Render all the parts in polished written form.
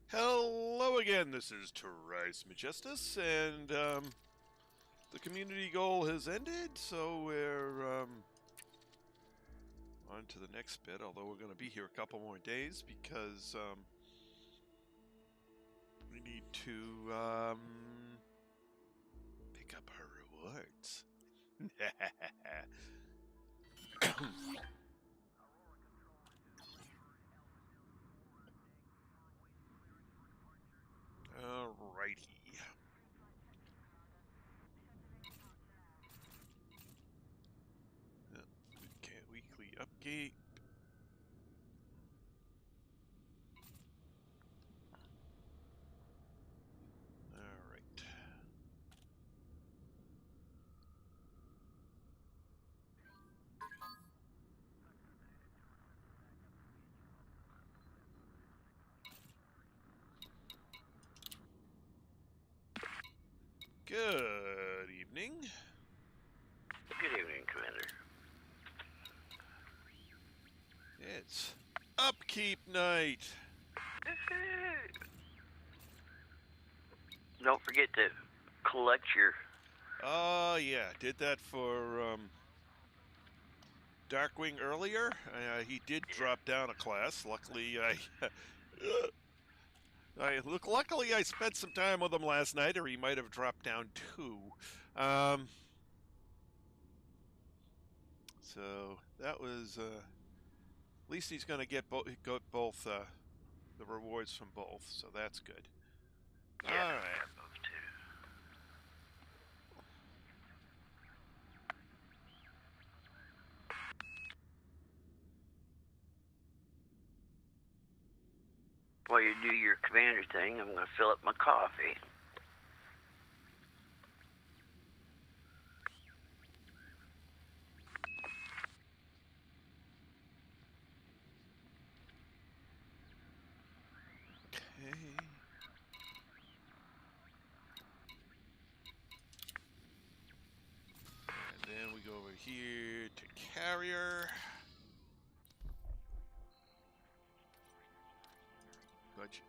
Hello again, this is Trice Majestus, and the community goal has ended, so we're on to the next bit, although we're going to be here a couple more days because we need to pick up our rewards. Alrighty. Weekly update. Alright. Good evening. Good evening, Commander. It's upkeep night. Don't forget to collect your... Yeah, did that for Darkwing earlier. He did drop down a class. Luckily, luckily I spent some time with him last night, or he might have dropped down two. So that was at least he's going to get both the rewards from both. So that's good. Yeah, All right. both too. While you do your Commander thing, I'm going to fill up my coffee. Okay. And then we go over here to carrier. Budget.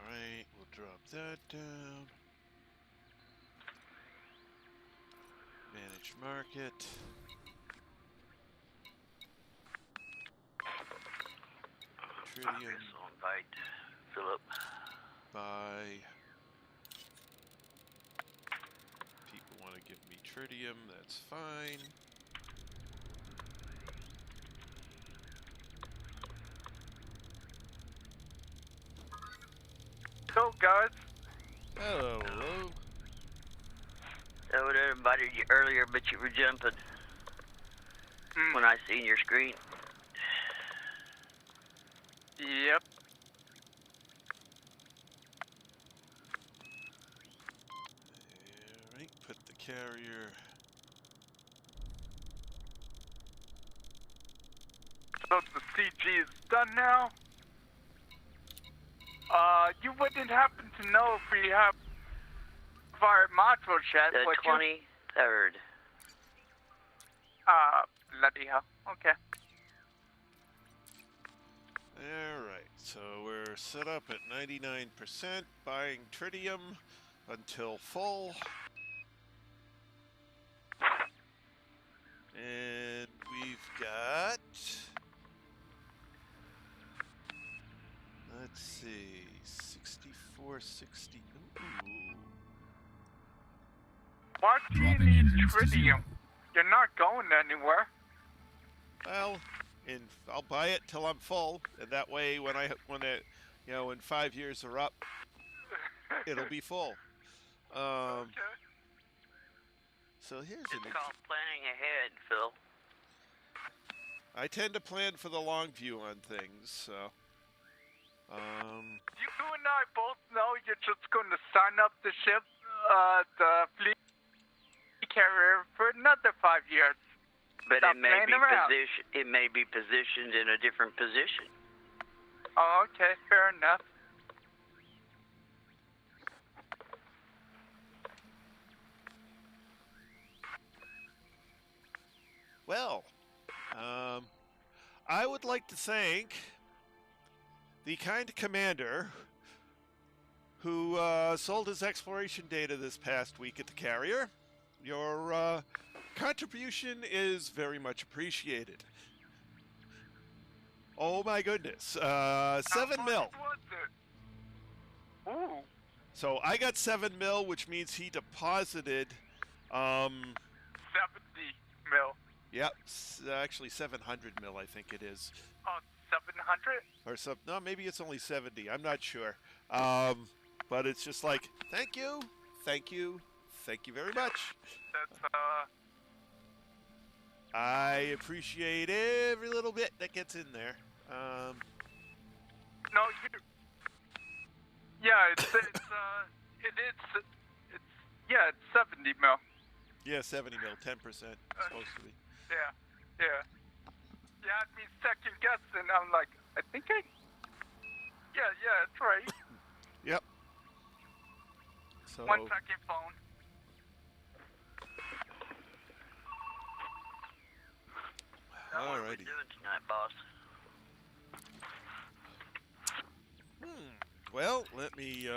Alright, we'll drop that down. Manage market. Tritium. So invite Philip. Buy. People want to give me tritium, that's fine. Hello, guys. Hello. I would have invited you earlier, but you were jumping when I seen your screen. Yep. Alright, put the carrier. So the CG is done now. You wouldn't happen to know if we have our module yet, The would 23rd. you? Bloody hell. Okay. Alright, so we're set up at 99%, buying tritium until full. And we've got... Let's see, 6460. Ooh. Why do you need tritium? You're not going anywhere. Well, I'll buy it till I'm full, and that way when when 5 years are up, it'll be full. Okay. It's So here's called planning ahead, Phil. I tend to plan for the long view on things, so. You and I both know you're just going to sign up the ship, the fleet carrier for another 5 years. But Stop it may playing be around. It may be positioned in a different position. Oh, okay, fair enough. Well, I would like to thank the kind commander who sold his exploration data this past week at the carrier. Your contribution is very much appreciated. Oh my goodness, 7 mil. How much was it? Ooh. So I got 7 mil, which means he deposited, 70 mil. yep, actually 700 mil, I think it is. Oh, 700? Or some, no, maybe it's only 70. I'm not sure. But it's just like, thank you very much. That's, I appreciate every little bit that gets in there. no, you... Yeah, it's 70 mil. Yeah, 70 mil, 10% supposed to be. Yeah. You had me second guessing. I'm like, I think I... Yeah, that's right. Yep. So, 1 second, phone. What are we alrighty. doing tonight, boss? Well, let me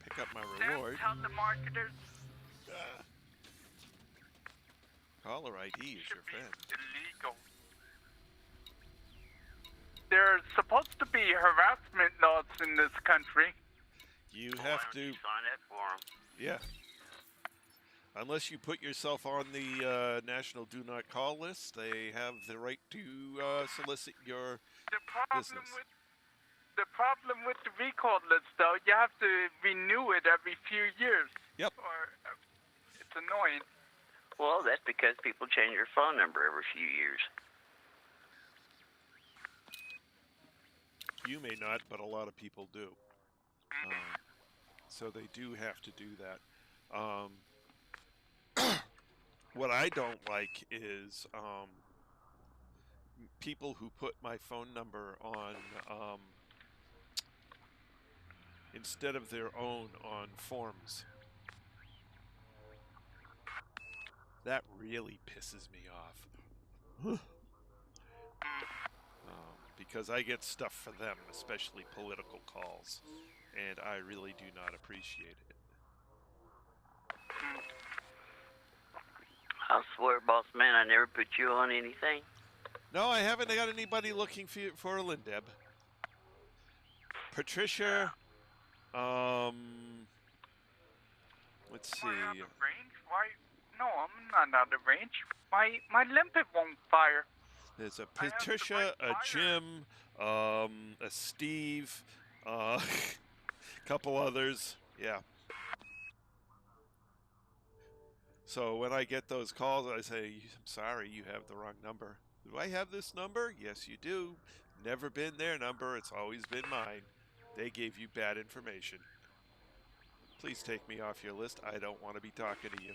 pick up my reward. Tell the marketers Caller ID is should your be friend. illegal. There's supposed to be harassment laws in this country. You Why have don't you to, sign up for them? yeah. Unless you put yourself on the National Do Not Call list, they have the right to solicit your business. The problem with the recall list, though, you have to renew it every few years. Yep. Or it's annoying. Well, that's because people change their phone number every few years. You may not, but a lot of people do. So they do have to do that. What I don't like is people who put my phone number on instead of their own on forms. That really pisses me off. Because I get stuff for them, especially political calls, and I really do not appreciate it. I swear, boss man, I never put you on anything. No, I haven't got anybody looking for a Lindeb. Patricia, let's see. Am I out of range? Why? No, I'm not out of range. My limpet won't fire. There's a I have the Patricia, right a fire. Jim, a Steve, a couple others. Yeah. So when I get those calls, I say, I'm sorry, you have the wrong number. Do I have this number? Yes, you do. Never been their number. It's always been mine. They gave you bad information. Please take me off your list. I don't want to be talking to you.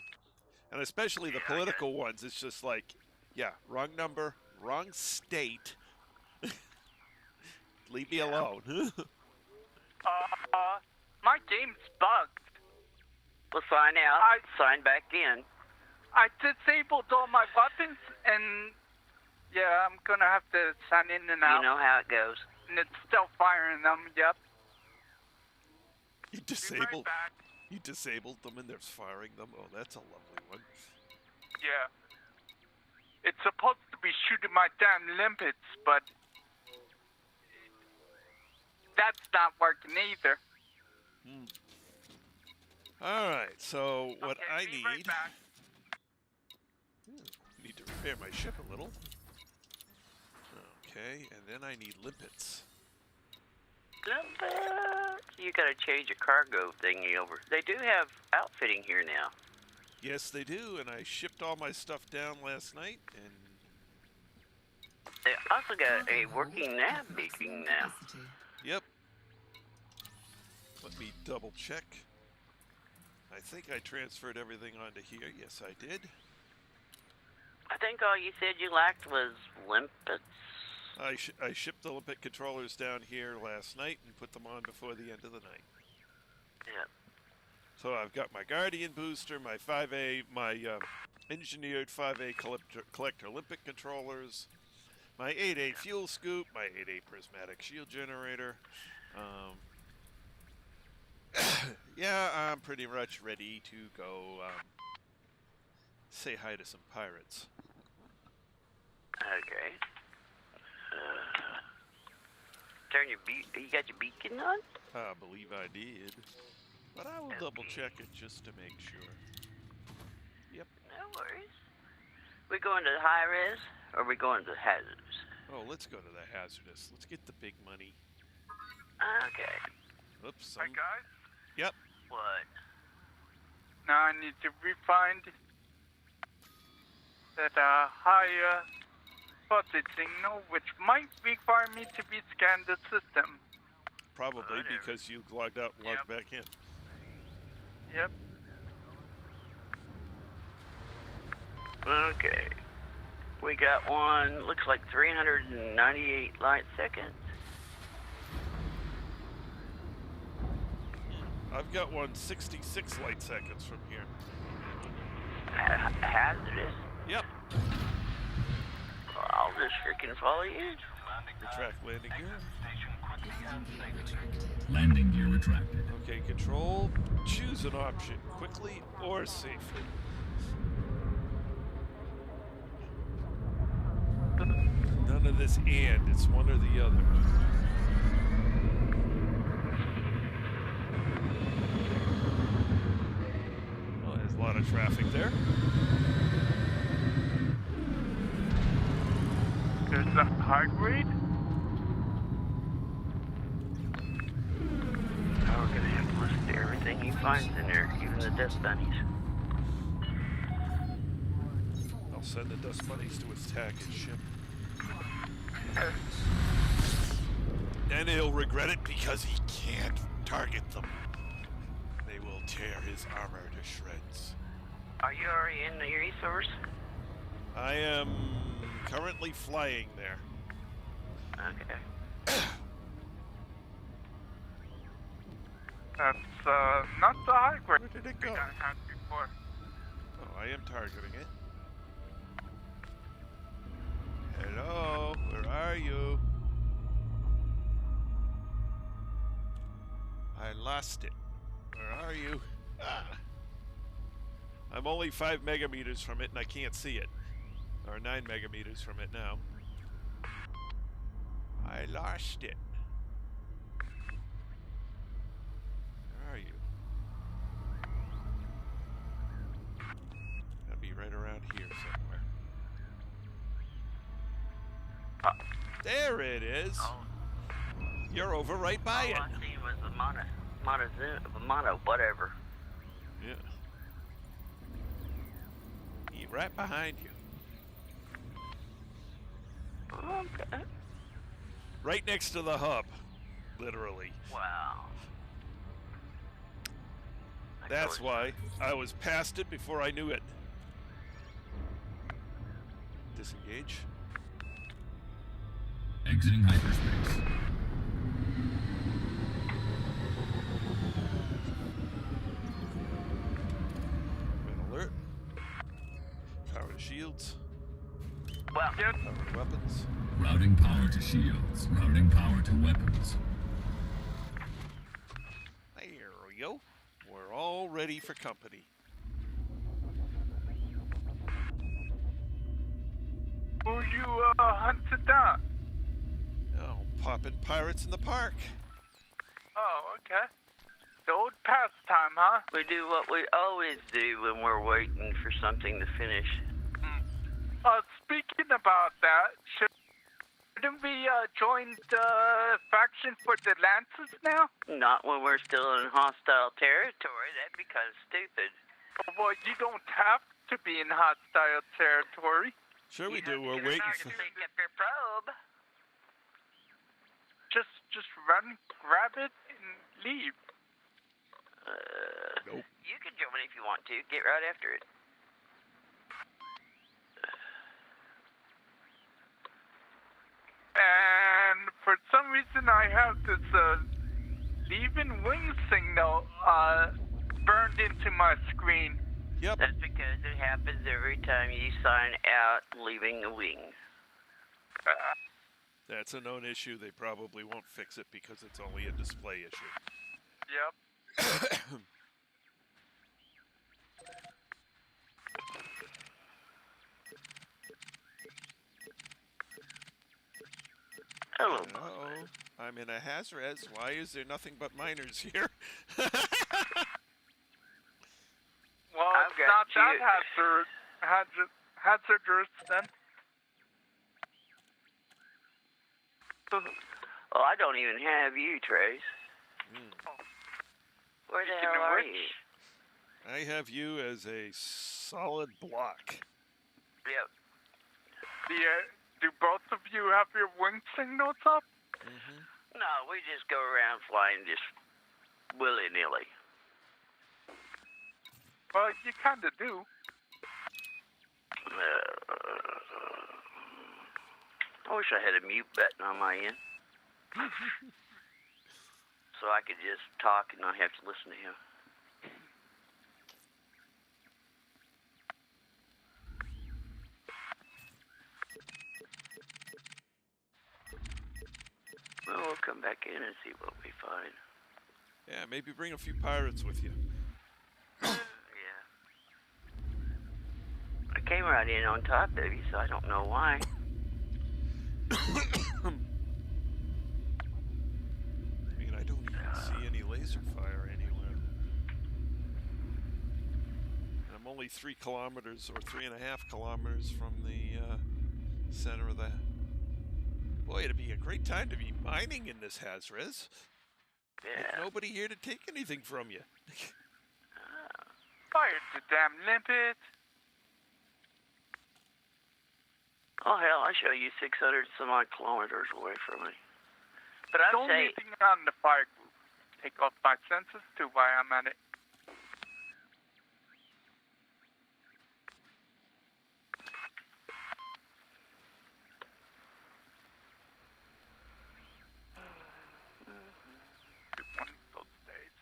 And especially the political ones. It's just like, yeah, wrong number, wrong state. Leave me alone. My game's bugged. Well, sign out. Sign back in. I disabled all my weapons, and yeah, I'm gonna have to sign in and out. You know how it goes. And it's still firing them. Yep. You Be right disabled. back. You disabled them, and they're firing them. Oh, that's a lovely one. Yeah. It's supposed to be shooting my damn limpets, but that's not working either. All right. So what Okay, I be need. right back. Need to repair my ship a little. Okay, and then I need limpets. You gotta change a cargo thingy over. They do have outfitting here now. Yes, they do, and I shipped all my stuff down last night, and They also got a working nav meeting now. yep. Let me double check. I think I transferred everything onto here. Yes, I did. I think all you said you lacked was limpets. I shipped the limpet controllers down here last night and put them on before the end of the night. Yep. So I've got my Guardian booster, my 5A, my engineered 5A collector limpet controllers, my 8A fuel scoop, my 8A prismatic shield generator. Yeah, I'm pretty much ready to go say hi to some pirates. Okay. Turn your you got your beacon on? I believe I did. But I will double check it just to make sure. Yep. No worries. We going to the high res or we going to the hazardous? Oh, let's go to the hazardous. Let's get the big money. Okay. Oops. Hi, guys. Yep. What? Now I need to refine that higher voltage signal, which might require me to rescan the system. Probably because you logged out and logged back in. Yep. Okay. We got one, looks like 398 light seconds. I've got 166 light seconds from here. Hazardous? Yep. Well, I'll just freaking follow you. Retract landing gear. Landing gear retracted. Okay, control. Choose an option, quickly or safely. None of this and, it's one or the other. Oh, there's a lot of traffic there. There's a high grade. Now we're gonna have to listen to everything he finds in there, even the dust bunnies. I'll send the dust bunnies to attack his ship. Then he'll regret it because he can't target them. They will tear his armor to shreds. Are you already in the resource? I am currently flying there. Okay. That's not the high grade. Where did it go? I had before. Oh, I am targeting it. Hello, where are you? I lost it. Where are you? Ah. I'm only 5 megameters from it and I can't see it. Or 9 megameters from it now. I lost it. Where are you? Gotta be right around here somewhere. There it is. Oh. You're over right by it. All I seen was the mono, whatever. Yeah. He's right behind you. Okay. Right next to the hub. Literally. Wow. That's why I was past it before I knew it. Disengage. Exiting hyperspace. Red alert. Power to shields. Well, Power to weapons. Routing power to shields. Routing power to weapons. There we go. We're all ready for company. Who you hunted down? Oh, popping pirates in the park. Oh, okay. The old pastime, huh? we do what we always do when we're waiting for something to finish. Speaking about that, shouldn't we join the faction for the Lances now? Not when we're still in hostile territory. That'd be kind of stupid. Well, you don't have to be in hostile territory. Sure we You do. have We're to waiting start for... to pick up your probe. Just run, grab it, and leave. can jump in if you want to. Get right after it. And for some reason, I have this leaving wing signal burned into my screen. Yep. That's because it happens every time you sign out leaving the wings. That's a known issue. They probably won't fix it because it's only a display issue. Yep. Hello. Uh-oh. I'm in a Hazres. Why is there nothing but miners here? Well, I've it's got not you. that hazardous then. Well, I don't even have you, Trace. Where the Speaking hell of are which, you? I have you as a solid block. Yep. Do both of you have your wing signals up? Mm-hmm. No, we just go around flying just willy-nilly. Well, you kind of do. I wish I had a mute button on my end. So I could just talk and not have to listen to him. Well, we'll come back in and see what we find. Yeah, maybe bring a few pirates with you. Yeah. I came right in on top of you, so I don't know why. I mean, I don't even see any laser fire anywhere. And I'm only 3 kilometers or 3.5 kilometers from the center of the... Boy, it'd be a great time to be mining in this Hazres. Yeah. With nobody here to take anything from you. Fire the damn limpet. Oh, hell, I show you 600 some odd kilometers away from me. But I'd Don't say... anything on the fire group. Take off my senses too while I'm at it. One of those days.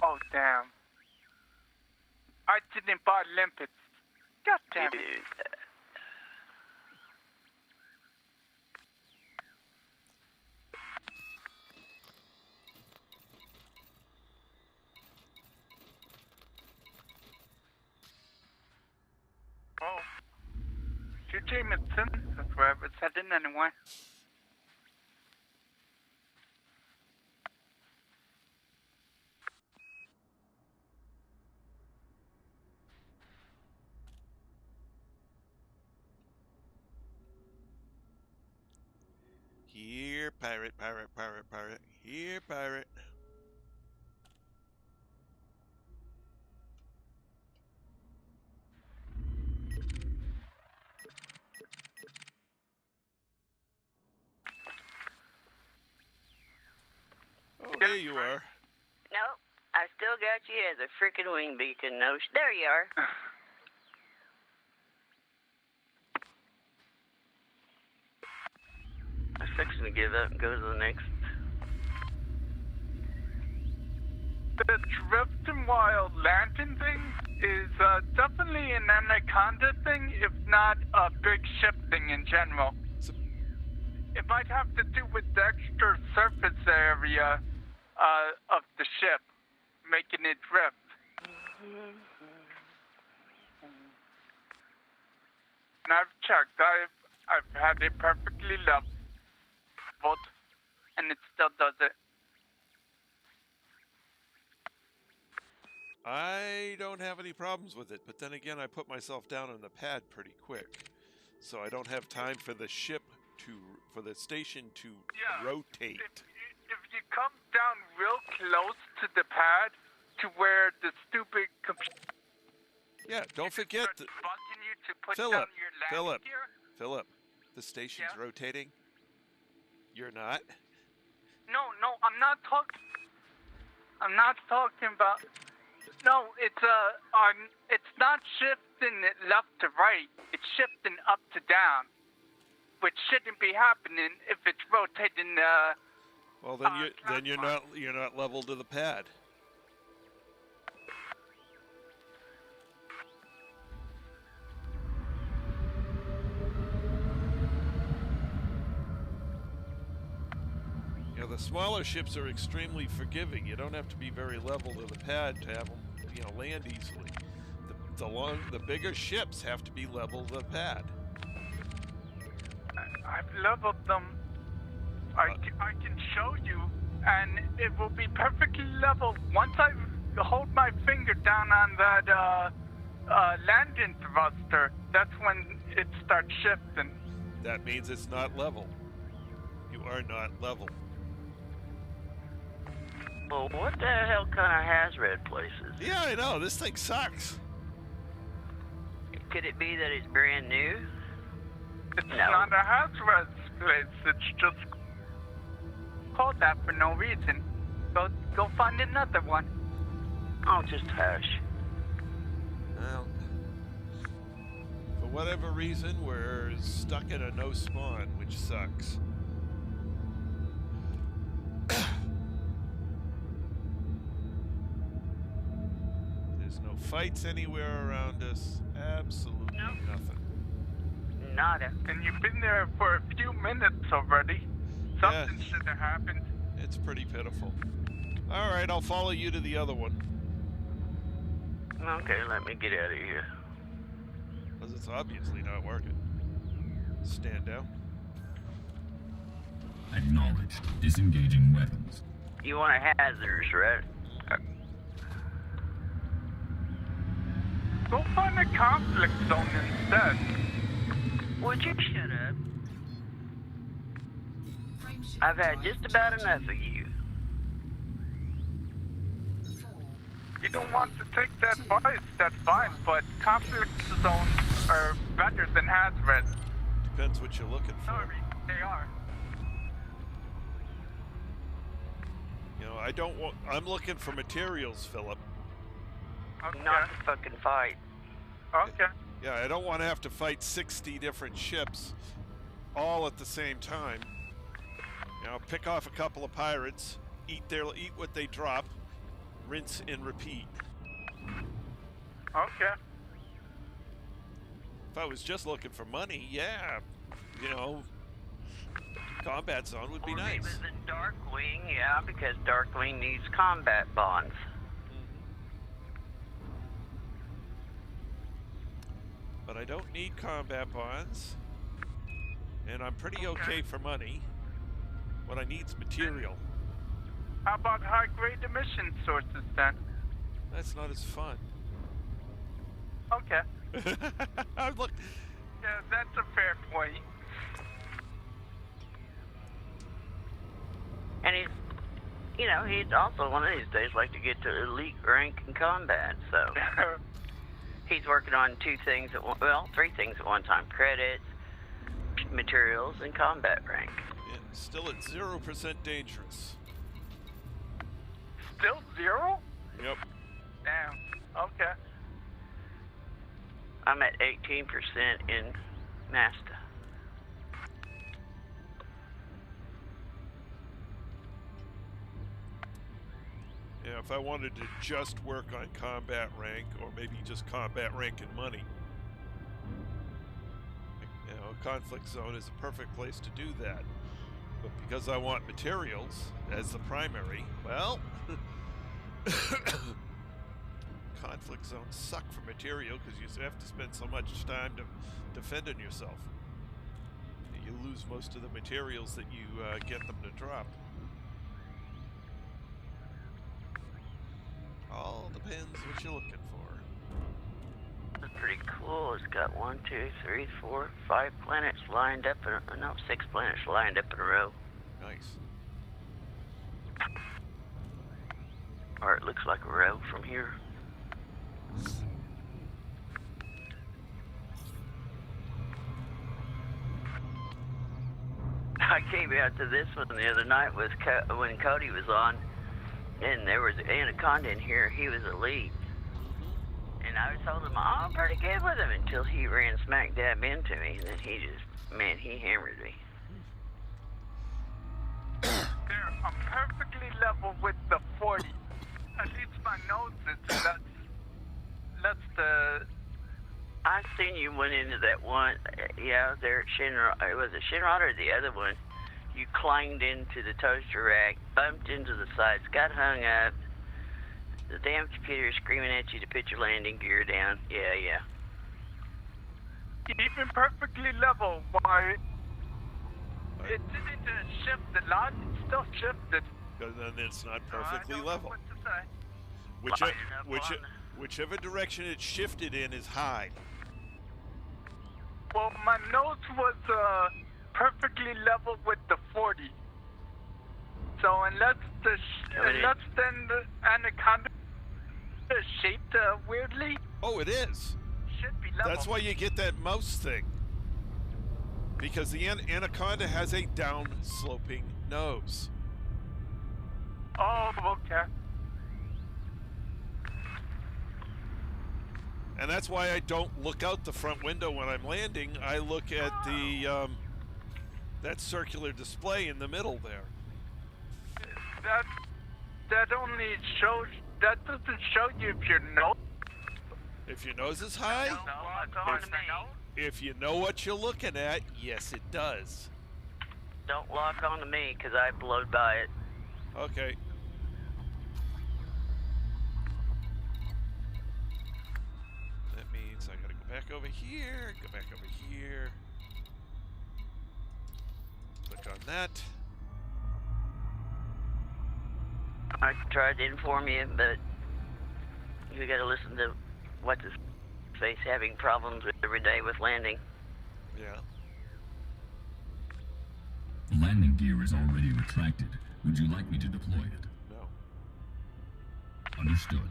Oh, damn. I didn't buy limpets. God damn it. Dude. Oh. To Jameson. That's where I was heading anyway. Here, pirate, pirate, pirate, pirate. Here, pirate. Oh, there you are. Nope. I still got you as a freaking wing beacon. No, there you are. I'm fixing to give up and go to the next. The drift and wild lantern thing is definitely an anaconda thing, if not a big ship thing in general. It might have to do with the extra surface area of the ship, making it drift. And I've checked. I've had it perfectly leveled, and it still does it. I don't have any problems with it, but then again, I put myself down on the pad pretty quick, so I don't have time for the for the station to rotate. If you come down real close to the pad, to where the stupid computer. Yeah, don't forget that. Bugging you to put down your landing gear? Philip, the station's rotating. You're not? No, I'm not talking. I'm not talking about. No, it's not shifting it left to right. It's shifting up to down, which shouldn't be happening if it's rotating. Well, then you're not level to the pad. You know, the smaller ships are extremely forgiving. You don't have to be very level to the pad to have them, land easily. The bigger ships have to be level to the pad. I've leveled them. I can show you, and it will be perfectly level once I hold my finger down on that landing thruster. That's when it starts shifting. That means it's not level. You are not level. Well, what the hell kind of hazard places? Yeah, I know. This thing sucks. Could it be that it's brand new? It's not a hazard place. It's just called that for no reason. Go find another one. Oh, just hush. Well, for whatever reason, we're stuck in a no spawn, which sucks. There's no fights anywhere around us. Absolutely nothing. Nada. And you've been there for a few minutes already. Something should have happened. It's pretty pitiful. All right, I'll follow you to the other one. Okay, let me get out of here. Because it's obviously not working. Stand down. Acknowledged. Disengaging weapons. You want a hazards, right? Go find a conflict zone instead. Would you shut up? I've had just about enough of you. You don't want to take that advice, that's fine, but conflict zones are better than hazards. Depends what you're looking for. Sorry, they are. I'm looking for materials, Philip. Okay. Not to fucking fight. Okay. Yeah, I don't want to have to fight 60 different ships all at the same time. Pick off a couple of pirates, eat what they drop, rinse and repeat. Okay. If I was just looking for money, combat zone would be nice. It was a Darkwing, because Darkwing needs combat bonds. But I don't need combat bonds, and I'm pretty okay for money. What I need is material. How about high-grade emission sources then? That's not as fun. Okay. Look. Yeah, that's a fair point. And he'd also one of these days like to get to elite rank in combat, so he's working on three things at one time: credits, materials, and combat rank. Yeah, still at 0% dangerous. Still 0? Yep. Damn. Okay. I'm at 18% in Nasta. Yeah, if I wanted to just work on combat rank, or maybe just combat rank and money, a conflict zone is a perfect place to do that. But because I want materials as the primary, well, conflict zones suck for material because you have to spend so much time defending yourself. You lose most of the materials that you get them to drop. All Depends what you're looking for. It's pretty cool. It's got 1, 2, 3, 4, 5 planets lined up in a, no, 6 planets lined up in a row. Nice. Or it looks like a row from here. I came out to this one the other night with when Cody was on, and there was an anaconda in here. He was elite. And I told him, oh, I'm pretty good with him, until he ran smack dab into me. And then he just, man, he hammered me. I'm perfectly level with the 40. At least my nose is. That's the. I seen you went into that one, yeah, there at Shinrod. Was it Shinrod or the other one? You climbed into the toaster rack, bumped into the sides, got hung up. The damn computer is screaming at you to put your landing gear down. Yeah. Even perfectly level, why? It didn't shift a lot. It still shifted. Because then it's not perfectly level. What to say? Whichever direction it shifted in is high. Well, my nose was perfectly level with the 40. So unless then the anaconda is shaped weirdly. Oh, it is. Should be level. That's why you get that mouse thing. Because the anaconda has a down-sloping nose. Oh, okay. And that's why I don't look out the front window when I'm landing. I look at the that circular display in the middle there. That only shows. That doesn't show you if your nose. If your nose is high, if you know what you're looking at, yes, it does. Don't lock on to me, because I blowed by it. Okay. That means I gotta go back over here, go back over here. Click on that. I tried to inform you, but you gotta listen to what's his face having problems with every day with landing. Yeah. The landing gear is already retracted. Would you like me to deploy it? No. Understood.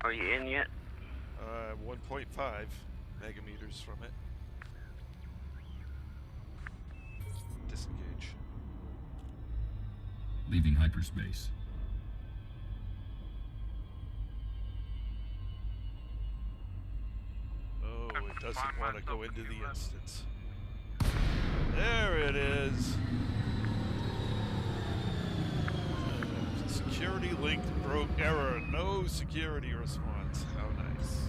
Are you in yet? 1.5 megameters from it. Disengage. Leaving hyperspace. Oh, it doesn't want to go into the instance. There it is. Security link broke error. No security response. How nice.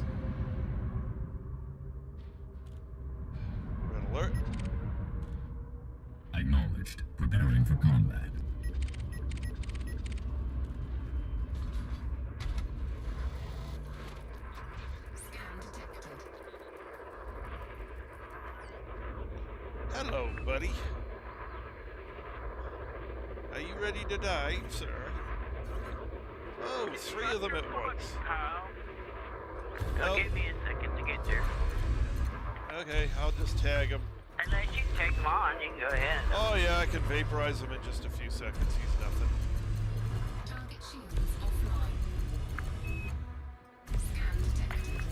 Red alert. Acknowledged. Preparing for combat. Hello, buddy. Are you ready to die, sir? Oh, 3 of them at once. It'll give me a second to get there. Okay, I'll just tag him. Unless you can take them on, you can go ahead. Oh yeah, I can vaporize him in just a few seconds. He's nothing. Target shields offline. Scan detected.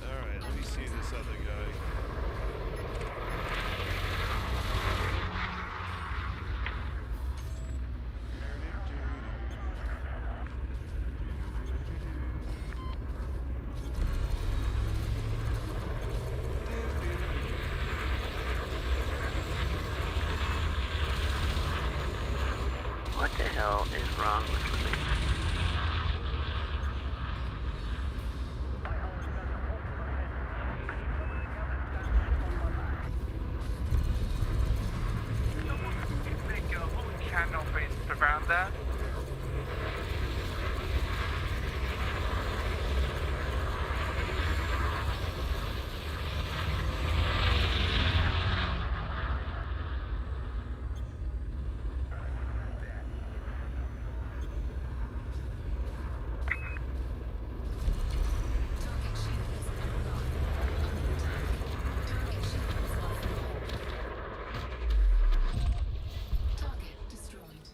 Alright, let me see this other guy. What the hell is wrong with me? Make a whole channel based around that. Target shields online. Under attack. Target shields offline. Target destroyed.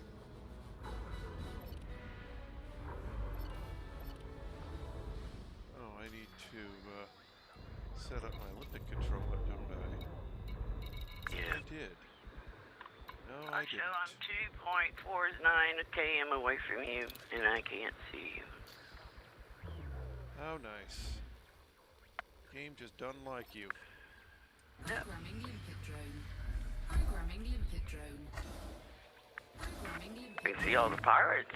Oh, I need to set up my limpet controller, don't I? Yeah. I did. No, I So I'm didn't. 2.49 km away from you, and I can't see you. How nice. Game just done like you. Programming limpet drone. Programming limpet drone. Programming I limpet can see all the pirates.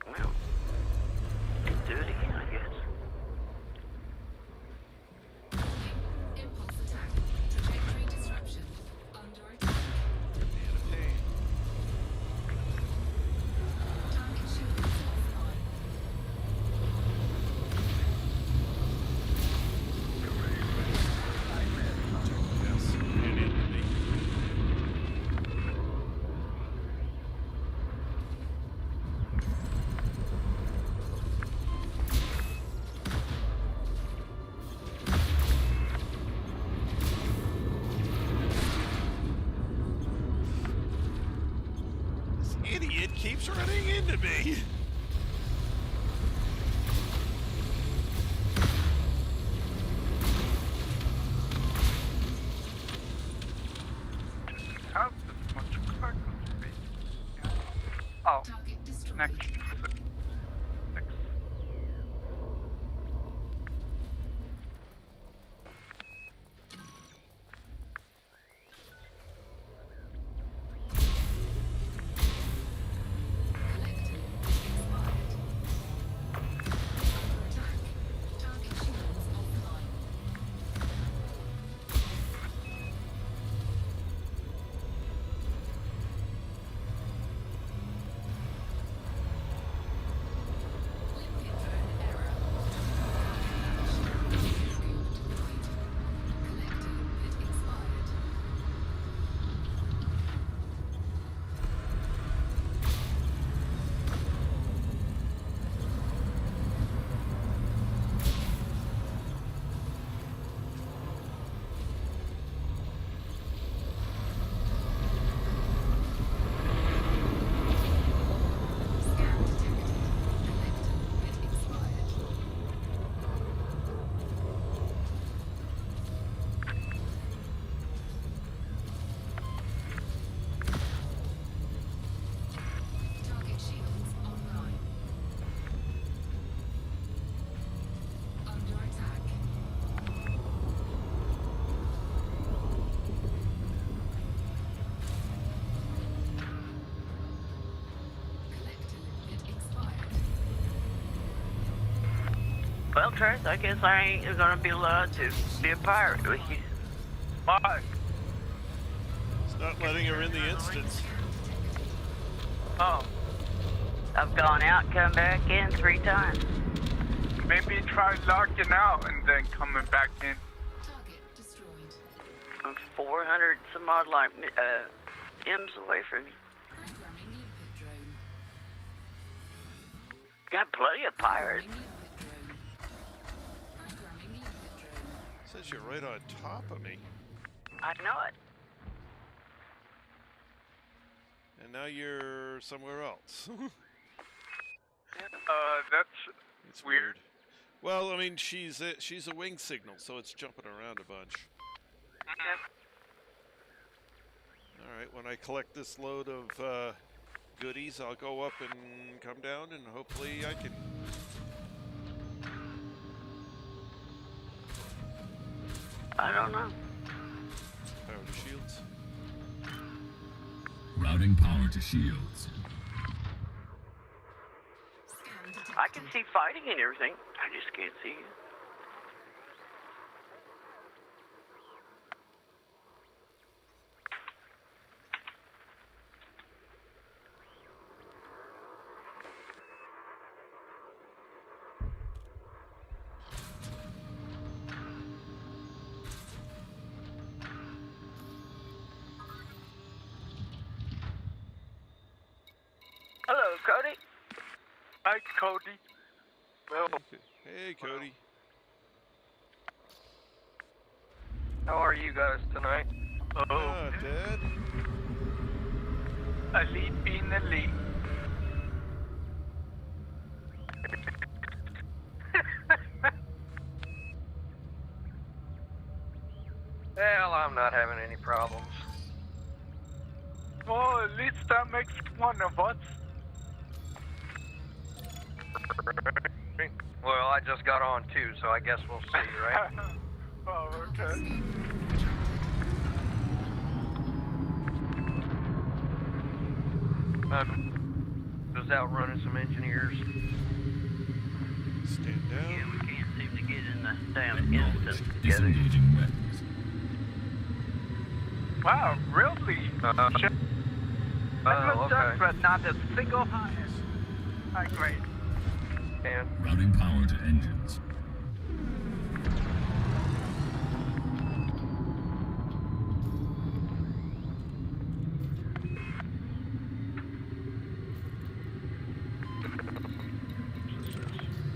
Well, let's do it again, I guess. Impulse attack. Trajectory disruption. Under attack. Man of pain. Target shields offline. Yes, get into me. This idiot keeps running into me. Have this much collective space. Oh, Target destroyed. next. Next. Collector expired. Under attack. Target shields offline. Limpet drone error. Shield deployed. Collector limpet expired. Scan detected. Collector limpet expired. Target shields online. Under attack. Collector limpet expired. Well, Trace, I guess I ain't gonna be allowed to be a pirate with you. Why? It's not letting her in the instance. Oh, I've gone out, come back in 3 times. maybe try logging out and then coming back in. Target destroyed. I'm 400 some odd like M's away from you. Programming limpet drone. Got plenty of pirates. Programming limpet drone. Programming limpet drone. Says you're right on top of me. I know it. And now you're somewhere else. That's It's weird. Well, I mean, she's a wing signal, so it's jumping around a bunch. All right, when I collect this load of goodies, I'll go up and come down, and hopefully I can. I don't know. Power the shields. Routing power to shields. Scan detected. I can see fighting and everything. I just can't see you. Hello, Cody. Hi, Cody. Well, Hey, Cody. How are you guys tonight? Ah, Dad. elite being elite. Well, I'm not having any problems. Well, at least that makes one of us. Well, I just got on too, so I guess we'll see, right? Oh, okay. Just out running some engineers. Stand Yeah, down. we can't seem to get in the damn Acknowledged. instance together. Disengaging weapons. Wow, really? Shit. Oh, okay. But not a single hire. Hi, great. And Routing power to engines.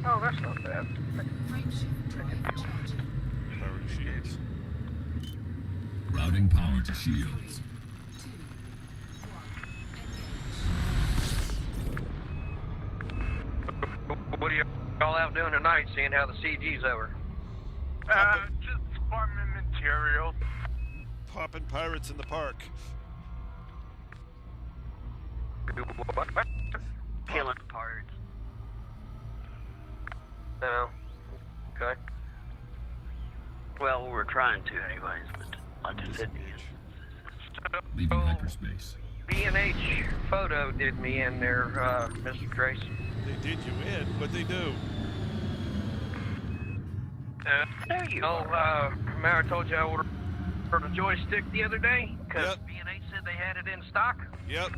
oh, that's not bad. Frameshift drive charging. Power to shields. Routing power to shields. 2, 1, engage. What are you all out doing tonight, seeing how the CG's over? Just farming material. Popping pirates in the park. What? Killing pirates. No. Okay. Well, we're trying to anyways, but like I said, Leaving hyperspace. B&H Photo did me in there, Mr. Trace. They did you in. What'd they do? there you Oh, are. remember I told you I ordered a joystick the other day? Because Yep. B&H said they had it in stock. Yep.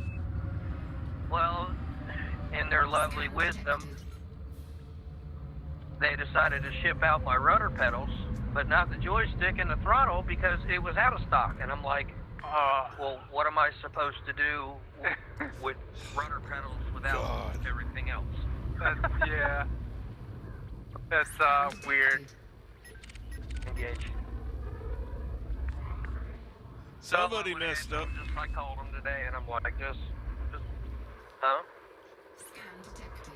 Well, in their lovely wisdom, they decided to ship out my rudder pedals, but not the joystick and the throttle because it was out of stock. And I'm like, well, what am I supposed to do with rudder pedals without God. everything else? Yeah. That's, weird. Engage. Somebody So, messed up. I called them today, and I'm like, just huh? Scan detected.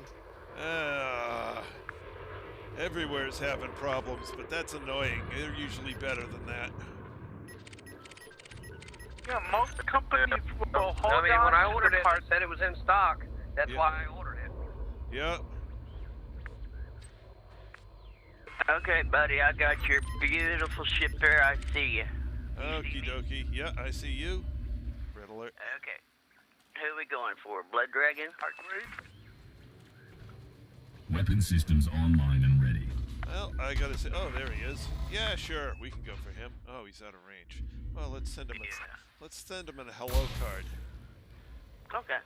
Everywhere's having problems, but that's annoying. They're usually better than that. Yeah, most companies will hold I mean, on when I to ordered the it, parts. it said it was in stock. That's Yeah. why I ordered it. Yep. Okay, buddy, I got your beautiful ship there. I see you. Okie dokie. Yeah, I see you. Red alert. Okay. Who are we going for? Blood Dragon? Weapon systems online and ready. Well, I gotta say. Oh, there he is. Yeah, sure. We can go for him. Oh, he's out of range. Well, let's send him. Let's send him a hello card. Okay.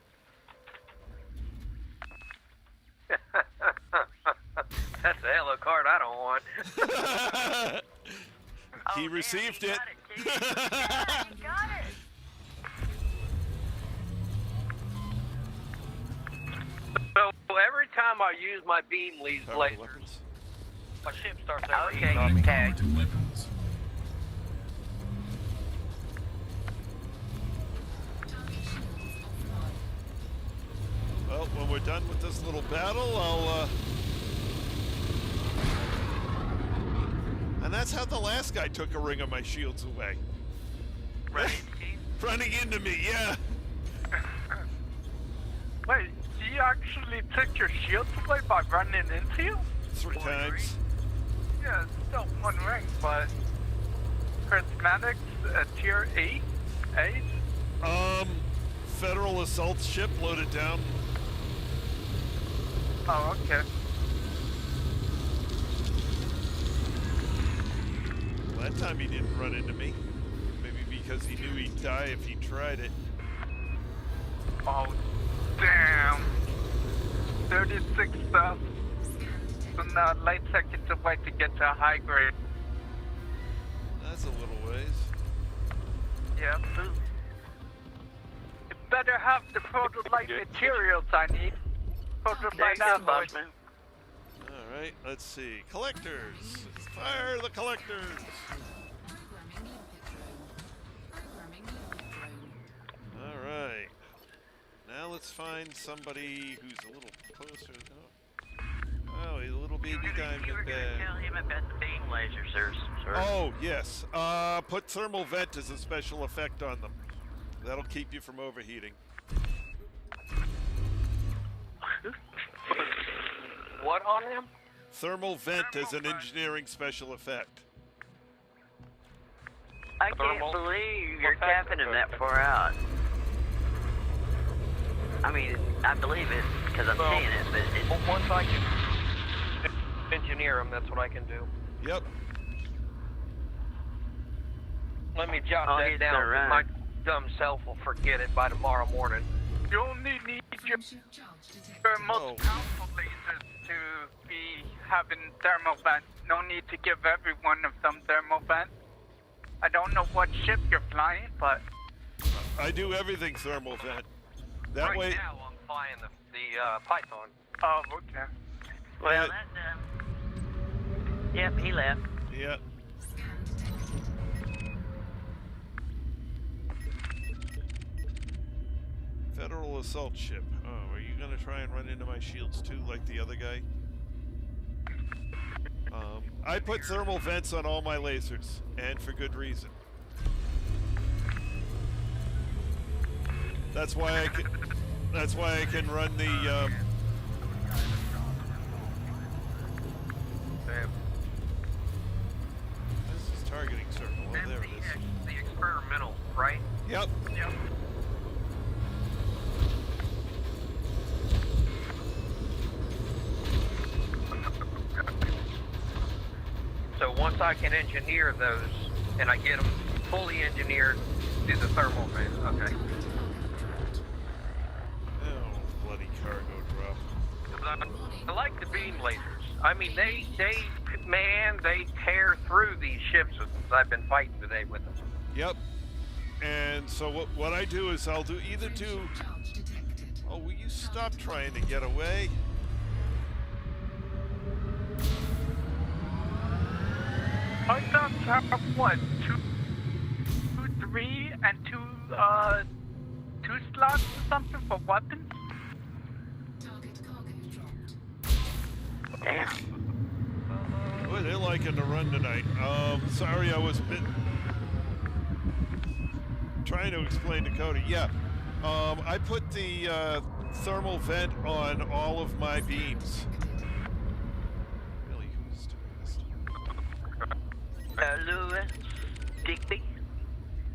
That's a hello card I don't want. He received it. You got it. So every time I use my beam leads Power lasers, weapons. my ship starts Okay. overheating. Routing power tag. to weapons. Target shields offline. Well, when we're done with this little battle, I'll. And that's how the last guy took a ring of my shields away. Right. Running into me, yeah. Wait, he actually took your shields away by running into you? 3 times. Yeah, it's still one ring, but charismatics tier 8? Federal assault ship loaded down. Oh, okay. Well, that time he didn't run into me. Maybe because he knew he'd die if he tried it. Oh, damn. 36 stuff. So now light seconds away to get to a high grade. That's a little ways. Yeah. You better have the prototype materials I need. There Prototype you go, alloys. Bossman. All right, let's see. Collectors. Fire the collectors. Programming locket drone. Programming locket drone. All right. Now let's find somebody who's a little closer. Oh, he's a little baby You were diamond going to bag. tell him about the beam laser, sir. Oh, yes. Put thermal vent as a special effect on them. That'll keep you from overheating. What on him? Thermal vent as an engineering special effect. I can't Thermal. believe you're Okay. tapping him that far out. I mean, I believe it because I'm Well, seeing it, but it's... Well, once I can engineer them, that's what I can do. Yep. Let me jot Oh, that he's down. gonna run. My dumb self will forget it by tomorrow morning. You only need your Ship charge detected. most powerful lasers to be having thermal vent. No need to give every one of them thermal vent. I don't know what ship you're flying, but I do everything thermal vent. That right way. now, I'm flying the Python. oh, okay. Well, Yeah. that, yep, he left. Yeah. Scan detected. Federal assault ship. Oh, are you gonna try and run into my shields too, like the other guy? I put thermal vents on all my lasers, and for good reason. That's why I can. That's why I can run the. This is targeting circle. Oh, there it is. The experimental, right? Yep. Yep. So once I can engineer those, and I get them fully engineered, do the thermal vent. Okay. Oh, bloody cargo drop. 'Cause I like the beam lasers. I mean, they tear through these ships I've been fighting today with them. Yep. And so what I do is I'll do either do. Charge detected. Oh, will you stop trying to get away? Pythons have what? Two, 3, and two slots or something for weapons? Target cargo dropped. Damn. Boy, they're liking to run tonight. Sorry, I was a bit trying to explain to Cody. Yeah, I put the thermal vent on all of my beams. Really, who's doing this? Lewis, Digby,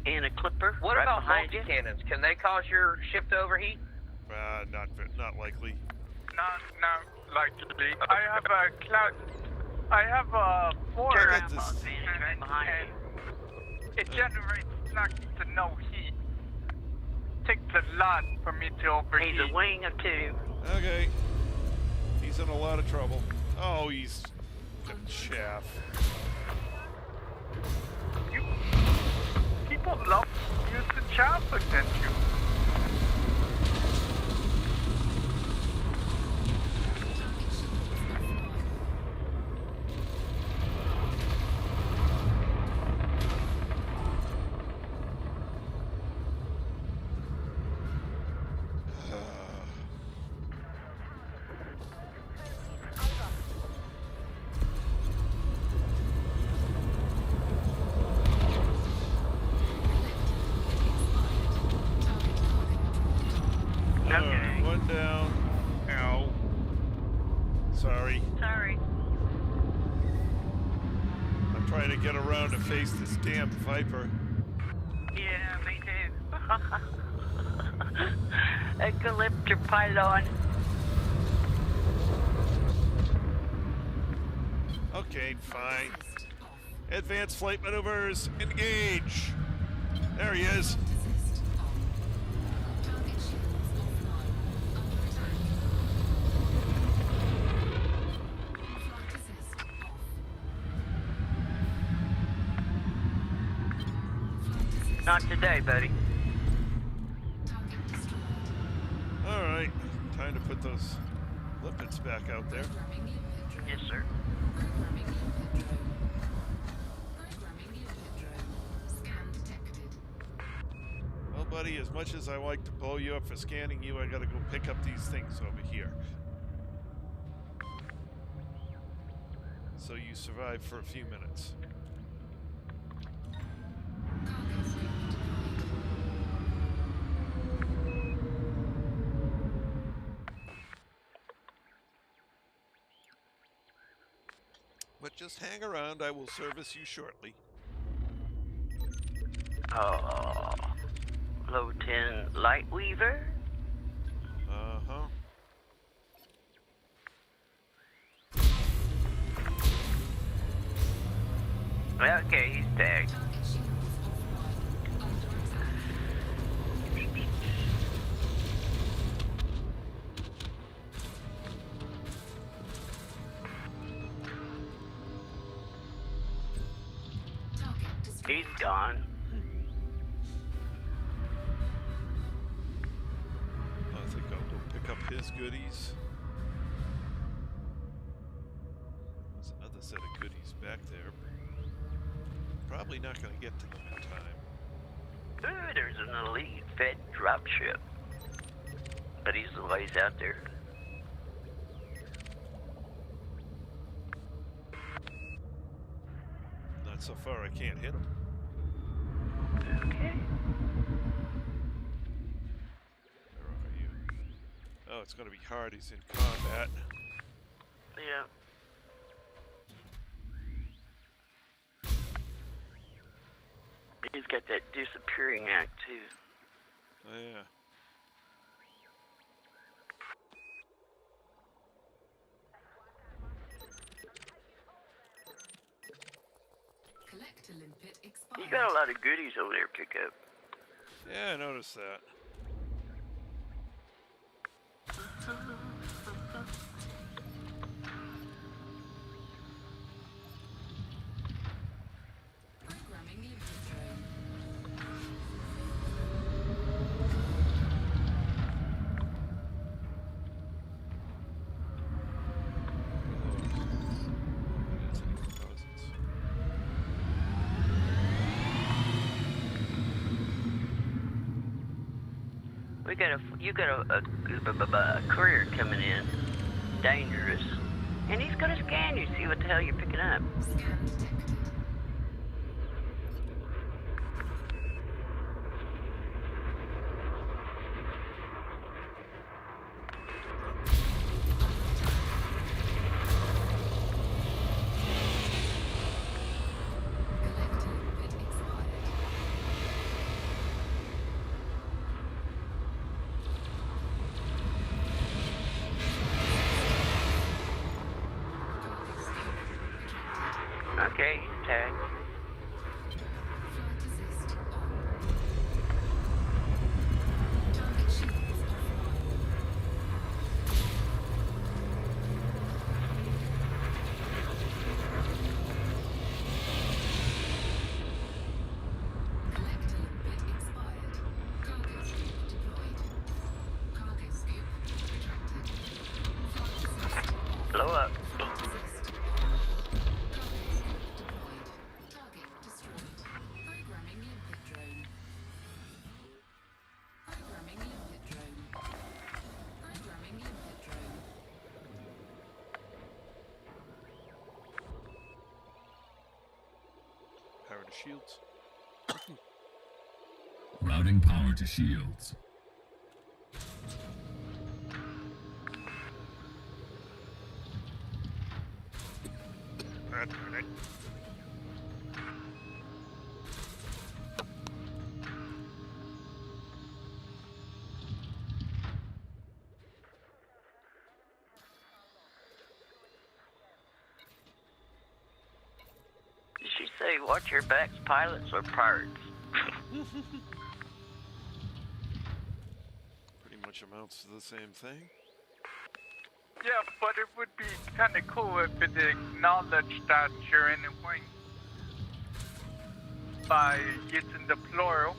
and a clipper What right about behind you. multi-cannons? Can they cause your ship to overheat? Not likely. Not likely. I have a cloud. I have a 4 Turn got around, this- boss man, he's right behind you. It generates next to no heat. Takes a lot for me to overheat. He's a wing of 2. Okay. He's in a lot of trouble. Oh, he's chaff. People love using chaff against you. Okay. One down. Ow. Sorry. Sorry. I'm trying to get around to face this damn Viper. Yeah, me too. Eclipter pylon. Okay, fine. Advanced flight maneuvers, engage. There he is. Target shields offline. Under attack. Flight assist off. Flight assist. Not today, buddy. Target destroyed. All right, time to put those limpets back out there. Programming limpet drone. Yes, sir. Programming limpet drone. Programming limpet drone. Scan detected. Well, buddy, as much as I like to pull you up for scanning you, I gotta go pick up these things over here. So you survive for a few minutes. Cargo scoop deployed. But just hang around, I will service you shortly. Oh, low 10 light weaver. Uh-huh. Okay, he's tagged. Target shields offline. Under attack. Target destroyed. He's gone. I think I'll go pick up his goodies. There's another set of goodies back there. Probably not going to get to them in time. Ooh, there's an elite Fed dropship. But he's a ways out there. Not so far I can't hit him. Okay. Where are you? Oh, it's going to be hard. He's in combat. Yeah. He's got that disappearing act, too. Oh, yeah. Collector limpet expired. You got a lot of goodies over there to pick up. Yeah, I noticed that. Programming limpet drone. You got a courier coming in, dangerous, and he's gonna scan you, see what the hell you're picking up. Scan detected. Collector limpet expired. Cargo scope retracted. Okay, tag. Flight assist on. Target shields offline. Collector limpet expired. Cargo scoop deployed. Cargo scoop retracted. Flight assist off. Blow up. Flight assist on. Cargo scoop deployed. Target destroyed. Programming limpet drone. Programming limpet drone. Programming limpet drone. Power to shields. Routing power to shields. Ah, darn it. Hey, watch your backs, pilots or pirates. Pretty much amounts to the same thing. Yeah, but it would be kind of cool if it acknowledged that you're in a wing by using the plural.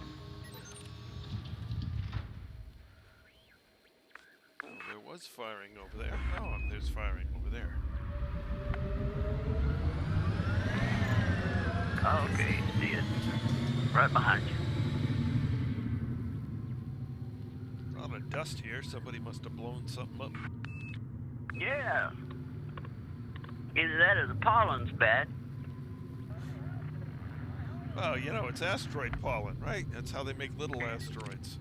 Oh, there was firing over there. Oh, there's firing over there. Oh, okay, see it. Right behind you. A lot of dust here. Somebody must have blown something up. Yeah. Either that or the pollen's bad. Well, you know, it's asteroid pollen, right? That's how they make little asteroids.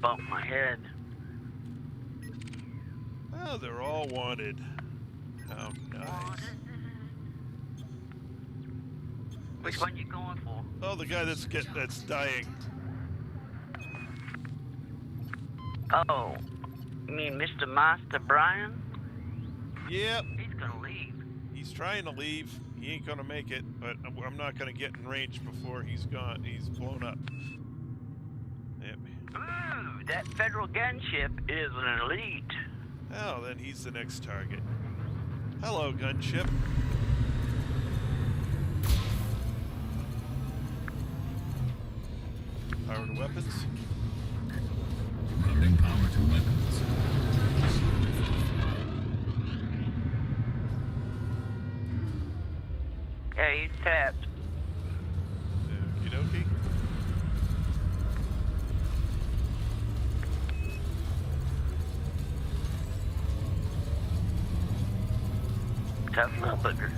Bump my head. Oh, they're all wanted. How nice. Which one you going for? Oh, the guy that's dying. Oh, you mean Mr. Master Brian? Yep. He's gonna leave. He's trying to leave. He ain't gonna make it, but I'm not gonna get in range before he's gone. He's blown up. Yep. Ooh, that federal gunship is an elite. Oh, then he's the next target. Hello, gunship. Power to weapons. Routing power to weapons. Yeah, he's tapped. Okie dokie. Tough little booger.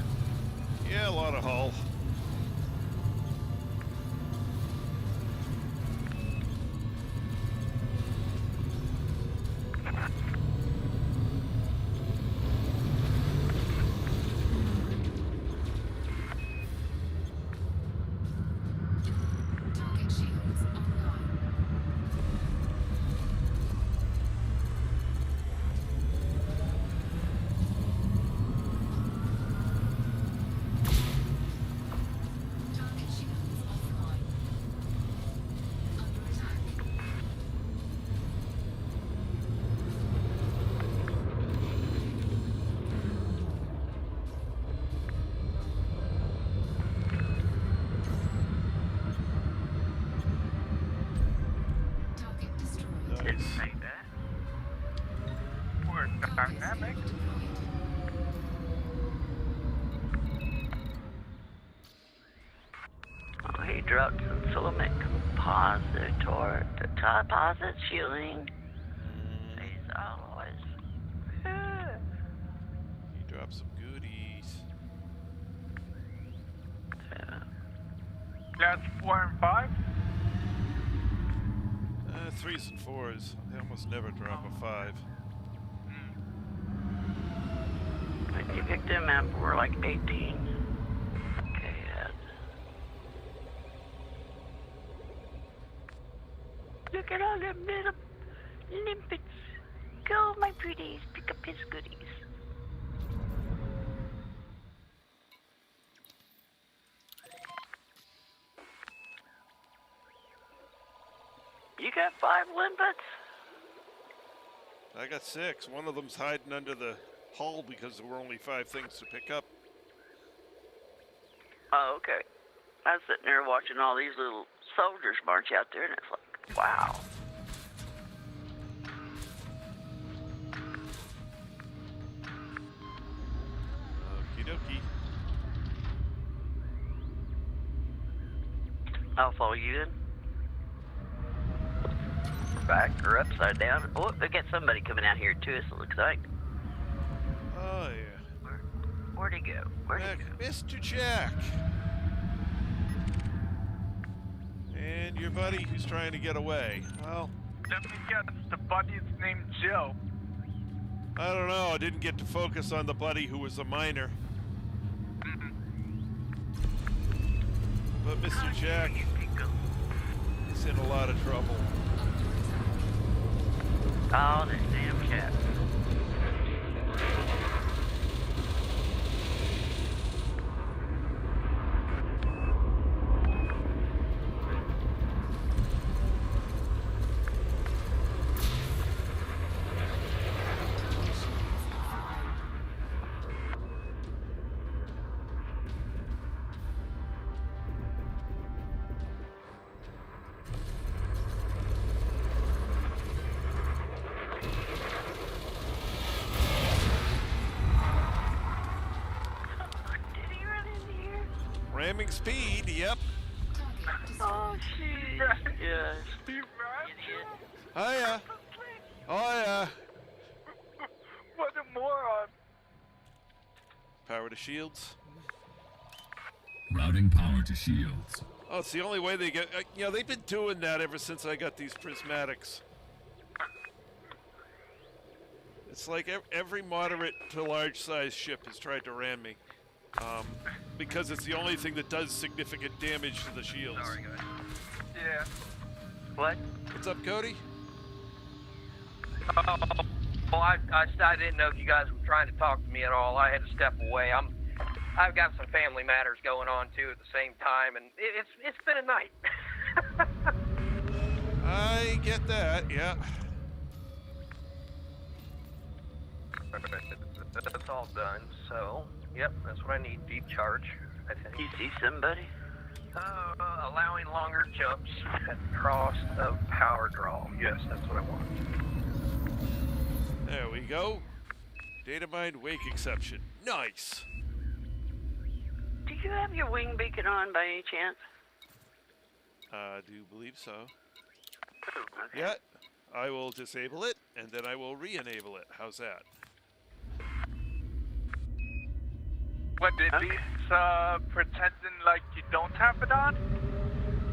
Yeah, a lot of hull. Target shields online. Target shields offline. Under attack. Target destroyed. Didn't Nice. say that. We're dynamic. Oh, he dropped some filament compositor, deposit shielding. He's always. He dropped some goodies. That's 4 and 5. 3s and 4s. They almost never drop a 5. When you picked them up, we're like 18. Okay, look at all them little limpets. Go, my pretties, pick up his goodies. You got 5 limpets? I got 6. One of them's hiding under the hull because there were only 5 things to pick up. Oh, okay. I was sitting there watching all these little soldiers march out there, and it's like, wow. Okie dokie. I'll follow you in. Back or upside down. Oh, we got somebody coming out here to us, it looks like. Oh, yeah. Where'd he go? Where'd he Jack, go? Mr. Jack. And your buddy who's trying to get away. Well, Let me guess, the buddy's named Joe. I don't know. I didn't get to focus on the buddy who was a minor. But Mr. Jack, He's in a lot of trouble. Oh, this damn cat. Ramming speed, yep. Oh, jeez. Yes. Idiot. Oh, yeah. Oh, yeah. What a moron. Power to shields. Routing power to shields. Oh, it's the only way they get... you know, they've been doing that ever since I got these prismatics. It's like every moderate to large size ship has tried to ram me. Because it's the only thing that does significant damage to the shields. Sorry, guys. Yeah. What? What's up, Cody? Oh, well, I didn't know if you guys were trying to talk to me at all. I had to step away. I've got some family matters going on too at the same time, and it's been a night. I get that, yeah. That's all done. So, yep, that's what I need. Deep charge, I think. You see somebody? Allowing longer jumps at the cost of power draw. Yes, that's what I want. There we go. Data mine wake exception. Nice. Do you have your wing beacon on by any chance? Do believe so. Okay. Yeah. I will disable it, and then I will re-enable it. How's that? What, did these pretending like you don't have it on?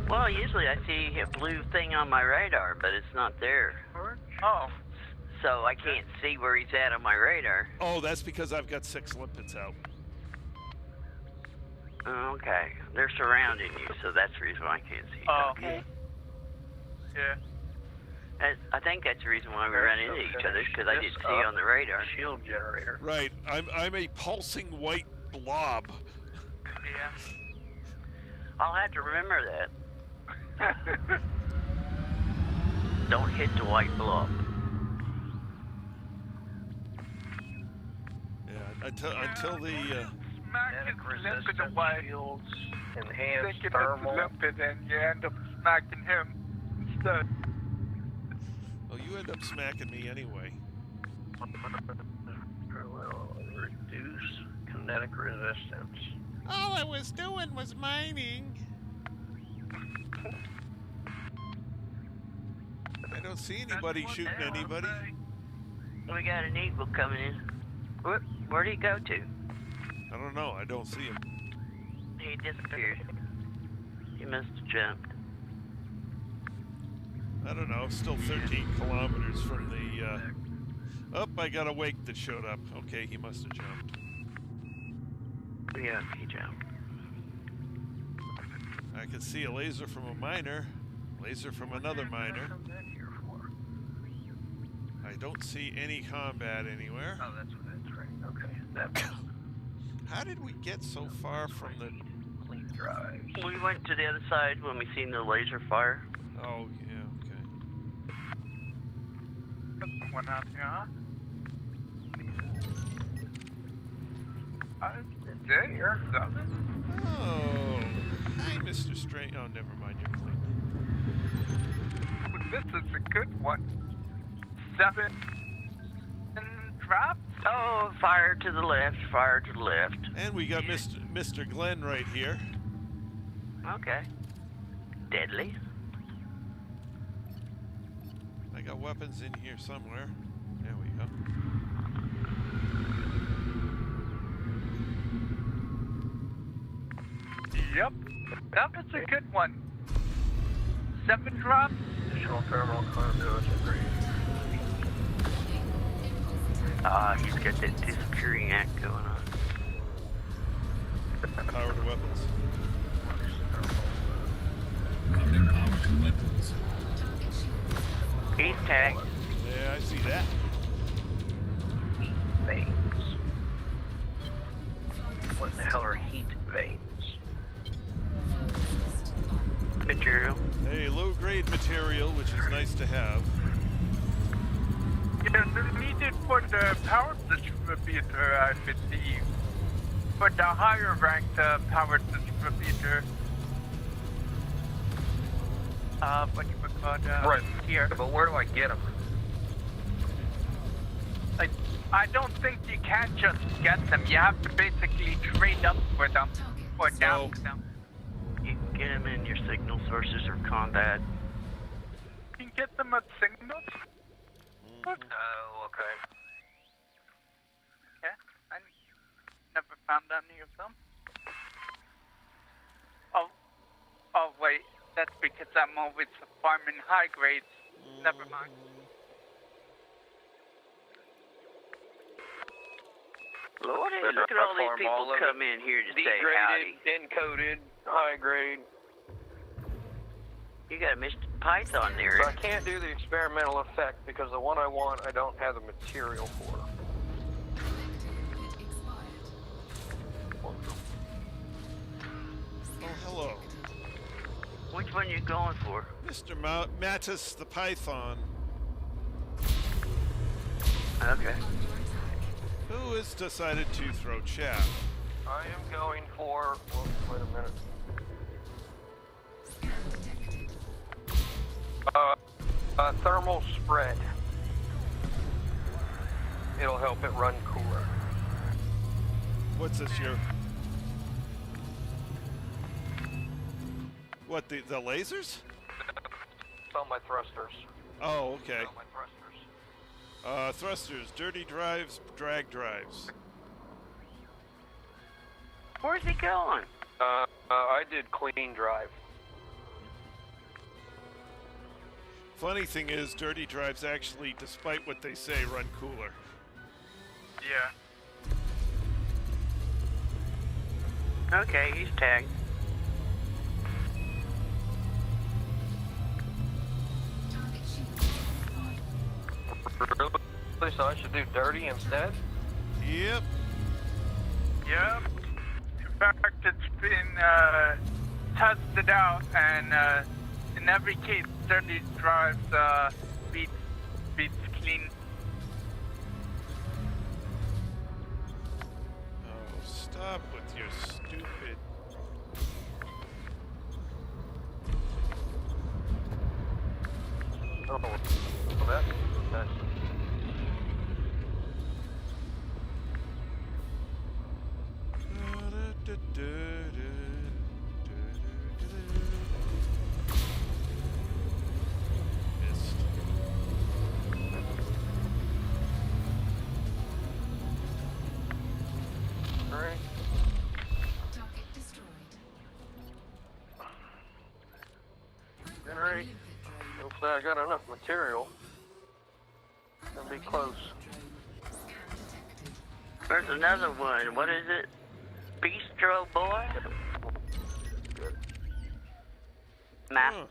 Well, usually I see a blue thing on my radar, but it's not there. Oh. So I can't see where he's at on my radar. Oh, that's because I've got 6 limpets out. Okay. They're surrounding you, so that's the reason why I can't see. Oh. Okay. Yeah. I think that's the reason why we ran into each other, because I didn't see you on the radar. Shield generator. Right. I'm a pulsing white blob. Yeah. I'll have to remember that. Don't hit the white blob. Yeah. Until the. Smack Kinetic his limpet resistance away. shields, enhanced Thinking thermal. it's limpet and you end up smacking him instead. Oh, you end up smacking me anyway. Will reduce kinetic resistance. All I was doing was mining. I don't see anybody shooting anybody. We got an eagle coming in. Where'd he go to? I don't know. I don't see him. He disappeared. He must have jumped. I don't know. Still 13 kilometers from the. Oh, I got a wake that showed up. Okay, he must have jumped. Yeah, he jumped. I can see a laser from a miner. Laser from another miner. I don't see any combat anywhere. Oh, that's right. Okay. That How did we get so far from the... clean drive. We went to the other side when we seen the laser fire. Oh, yeah, okay. One out here, huh? There, something. Oh, hi, Mr. Strange. Oh, never mind, you're clean. This is a good one. 7 drops. Oh, fire to the left, fire to the left. And we got Mr. Glenn right here. Okay. Deadly. I got weapons in here somewhere. There we go. Yep. That was a good one. 7 drops. Additional thermal conduits agreed. He's got that disappearing act going on. Power to weapons. Routing power to weapons. Tag. Yeah, I see that. Heat veins. What the hell are heat veins? Material. Hey, low-grade material, which is nice to have. Yeah, they're needed for the power distributor, I believe. For the higher ranked power distributor. What you call Right. here. But where do I get them? I don't think you can just get them. You have to basically trade up for them or down them. You can get them in your signal sources or combat. You can get them at signals. What? Oh, okay. Yeah, I never found any of them. Oh wait, that's because I'm always farming high grades. Never mind. Lordy, look at all these people come in here to say howdy. Degraded, encoded, high grade. You got a Mr. Python there. So I can't do the experimental effect because the one I want, I don't have the material for. Oh, hello. Which one you going for? Mr. Mattis the Python. Okay. Who has decided to throw chaff? I am going for. Oh, wait a minute. Thermal spread. It'll help it run cooler. What's this here? What, the lasers? It's on my thrusters. Oh, okay. It's on my thrusters. Thrusters, dirty drives, drag drives. Where's he going? I did clean drive. Funny thing is, dirty drives actually, despite what they say, run cooler. Yeah. Okay, he's tagged. Really? So I should do dirty instead? Yep. Yep. In fact, it's been tested out, and in every case, dirty drives beats clean. Oh, stop with your stupid... Oh, well, that's Missed. right. Target destroyed. Alright. Hopefully I got enough material. It'll be close. There's another one. What is it? Bistro Boy? Master.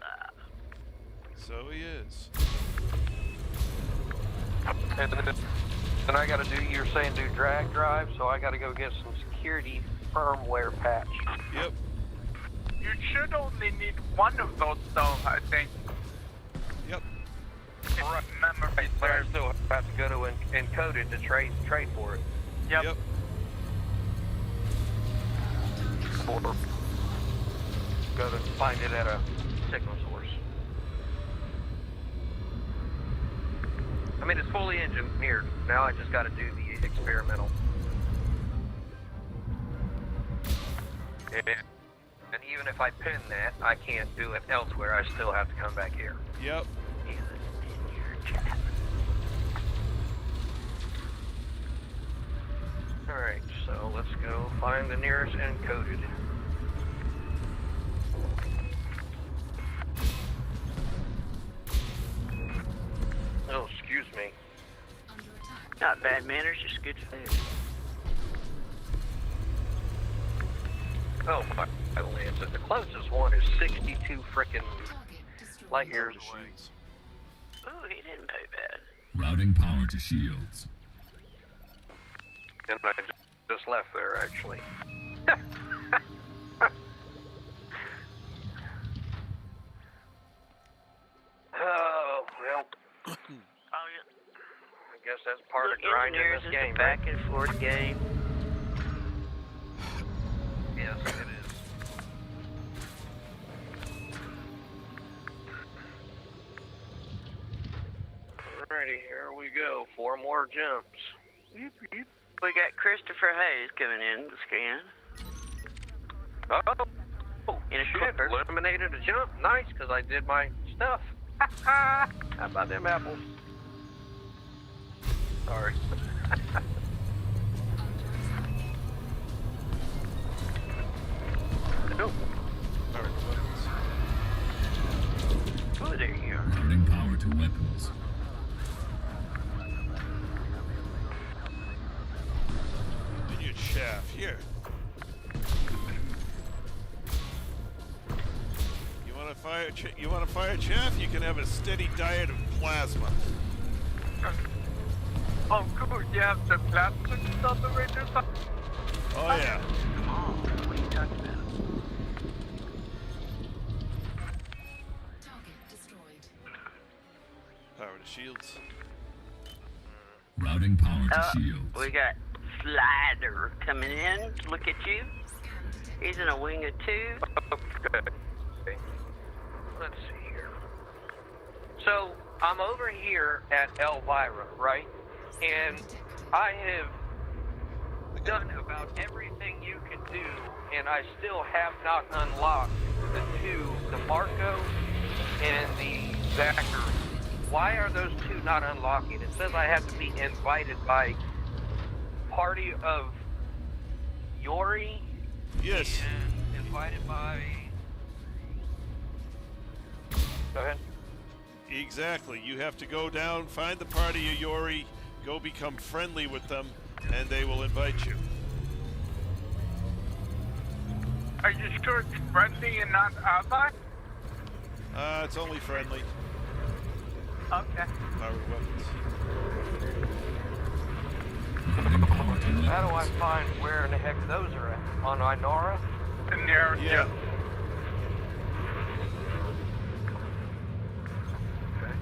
So he is. And I gotta do, you're saying do drag drive, so I gotta go get some security firmware patch. Yep. You should only need one of those, though, I think. Yep. Remember right But I there. still have to go to encode it to trade for it. Yep. Yep. Or go to find it at a signal source. I mean, it's fully engineered. Now I just got to do the experimental. And even if I pin that, I can't do it elsewhere. I still have to come back here. Yep. Alright, so let's go find the nearest encoded. Oh, excuse me. Under attack. Not bad manners, just good food. Oh, my lands. The closest one is 62 frickin' Target destroyed. light years away. Machines. Ooh, he didn't pay bad. Routing power to shields. And I just left there, actually. Oh, well. Oh, yeah. I guess that's part Look, of grinding Engineers this is game, a back and forth game. Yes, it is. Alrighty, here we go. 4 more jumps. We got Christopher Hayes coming in to scan. Oh, In a shit, clipper. eliminated a jump. Nice, because I did my stuff. How about them apples? Sorry. Nope. Oh, there you are. Routing power to weapons. Minion shaft here. You want to fire chaff? You can have a steady diet of plasma. Oh, cool. You have the plastic on the radio side? Oh yeah. Oh, what are you talking about? Target destroyed. Power to shields. Routing power to Oh, shields. we got Slider coming in to look at you. He's in a wing of 2. Okay. Let's see here. So, I'm over here at Elvira, right? And I have done about everything you can do, and I still have not unlocked the Marco and the Zachary. Why are those 2 not unlocking? It says I have to be invited by Party of Yori. Yes. And invited by... Go ahead. Exactly. You have to go down, find the party of Yori, go become friendly with them, and they will invite you. Are you sure it's friendly and not ally? It's only friendly. Okay. Powered weapons. Routing power to weapons. How do I find where in the heck those are at? On Inara? And there, Yeah. Okay.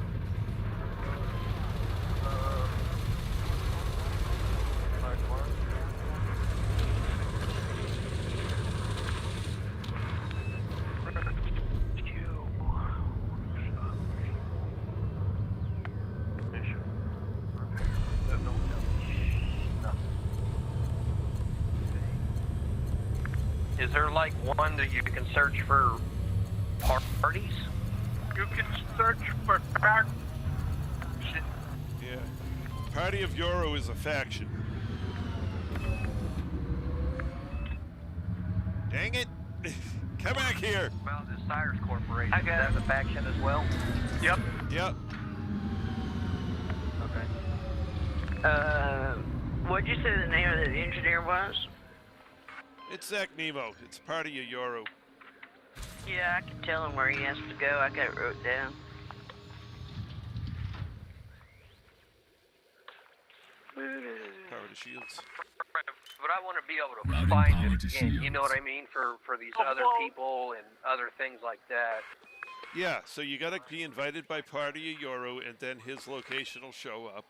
Is there like one that you can search for parties? you can search for faction. Yeah. Party of Yoru is a faction. Dang it! Come back here! Well, the Cyrus Corporation, I got that's a faction as well? Yep. Yep. Okay. What'd you say the name of the engineer was? It's Zach Nemo. It's party of Yoru. Yeah, I can tell him where he has to go. I got it wrote down. Power to shields. But I want to be able to Routing find power it to again, you know shields. what I mean? For these Oh, other well- people and other things like that. Yeah, so you gotta be invited by party of Yoru, and then his location will show up.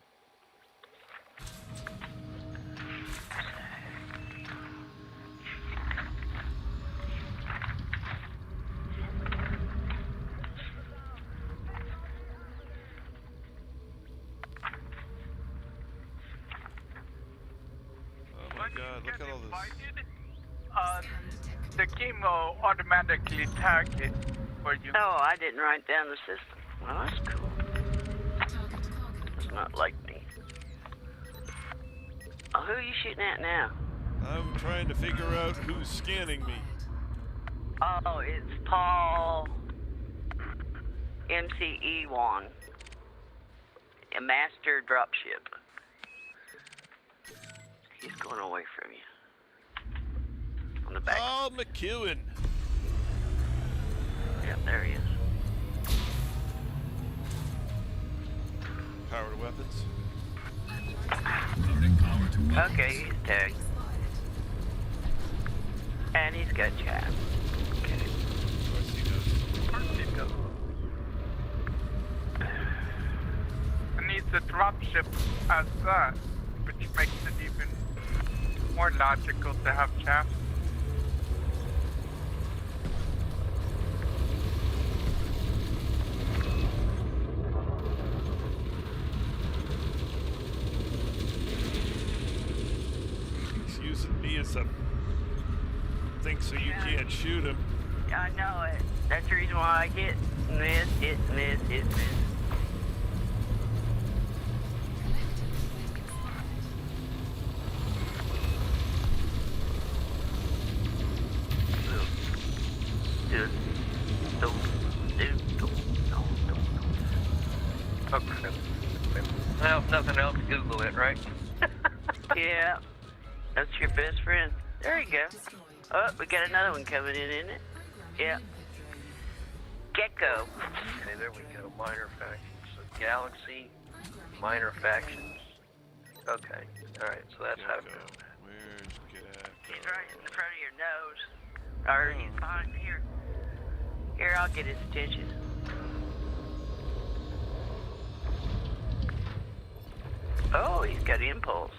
Oh my god, look at all this. Invited, the game will automatically tag it for you. Oh, I didn't write down the system. Well, that's cool. It's not like me. Oh, who are you shooting at now? I'm trying to figure out who's scanning me. Oh, it's Paul MCE1. A master dropship. He's going away from you. On the back. Paul McEwen. Yep, there he is. Power to weapons. Routing power to weapons. Okay, he's tagged. And he's got chaff. Okay. Of course he does. Where'd he go? It needs a dropship as that, which makes it even more logical to have chaff. He's using me as a thing so you can't shoot him. I know it. That's the reason why I hit, miss, hit, miss, hit, miss. Okay. Well, if nothing else, Google it, right? Yeah. That's your best friend. There you go. Oh, we got another one coming in, isn't it? Yeah. Gecko. Okay, there we go. Minor factions. So Galaxy, minor factions. Okay. Alright, so that's how it Gecko. goes. Where's Gecko? He's right in front of your nose. Or he's behind here. Here, I'll get his attention. Oh, he's got impulse.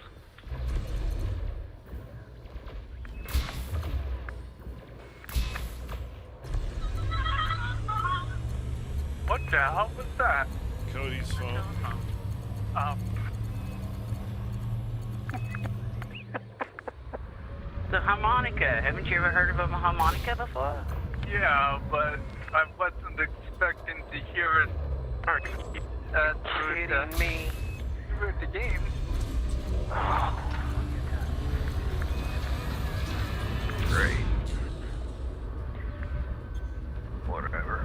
What the hell was that? Cody's phone. The harmonica. Haven't you ever heard of a harmonica before? Yeah, but I wasn't expecting to hear it through the game. Great. Whatever.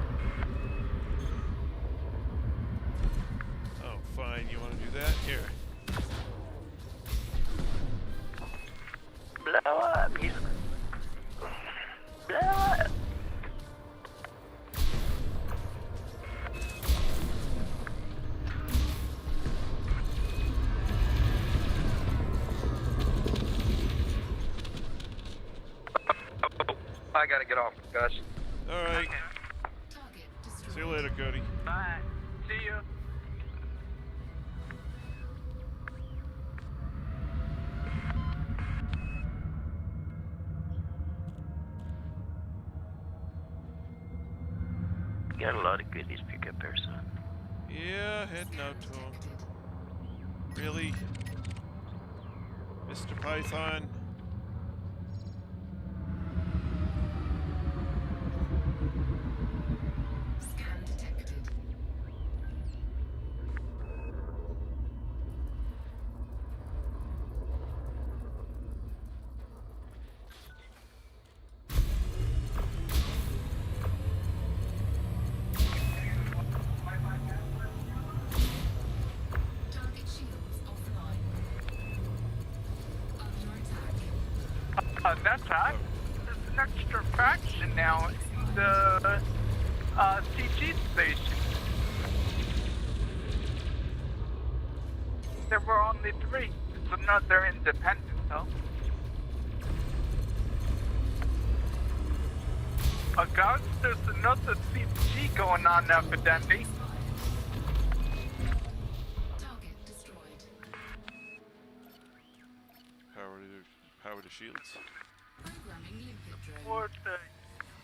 Oh, fine. You want to do that? Here. Blow up. Blow up. I gotta get off, guys. All right. Target destroyed. See you later, Cody. Bye. See you. Got a lot of goodies pick up there, son. Yeah, heading out to him. Really? Mr. Python? Scan detected. Target shields offline. Under attack. That's hot. There's an extra faction now in the CG station. There were only 3. It's another independent, though. Guys, there's another CG going on evidently. Target destroyed. Power to shields. Programming limpet drone. For the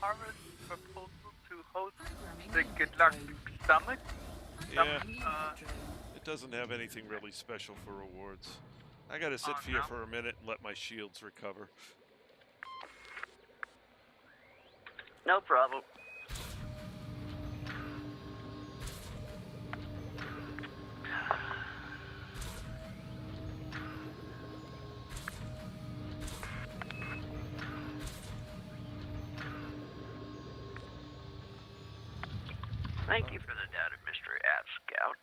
current proposal to host Programming the limpet Galactic drone. Summit. Yeah, Programming limpet drone. it doesn't have anything really special for rewards. I gotta sit Oh, here no? for a minute and let my shields recover. No problem. Thank you for the data, Mr. App Scout.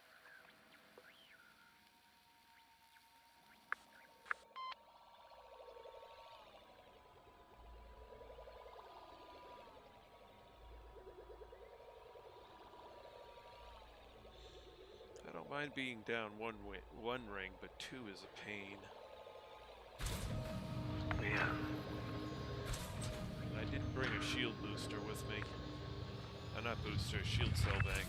I don't mind being down one ring, but 2 is a pain. Yeah. I didn't bring a shield booster with me. Not booster, shield cell bank.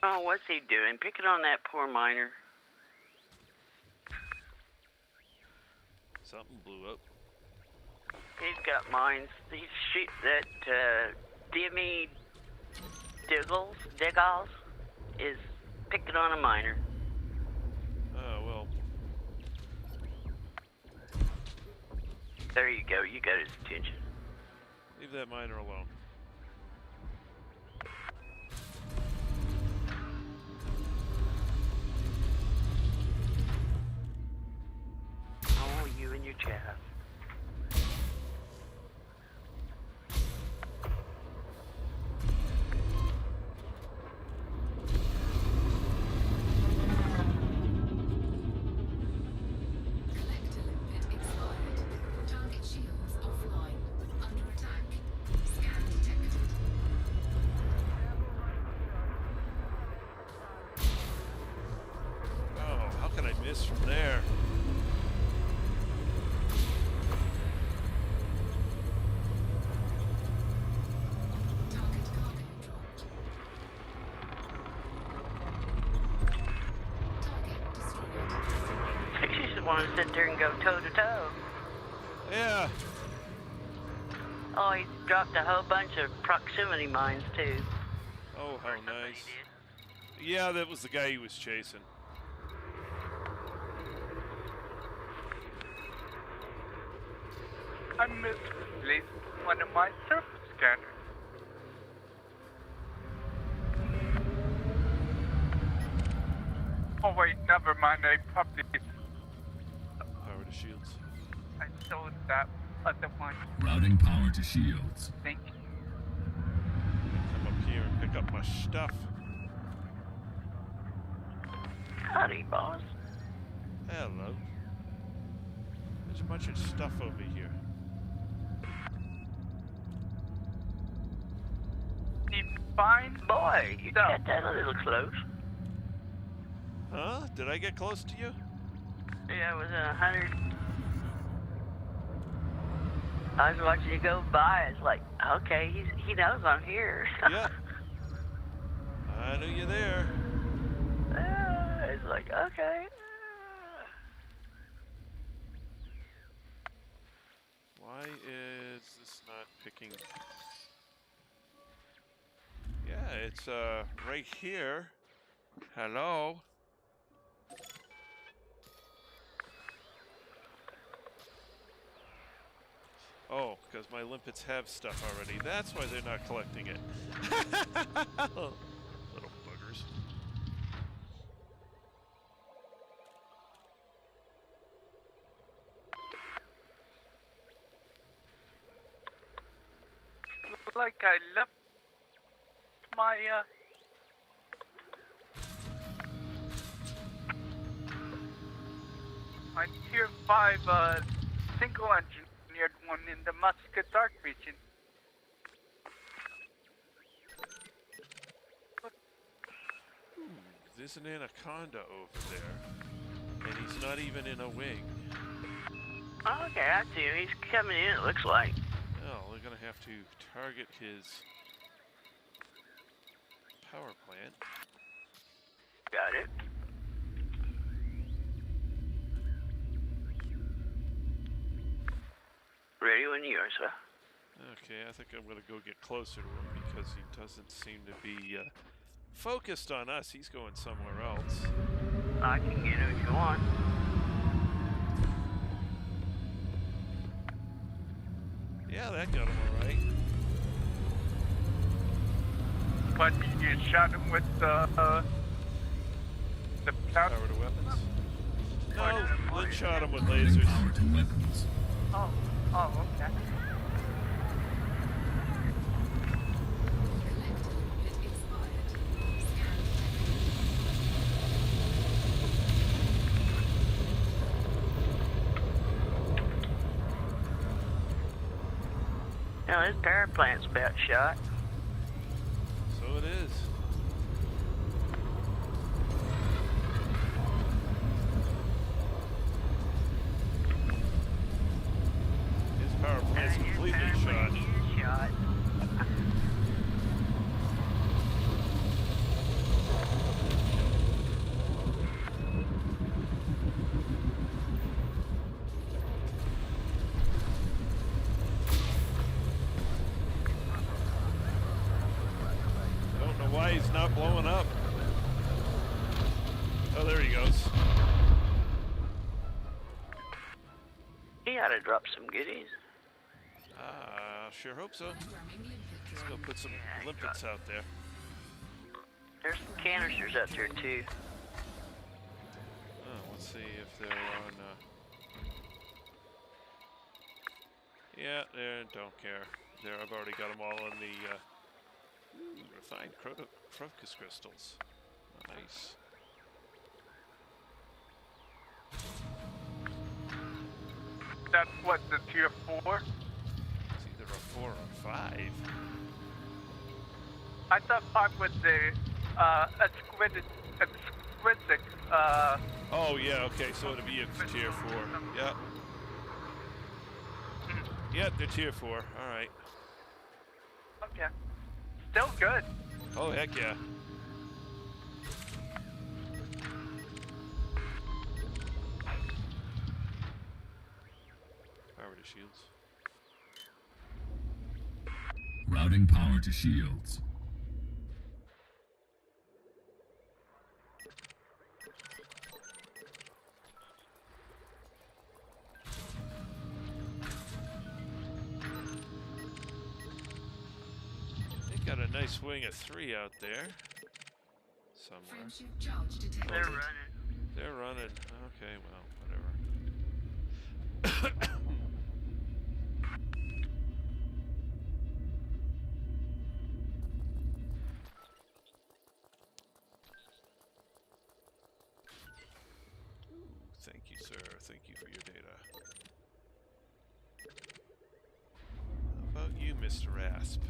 Oh, what's he doing? Picking on that poor miner. Something blew up. He's got mines. He's shoot that Dimmy Diggles is picking on a miner. Oh, well. There you go. You got his attention. Leave that miner alone. Oh, you and your chav. Collector limpet expired. Target shields offline. Under attack. Scan detected. Oh, how can I miss from there? Target cargo dropped. Target destroyed. You just want to sit there and go toe to toe. Yeah. Oh, he dropped a whole bunch of proximity mines too. Oh, how Or somebody nice. did. Yeah, that was the guy he was chasing. I misplaced one of my surface scanners. Oh wait, never mind, I probably Power to shields. I sold that other one. Routing power to shields. Thank you. Come up here and pick up my stuff. Howdy, boss. Hello. There's a bunch of stuff over here. Fine. Boy, you got that a little close. Huh? Did I get close to you? Yeah, it was 100. I was watching you go by. It's like, okay, he knows I'm here. Yeah. I knew you there. It's like, okay. Why is this not picking? Yeah, it's right here. Hello. Oh, because my limpets have stuff already. That's why they're not collecting it. Little buggers. Like I left my my tier 5 single engineered one in the Muscat Dark region. There's an anaconda over there, and he's not even in a wing. Okay, I see him. He's coming in, it looks like. Oh, they're gonna have to target his power plant. Got it. Ready when you are, sir. Okay, I think I'm gonna go get closer to him because he doesn't seem to be focused on us. He's going somewhere else. I can get him if you want. Yeah, that got him all right. But you shot him with the Power powder. to weapons? No, Lynn shot him with Routing lasers. power to weapons. Oh, okay. Collector limpet expired. Scan detected. No, this power plant's about shot. So it is. His power plant's completely shot. Is shot. Don't know why he's not blowing up. Oh, there he goes. He ought to drop some goodies. Sure hope so. Programming limpet Let's go drone. put some limpets out there. There's some canisters up there too. Oh, let's see if they're on. Yeah, they don't care. There, I've already got them all on the refined crocus crystals. Nice. That's what, the tier 4? It's either a 4 or 5. I thought 5 was the exquisite, Oh yeah, okay, so it'll be a tier 4. Yeah. Yeah, they're tier 4. Alright. Okay. Still good. Oh heck yeah. Power to shields. Routing power to shields. They got a nice wing of 3 out there. Somewhere. Friendship charge detected. They're running. They're running. Okay, well, whatever. Thank you, sir. Thank you for your data. How about you, Mr. Asp?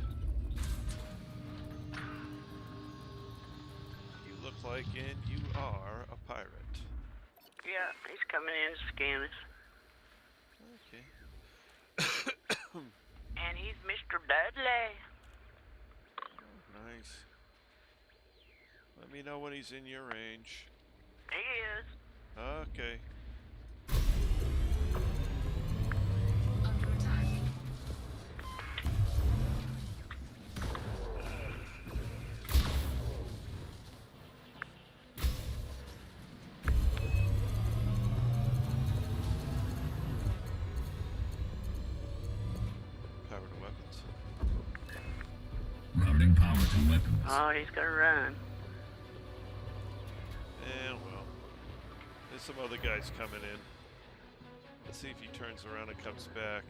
You look like, and you are a pirate. Yeah, he's coming in to scan us. Okay. And he's Mr. Dudley. Nice. Let me know when he's in your range. He is. Okay. Under attack. Power to weapons. Routing power to weapons. Oh, he's gonna run. And well, there's some other guys coming in. Let's see if he turns around and comes back.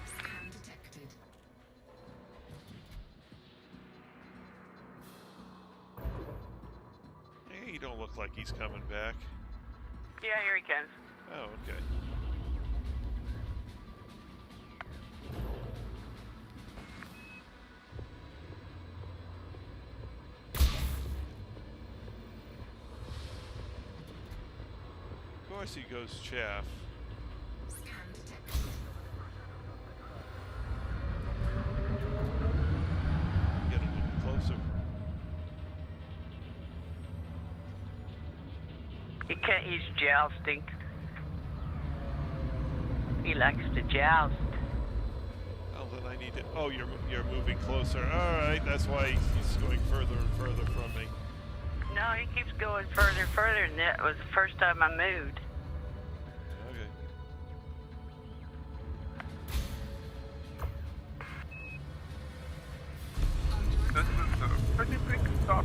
Scan detected. Hey, he don't look like he's coming back. Yeah, here he comes. Oh, okay. Of course he goes chaff. Scan detected. Get a little closer. He's jousting. He likes to joust. Oh, then I need to. Oh, you're moving closer. All right, that's why he's going further and further from me. No, he keeps going further and further, and that was the first time I moved. Okay. This is a pretty big stop.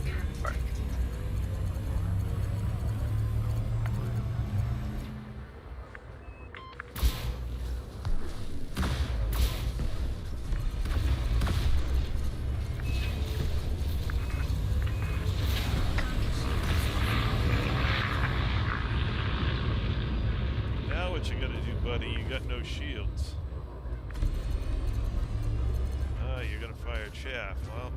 Scan detected. What you gonna do, buddy? You got no shields. Ah, you're gonna fire chaff. Well,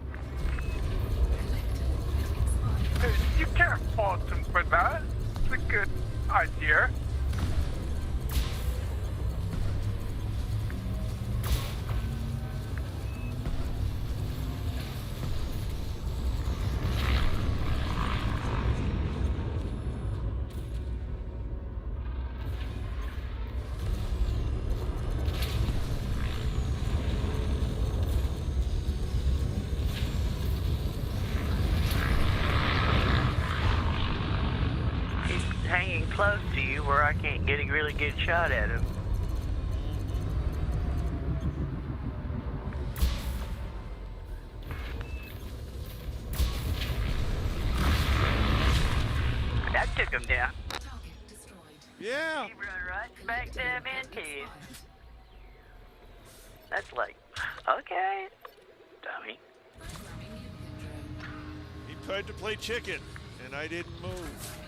Hey, you can't fault him for that. It's a good idea. Hanging close to you where I can't get a really good shot at him. That took him down. Target destroyed. yeah. He run right back to them into you. That's like, okay, dummy. Programming input drone. He tried to play chicken, and I didn't move.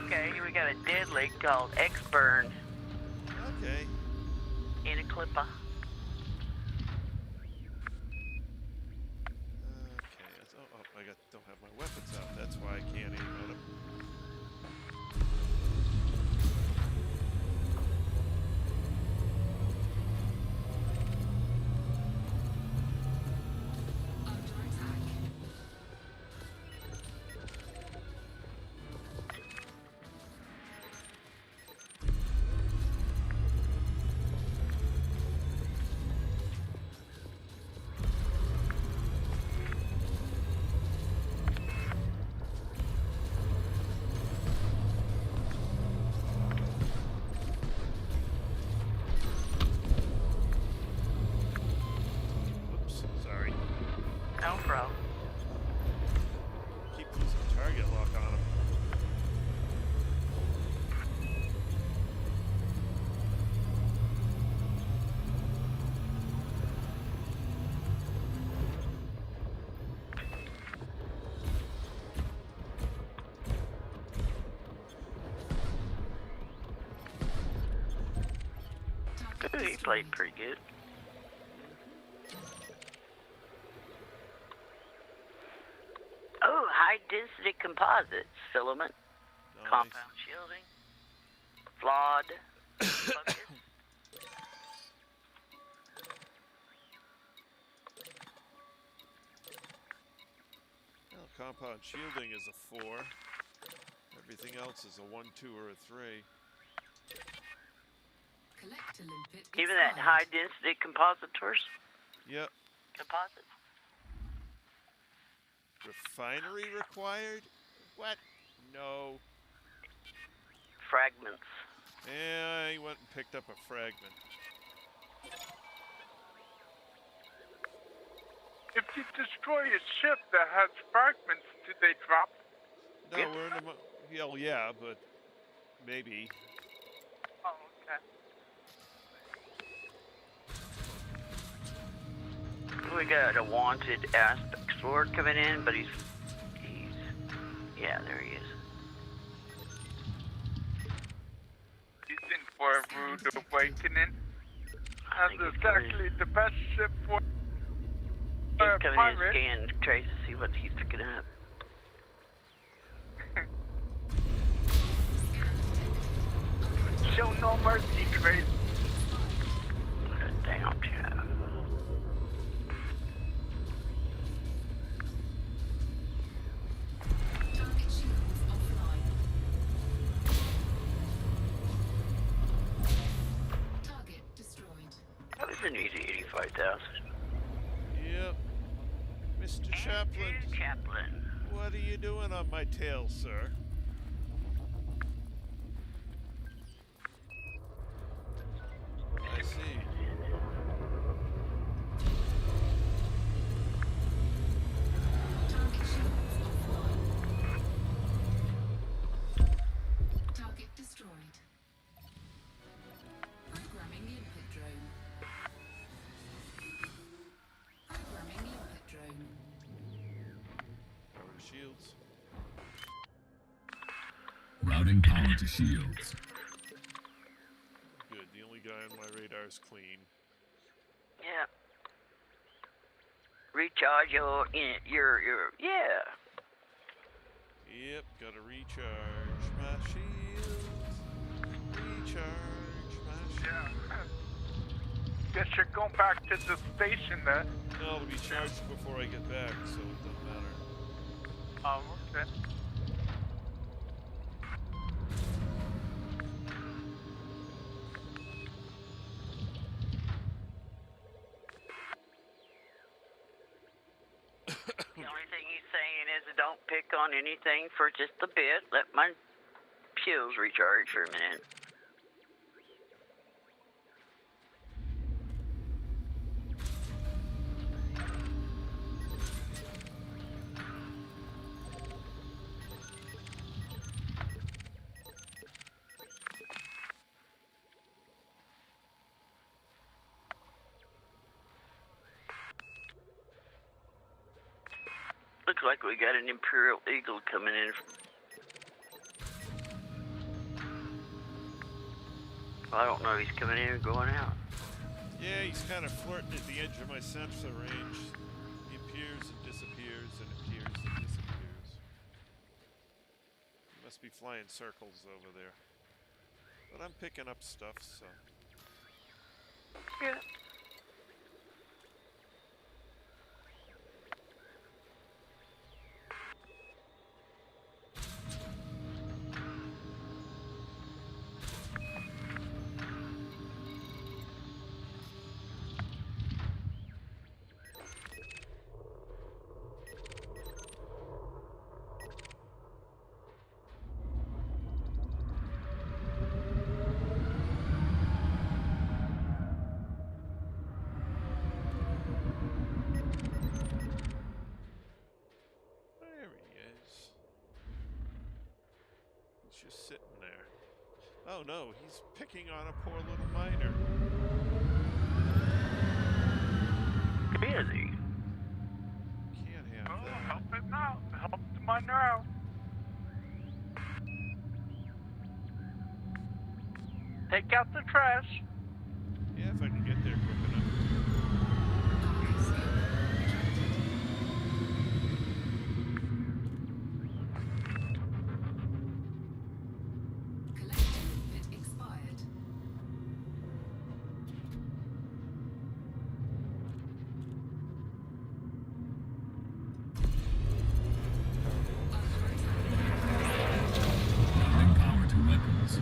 Okay, we got a deadly called X-Burn Okay. in a clipper. Okay. Oh, I don't have my weapons out. That's why I can't aim at him. Under attack. Oops. Sorry. No problem. Keep losing target lock on him. Target Ooh, he played pretty good. Oh, high density composites, filament, Nice. compound shielding, flawed focus. Well, compound shielding is a 4. Everything else is a 1, 2, or a 3. Collector limpet Even that expired. high density compositors, Yep. composites. Refinery required? What? No. Fragments. Yeah, he went and picked up a fragment. If you destroy a ship that has fragments, do they drop? No, Yep. we're in a hell yeah, but maybe. Oh, okay. We got a wanted aspect sword coming in, but he's, yeah, there he is. He's in for a rude awakening. I think That's he's coming, exactly the best ship for he's a coming in pirate. and scan trace to see what he's picking up. Show no mercy, Trace. What a damn job. Target shields offline. Target destroyed. That was an easy 85,000. Yep. Mr. Chaplin, Andrew Chaplin. what are you doing on my tail, sir? I see. Target shields offline. Target destroyed. Programming limpet drone. Programming limpet drone. Power to shields. Routing power to shields. this clean. Yeah. Recharge your yeah. Yep, gotta recharge my shields. Recharge my shields. Yeah. Guess you're going back to the station then. No, it'll be charged before I get back, so it doesn't matter. Okay. The only thing he's saying is don't pick on anything for just a bit. Let my shields recharge for a minute. Looks like we got an Imperial Eagle coming in. I don't know if he's coming in or going out. Yeah, he's kind of flirting at the edge of my sensor range. He appears and disappears and appears and disappears. He must be flying circles over there. But I'm picking up stuff, so... Yeah. There he is. He's just sitting there. Oh no, he's picking on a poor little miner. Really? Can't have Oh, that. help him out. Help the miner out. Take out the trash. Yeah, if I can get there quick enough. Collecting bit expired. Adding power to weapons.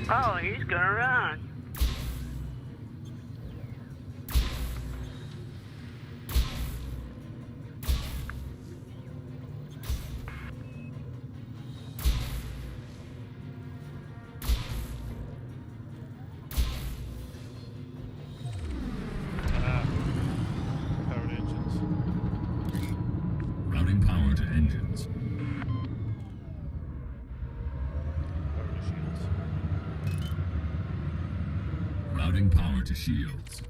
Oh, he's gonna run. Ah. Powered engines. Routing power to engines. Power to shields. Routing power to shields.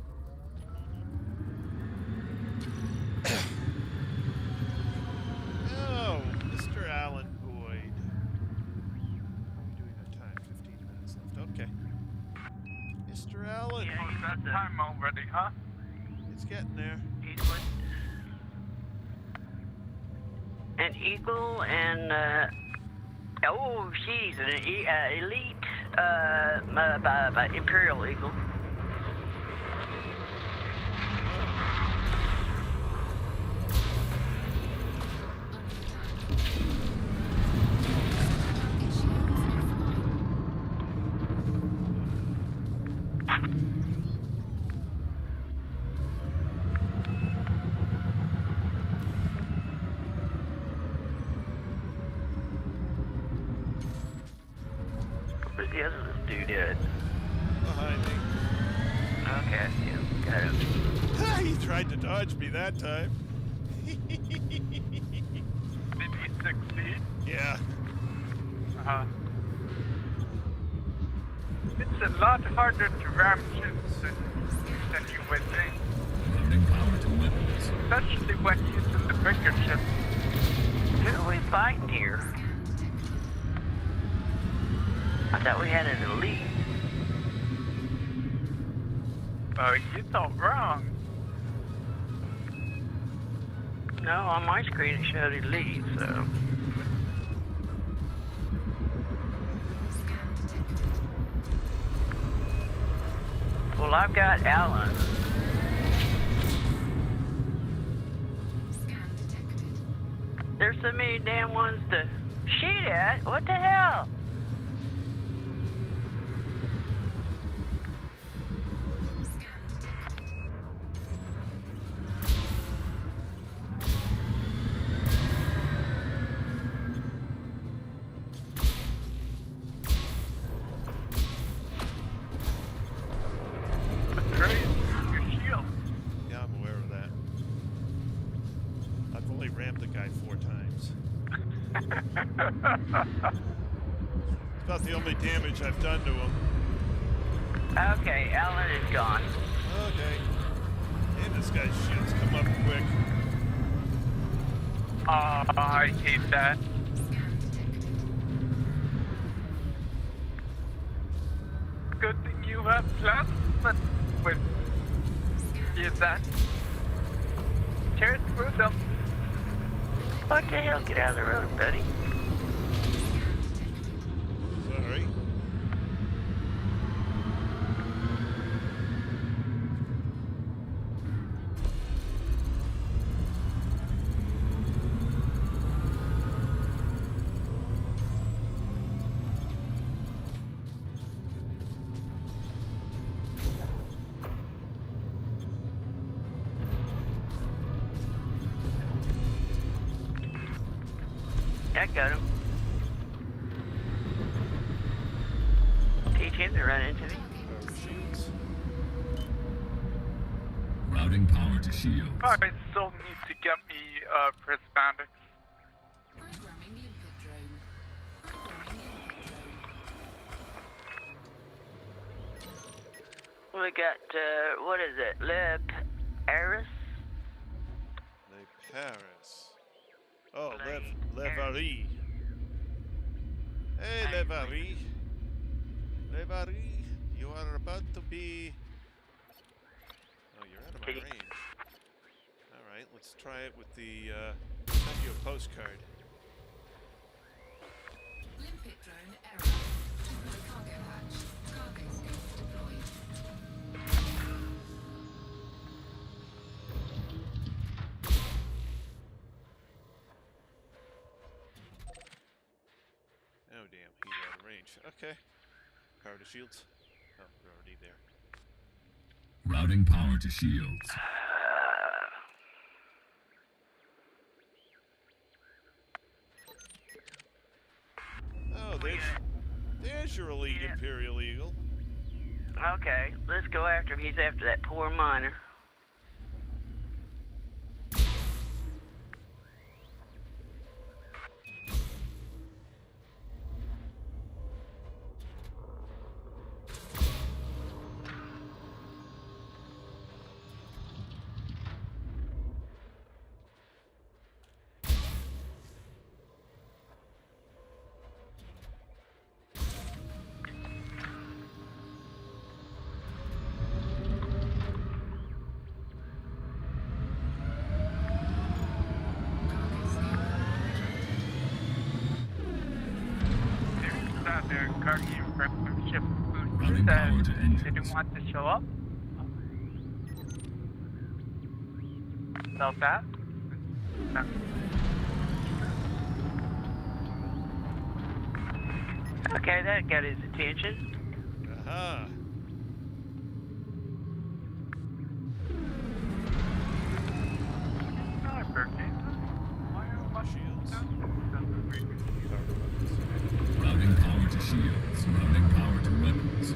Oh, Mr. Alan Boyd. What are we doing on time? 15 minutes left. Okay. Mr. Allen. Yeah, he's That with the, time already, huh? It's getting there. he's with an Eagle and oh, she's an elite Imperial Eagle. Where's the other little dude at? Behind me. Okay, yeah, got him. He tried to dodge me that time. Did he succeed? Yeah. It's a lot harder to ram ships than you would think. Routing power to weapons. Especially when using the bigger ships. Who are we fighting here? I thought we had an elite. Oh, you thought wrong. No, on my screen it showed elite, so. Well, I've got Alan. There's so many damn ones to shoot at. What the hell? Yeah, I'm aware of that. I've only rammed the guy 4 times. It's about the only damage I've done to him. Okay, Alan is gone. Okay. And this guy's shields come up quick. I hate that. Good thing you have plasma with you that. Tear through them. What the hell? Get out of the road, buddy. Sorry. I got him. Teach him to run into me. Shields. Routing power to shields. I still need to get me prismatics. Programming input drone. Programming input drone. We got, what is it? Le Paris? Le Paris. Oh, Levari. Hey, Levari. Levari, you are about to be... Oh, you're out of my range. Alright, let's try it with the, send you a postcard. Limpet drone error. Cargo hatch. Cargo scope deployed. Oh, damn, he's out of range. Okay. Power to shields. Oh, we're already there. Routing power to shields. Oh, there's your elite Imperial Eagle. Okay, let's go after him. He's after that poor miner. Their guardian ship who Routing power to said engines. they didn't want to show up. Felt that? No. Okay, that got his attention. Aha. Shields. Routing power to shields. Routing power to weapons.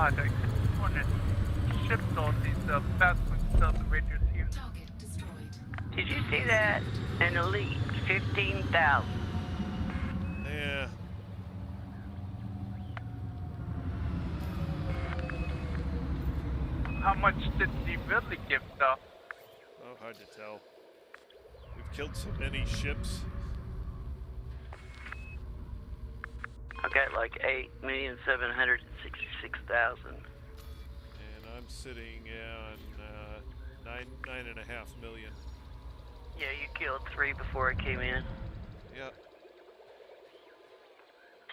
God, I just want to ship all these fast accelerators here. Target destroyed. Did you see that? An elite 15,000. Yeah. How much did he really give, though? Oh, hard to tell. We've killed so many ships. I got like 8,766,000. And I'm sitting on 9.5 million. Yeah, you killed 3 before I came in. Yep.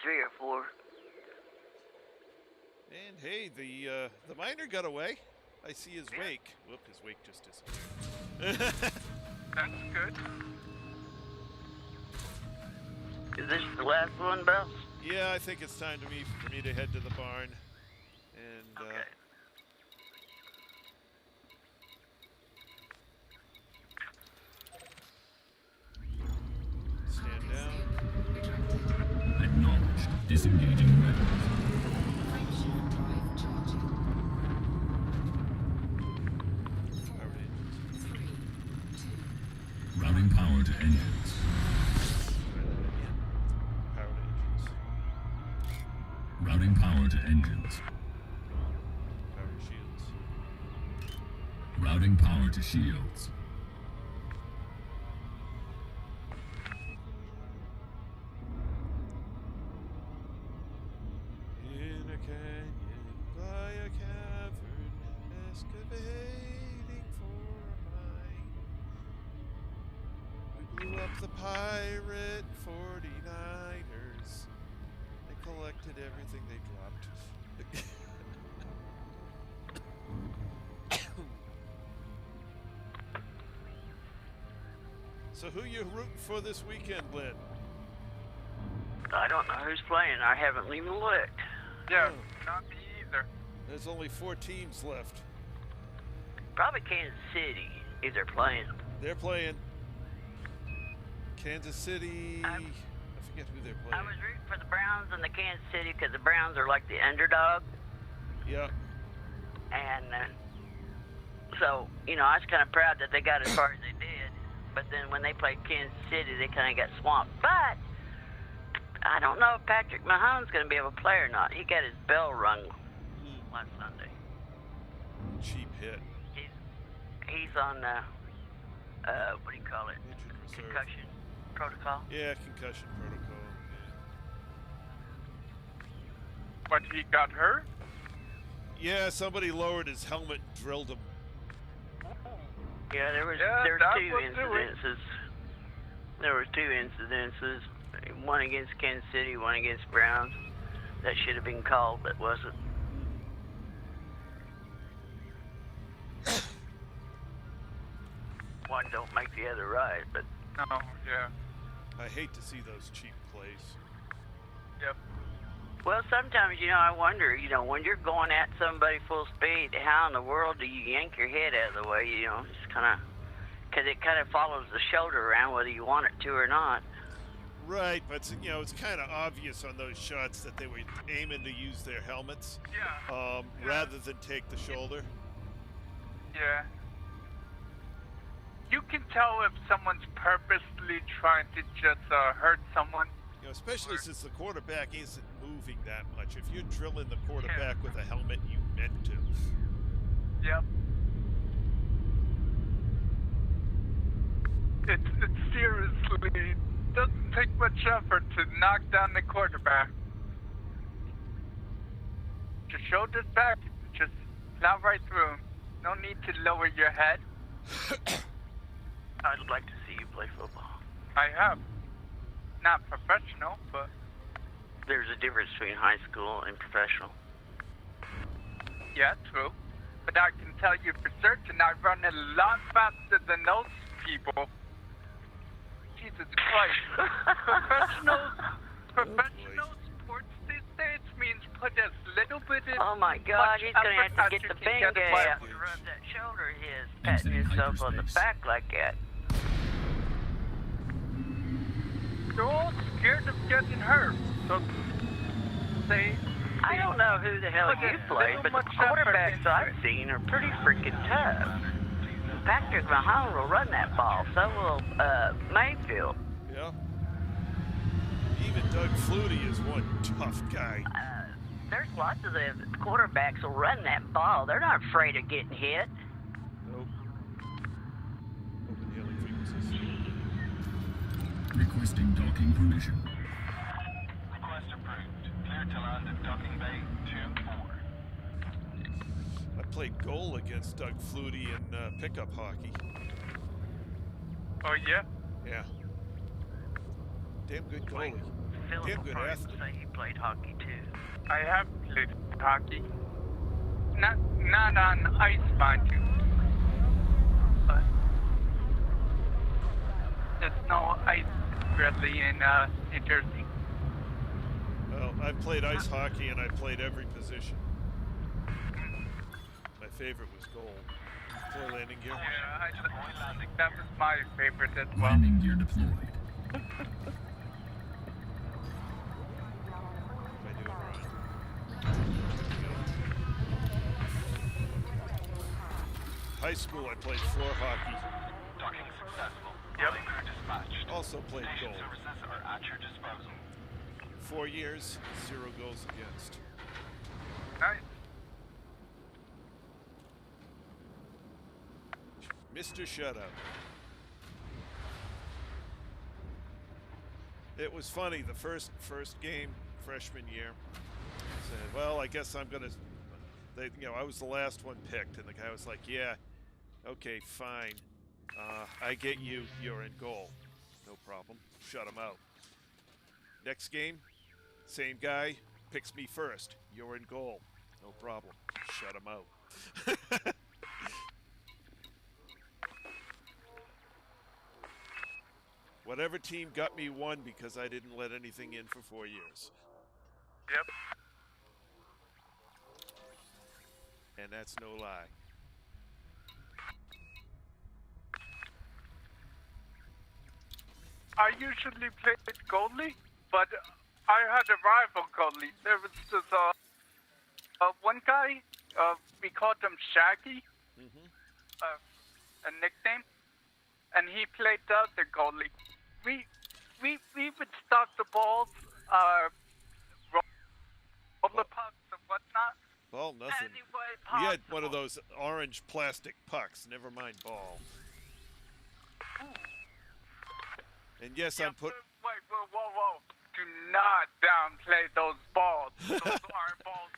3 or 4. And hey, the miner got away. I see his wake. Whoop, his wake just disappeared. That's good. Is this the last one, Bells? Yeah, I think it's time for me to head to the barn. And Okay. stand down. Retracted. Acknowledged. Disengaging weapons. Frameshield drive charging. Powered engines. 3, 2. Routing power to engines. Powered engines. Routing power to engines. Powered shields. Routing power to shields. In a canyon, by a cavern, excavating for a mine. We blew up the pirate 49ers. They collected everything they dropped. So who you rooting for this weekend, Lynn? I don't know who's playing. I haven't even looked. Yeah, Oh. not me either. There's only 4 teams left. Probably Kansas City if they're playing. They're playing Kansas City. I forget who they're I playing. was rooting for the Browns and the Kansas City because the Browns are like the underdog. Yeah. And so, you know, I was kind of proud that they got as far as they did. But then when they played Kansas City, they kind of got swamped. But I don't know if Patrick Mahomes going to be able to play or not. He got his bell rung last Sunday. Cheap hit. He's on, what do you call it? Injured reserve. Concussion protocol. Yeah, concussion protocol. But he got hurt? Yeah, somebody lowered his helmet and drilled him. Yeah, there was Yeah, two that would do it. incidences. There were 2 incidences. One against Kansas City, one against Browns. That should have been called, but wasn't. One don't make the other right, but No, yeah. I hate to see those cheap plays. Yep. well, sometimes I wonder, when you're going at somebody full speed, how in the world do you yank your head out of the way? Just kind of, because it kind of follows the shoulder around whether you want it to or not. Right, but it's kind of obvious on those shots that they were aiming to use their helmets Yeah. rather than take the shoulder. Yeah. You can tell if someone's purposely trying to just hurt someone. Especially since the quarterback isn't moving that much. If you're drilling the quarterback with a helmet, you meant to. Yep. It seriously doesn't take much effort to knock down the quarterback. Just shoulders back, just plow right through him. No need to lower your head. I'd like to see you play football. I have. Not professional, but There's a difference between high school and professional. yeah, true. But I can tell you for certain I run a lot faster than those people. Jesus Christ. Professional sports these days means put as little bit in. Oh my God, he's going to have to get the finger Bengay out and rub that shoulder of his, patting himself on the back like that. They're all scared of getting hurt. So they I don't know who the hell you played, but the quarterbacks I've seen are pretty freaking tough. Patrick Mahomes will run that ball. So will Mayfield. Yeah. Even Doug Flutie is one tough guy. There's lots of the quarterbacks will run that ball. They're not afraid of getting hit. Nope. Open hailing frequencies. Requesting docking permission. Request approved. Clear to land at docking bay 2-4. I played goal against Doug Flutie in pickup hockey. Oh, yeah? Yeah. Damn good goalie. Philip Damn good Bryan athlete. say he played hockey too. I have played hockey. Not on ice, mind you. But there's no ice really in New Jersey. Well, I played ice hockey and I played every position. My favorite was goal. Deploy landing gear. Yeah, I think that was my favorite as well. Landing gear deployed. What am I doing wrong? High school, I played floor hockey. Docking successful. Yep. Flight crew dispatched. Also played Station goal. services are at your disposal. 4 years, 0 goals against. Nice. Mr. Shutout. It was funny, the first game, freshman year, said, well, I guess I'm gonna, I was the last one picked, and the guy was like, yeah, okay, fine, I get you, you're in goal. No problem, shut him out. Next game, same guy, picks me first, you're in goal. No problem, shut him out. Whatever team got me won because I didn't let anything in for 4 years. Yep. And that's no lie. I usually played goalie, but I had a rival goalie. There was this one guy, we called him Shaggy, a nickname, and he played the other goalie. We would stop the balls, roll the pucks and whatnot. Well, nothing. Any way We had one of possible. those orange plastic pucks, never mind ball. And yes, Yeah, I'm put. Wait, whoa. Do not downplay those balls. Those are balls.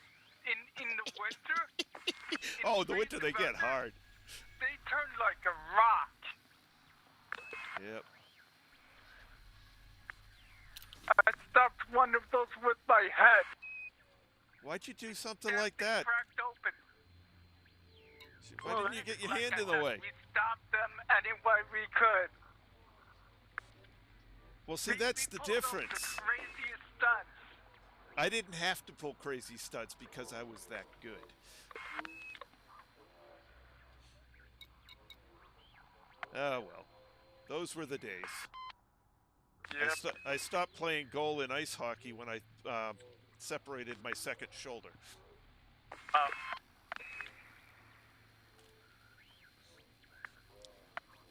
In the winter. Oh, the winter they get hard. They turn like a rock. Yep. I stopped one of those with my head. Why'd you do something And like they that? Cracked open. Why didn't you get your Like hand I in the said, way? We stopped them any way we could. Well, see, We that's the pulled off difference. The craziest stunts. I didn't have to pull crazy stunts because I was that good. Oh, well. Those were the days. Yep. I stopped playing goal in ice hockey when I separated my second shoulder.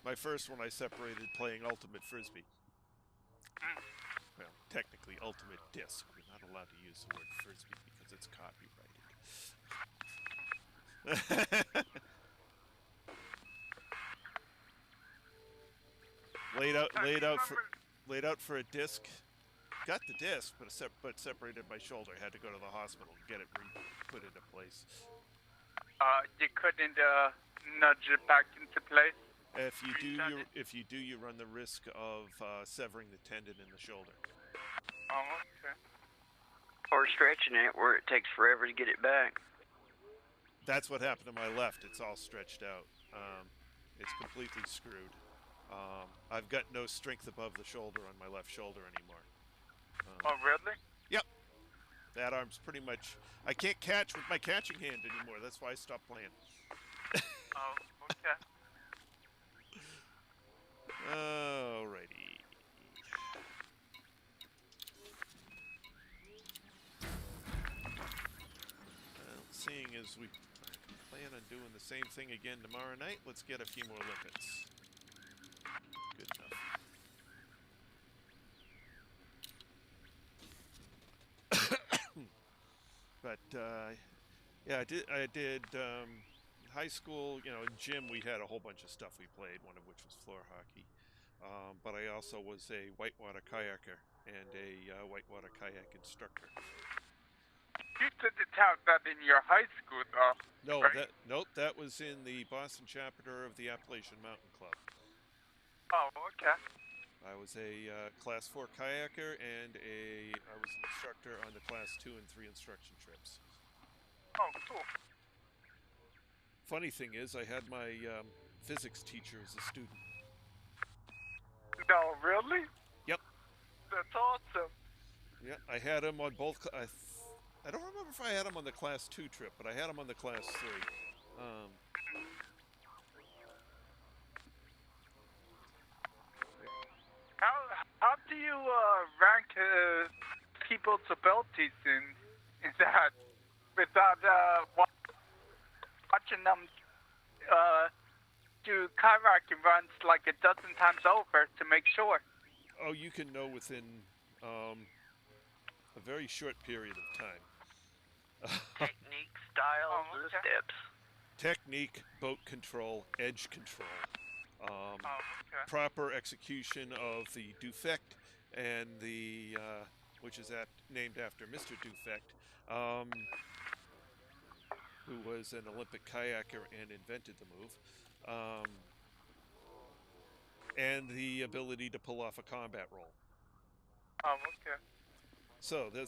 My first one I separated playing ultimate frisbee. Well, technically ultimate disc. We're not allowed to use the word frisbee because it's copyrighted. laid out for a disc. Got the disc, but separated my shoulder. Had to go to the hospital and get it put into place. You couldn't nudge it back into place. If you do, you run the risk of severing the tendon in the shoulder. Oh, okay. Or stretching it where it takes forever to get it back. That's what happened to my left. It's all stretched out. It's completely screwed. I've got no strength above the shoulder on my left shoulder anymore. Oh, really? Yep. That arm's pretty much... I can't catch with my catching hand anymore. That's why I stopped playing. Oh, okay. Alrighty. as we plan on doing the same thing again tomorrow night, let's get a few more limpets. Good enough. But yeah, I did high school. You know, in gym we had a whole bunch of stuff we played. One of which was floor hockey. But I also was a whitewater kayaker and a whitewater kayak instructor. You didn't have that in your high school, though. No, right? that was in the Boston chapter of the Appalachian Mountain Club. Oh, okay. I was a Class 4 kayaker and I was an instructor on the Class 2 and 3 instruction trips. Oh, cool. Funny thing is, I had my physics teacher as a student. No, really? Yep. That's awesome. Yeah, I had him on both. I don't remember if I had him on the Class 2 trip, but I had him on the Class 3. How do you rank people's abilities in that without watching them do kayaking runs like a dozen times over to make sure? Oh, you can know within a very short period of time. Technique, styles, and steps. Technique, boat control, edge control. Proper execution of the Dufect and the, which is named after Mr. Dufect, who was an Olympic kayaker and invented the move, and the ability to pull off a combat roll. Oh, okay. So the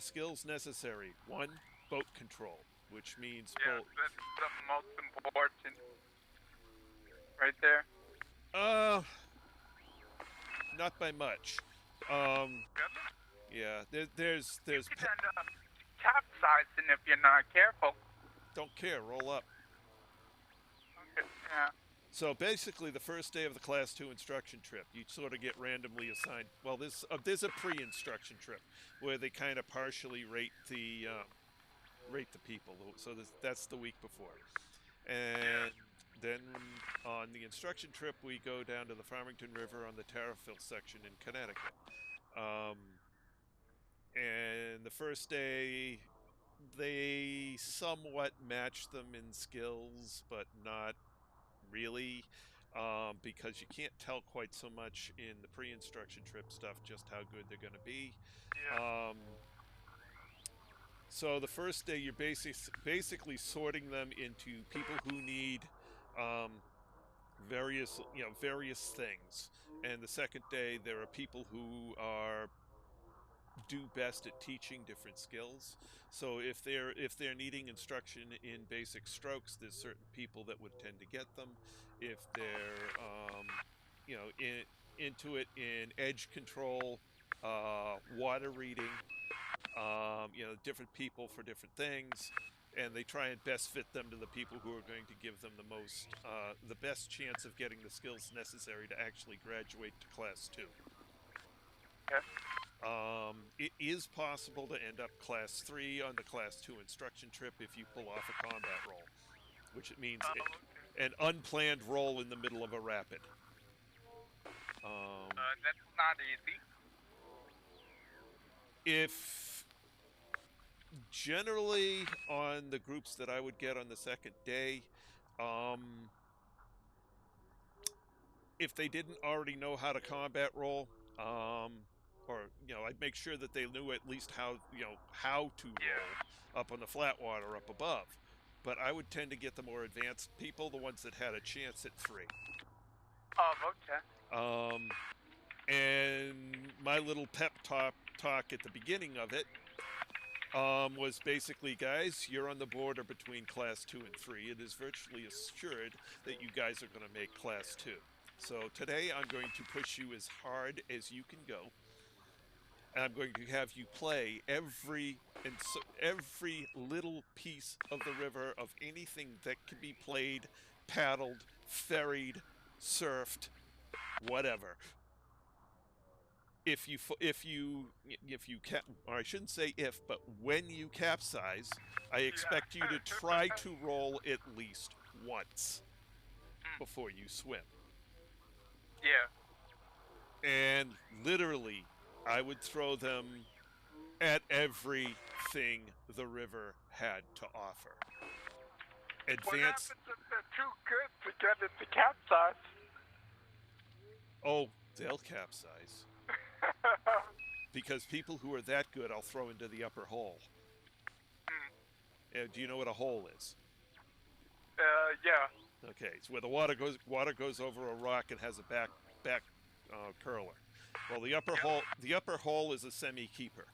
skills necessary: 1, boat control, which means that's the most important, right there. Not by much. Yeah, there's you could end up capsizing if you're not careful. Don't care. Roll up. Okay. Yeah. So basically, the first day of the Class 2 instruction trip, you sort of get randomly assigned. Well, there's a pre-instruction trip where they kind of partially rate the people. So that's the week before, and then on the instruction trip, we go down to the Farmington River on the Tariffville section in Connecticut. And the first day, they somewhat match them in skills, but not really, because you can't tell quite so much in the pre-instruction trip stuff just how good they're going to be. So the first day, you're basically sorting them into people who need various things, and the second day there are people who do best at teaching different skills. So if they're needing instruction in basic strokes, there's certain people that would tend to get them. If they're into it in edge control, water reading, different people for different things, and they try and best fit them to the people who are going to give them the best chance of getting the skills necessary to actually graduate to Class 2. It is possible to end up Class 3 on the Class 2 instruction trip if you pull off a combat roll, which it means an unplanned roll in the middle of a rapid. That's not easy. If generally on the groups that I would get on the second day, if they didn't already know how to combat roll, or I'd make sure that they knew at least how to roll up on the flat water up above. But I would tend to get the more advanced people, the ones that had a chance at 3. Oh, okay. And my little pep talk at the beginning of it was basically, guys, you're on the border between Class 2 and 3. It is virtually assured that you guys are going to make Class 2. So today I'm going to push you as hard as you can go. And I'm going to have you play every little piece of the river of anything that can be played, paddled, ferried, surfed, whatever. if you or I shouldn't say if, but when you capsize, I expect you to try to roll at least once before you swim. Yeah. And literally, I would throw them at everything the river had to offer. What happens if they're too good to get it to capsize? Oh, they'll capsize. Because people who are that good, I'll throw into the upper hole. Do you know what a hole is? Yeah. Okay, it's where the water goes over a rock and has a back curler. Well, the upper hole is a semi-keeper.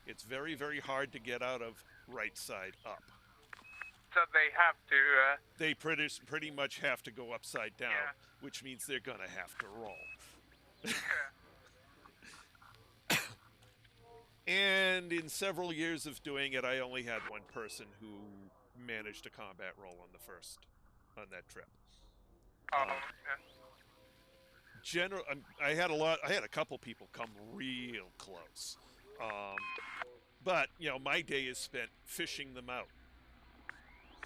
It's very, very hard to get out of right side up. So they have to. They pretty much have to go upside down, which means they're gonna have to roll. And in several years of doing it, I only had one person who managed a combat roll on that trip. I had a couple people come real close. But, my day is spent fishing them out.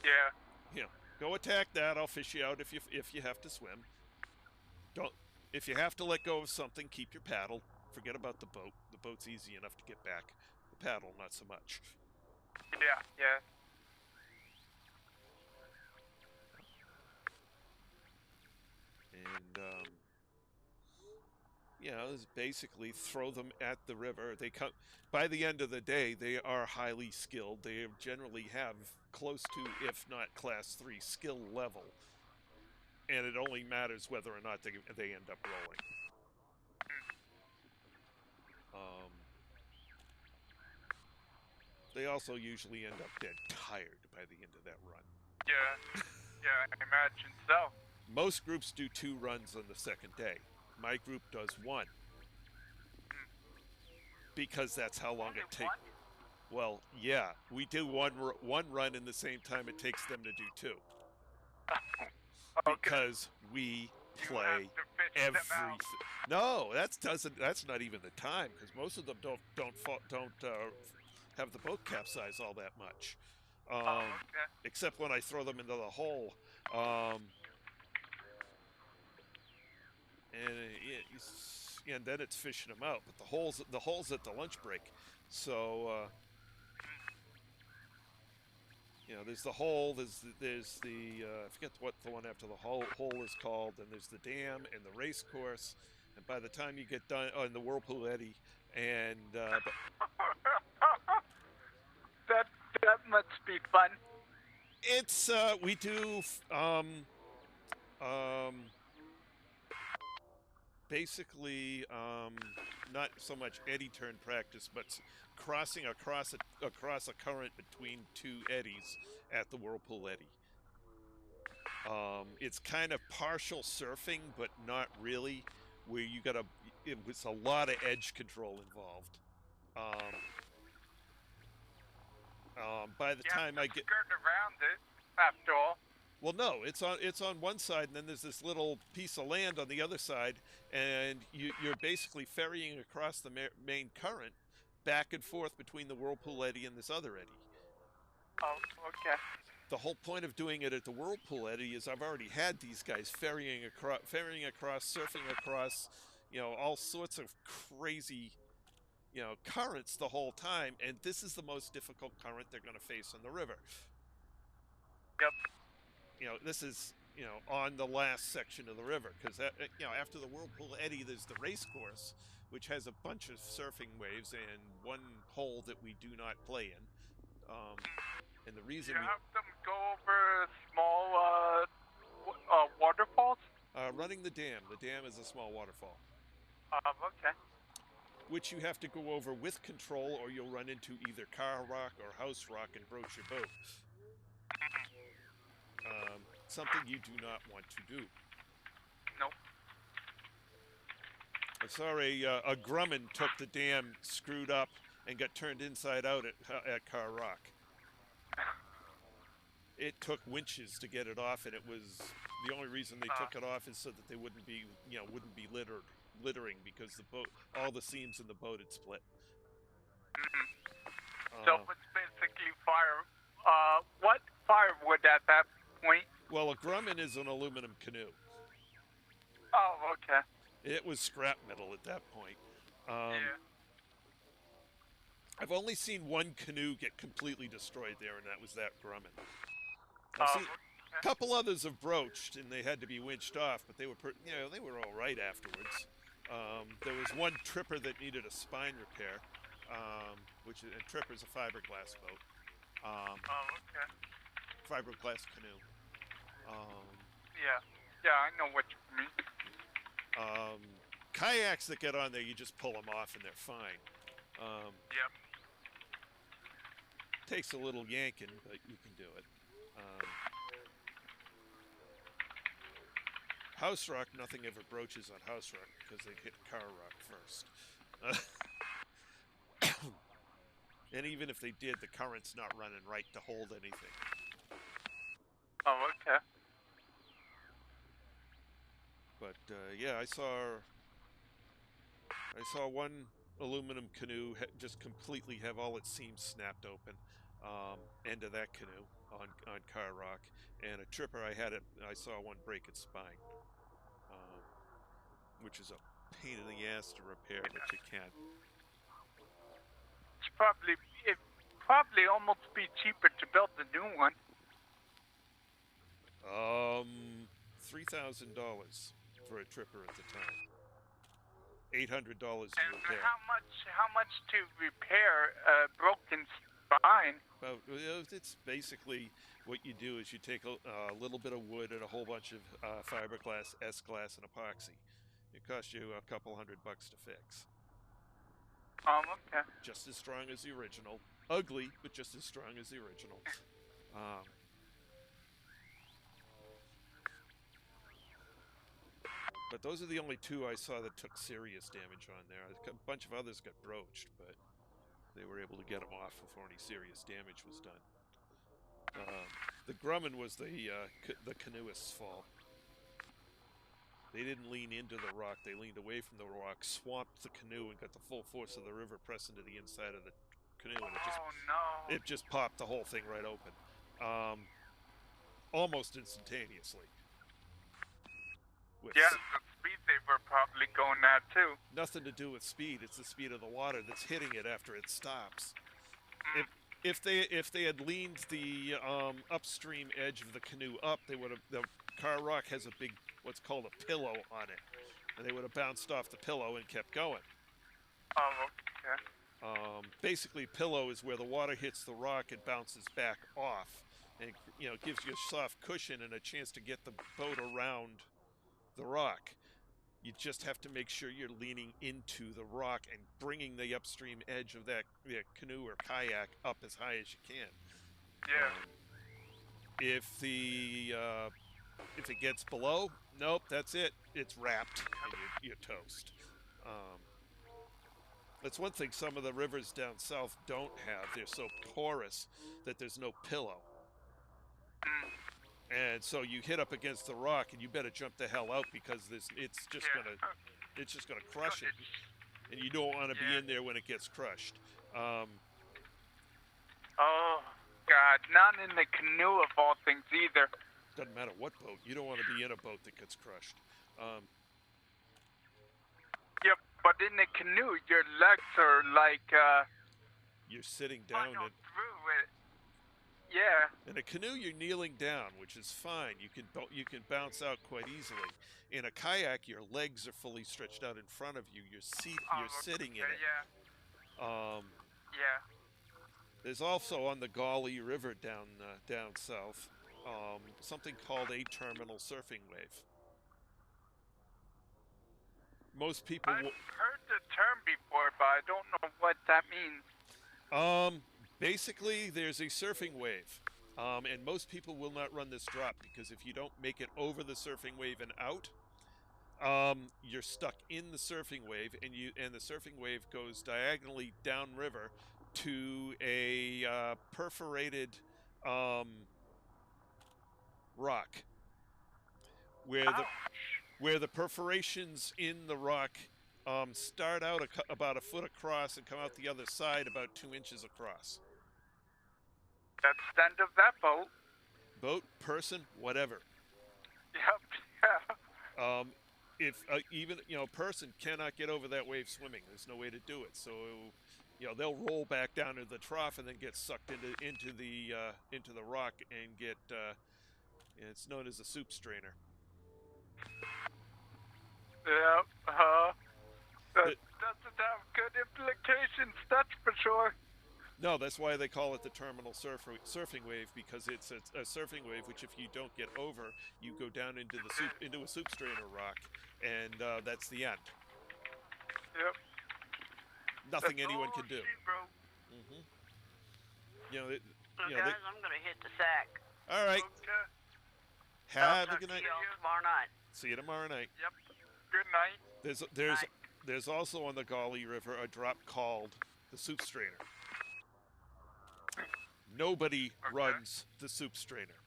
Yeah. Go attack that, I'll fish you out if you have to swim. If you have to let go of something, keep your paddle. Forget about the boat. The boat's easy enough to get back. The paddle, not so much. Yeah. And, basically throw them at the river. They come by the end of the day. They are highly skilled. They generally have close to, if not class 3 skill level, and it only matters whether or not they end up rolling. They also usually end up dead tired by the end of that run. Yeah, I imagine so. Most groups do 2 runs on the second day. My group does 1. Because that's how long it takes. Well, yeah, we do one run in the same time it takes them to do 2. Because we play everything. No, that's not even the time, because most of them don't have the boat capsize all that much. Except when I throw them into the hole. And then it's fishing them out. But the hole's at the lunch break. So there's the hole. There's the I forget what the one after the hole is called. And there's the dam and the race course. And by the time you get done, and the whirlpool eddy, and that must be fun. It's we do basically not so much eddy turn practice, but crossing across a current between 2 eddies at the whirlpool eddy. It's kind of partial surfing, but not really, where it's a lot of edge control involved. By the time I get skirt around it, after all. Well, no, it's on one side, and then there's this little piece of land on the other side, and you're basically ferrying across the main current back and forth between the whirlpool eddy and this other eddy. Oh, okay. The whole point of doing it at the whirlpool eddy is I've already had these guys ferrying across, surfing across, all sorts of crazy, currents the whole time, and this is the most difficult current they're going to face on the river. Yep. This is, on the last section of the river, because, after the whirlpool eddy, there's the race course, which has a bunch of surfing waves and one hole that we do not play in. And the reason you have them go over small waterfalls? Running the dam. The dam is a small waterfall. Okay. Which you have to go over with control, or you'll run into either car rock or house rock and broach your boat. Something you do not want to do. Nope. I saw a Grumman took the dam, screwed up, and got turned inside out at Car Rock. It took winches to get it off, and it was the only reason they took it off is so that they wouldn't be littered. littering because the boat, all the seams in the boat had split. So it was basically fire. What firewood at that point? Well, a Grumman is an aluminum canoe. Oh, okay. It was scrap metal at that point. Yeah. I've only seen one canoe get completely destroyed there, and that was that Grumman. Okay. A couple others have broached, and they had to be winched off, but they were, they were all right afterwards. There was one tripper that needed a spine repair, which is, and tripper's a fiberglass boat. Okay. Fiberglass canoe. Yeah, I know what you mean. Kayaks that get on there, you just pull them off and they're fine. Yep. Takes a little yanking, but you can do it. House rock, nothing ever broaches on house rock because they hit car rock first. And even if they did, the current's not running right to hold anything. Oh, okay. But yeah, I saw one aluminum canoe just completely have all its seams snapped open. End of that canoe on car rock, and a tripper I saw one break its spine, which is a pain in the ass to repair, but you can. It'd probably almost be cheaper to build a new one. $3,000 for a tripper at the time. $800 to And repair. how much to repair a broken spine? Well, it's basically what you do is you take a little bit of wood and a whole bunch of fiberglass, S-glass, and epoxy. It costs you a couple $100 to fix. Okay. Just as strong as the original. Ugly, but just as strong as the original. But those are the only two I saw that took serious damage on there. A bunch of others got broached, but they were able to get them off before any serious damage was done. The Grumman was the canoeist's fault. They didn't lean into the rock, they leaned away from the rock, swamped the canoe, and got the full force of the river pressed into the inside of the canoe, and it just popped the whole thing right open. Almost instantaneously. Yeah, the speed they were probably going at too. Nothing to do with speed, it's the speed of the water that's hitting it after it stops. If they had leaned the upstream edge of the canoe up, they would have. The car rock has a big, what's called a pillow on it, and they would have bounced off the pillow and kept going. Oh, okay. Basically, pillow is where the water hits the rock and bounces back off, and gives you a soft cushion and a chance to get the boat around the rock. You just have to make sure you're leaning into the rock and bringing the upstream edge of that canoe or kayak up as high as you can. Yeah. If it gets below, nope, that's it. It's wrapped and you're toast. That's one thing some of the rivers down south don't have. They're so porous that there's no pillow. And so you hit up against the rock, and you better jump the hell out because it's just gonna crush it, and you don't want to be in there when it gets crushed. Oh God, not in the canoe of all things either. Doesn't matter what boat. You don't want to be in a boat that gets crushed. Yep, but in the canoe, your legs are like you're sitting down and through it. Yeah. In a canoe, you're kneeling down, which is fine. You can bounce out quite easily. In a kayak, your legs are fully stretched out in front of you. You're sitting in it. Yeah. There's also on the Gauley River down south something called a terminal surfing wave. Most people. I've heard the term before, but I don't know what that means. Basically, there's a surfing wave, and most people will not run this drop because if you don't make it over the surfing wave and out, you're stuck in the surfing wave, and the surfing wave goes diagonally downriver to a perforated rock where where the perforations in the rock start out about a foot across and come out the other side about 2 inches across. That's the end of that boat. Boat, person, whatever. Yep, yeah. If even a person cannot get over that wave swimming, there's no way to do it. So they'll roll back down to the trough and then get sucked into the rock and get it's known as a soup strainer. Yep, that doesn't have good implications, that's for sure. No, that's why they call it the terminal surfing wave, because it's a surfing wave which, if you don't get over, you go down into a soup strainer rock, and that's the end. Yep. Nothing That's anyone all can do. she wrote. Guys, I'm gonna hit the sack. All right. Okay. Have I'll a good talk night. to y'all tomorrow night. See you tomorrow night. Yep. Good night. There's also on the Gauley River a drop called the soup strainer. Nobody runs the soup strainer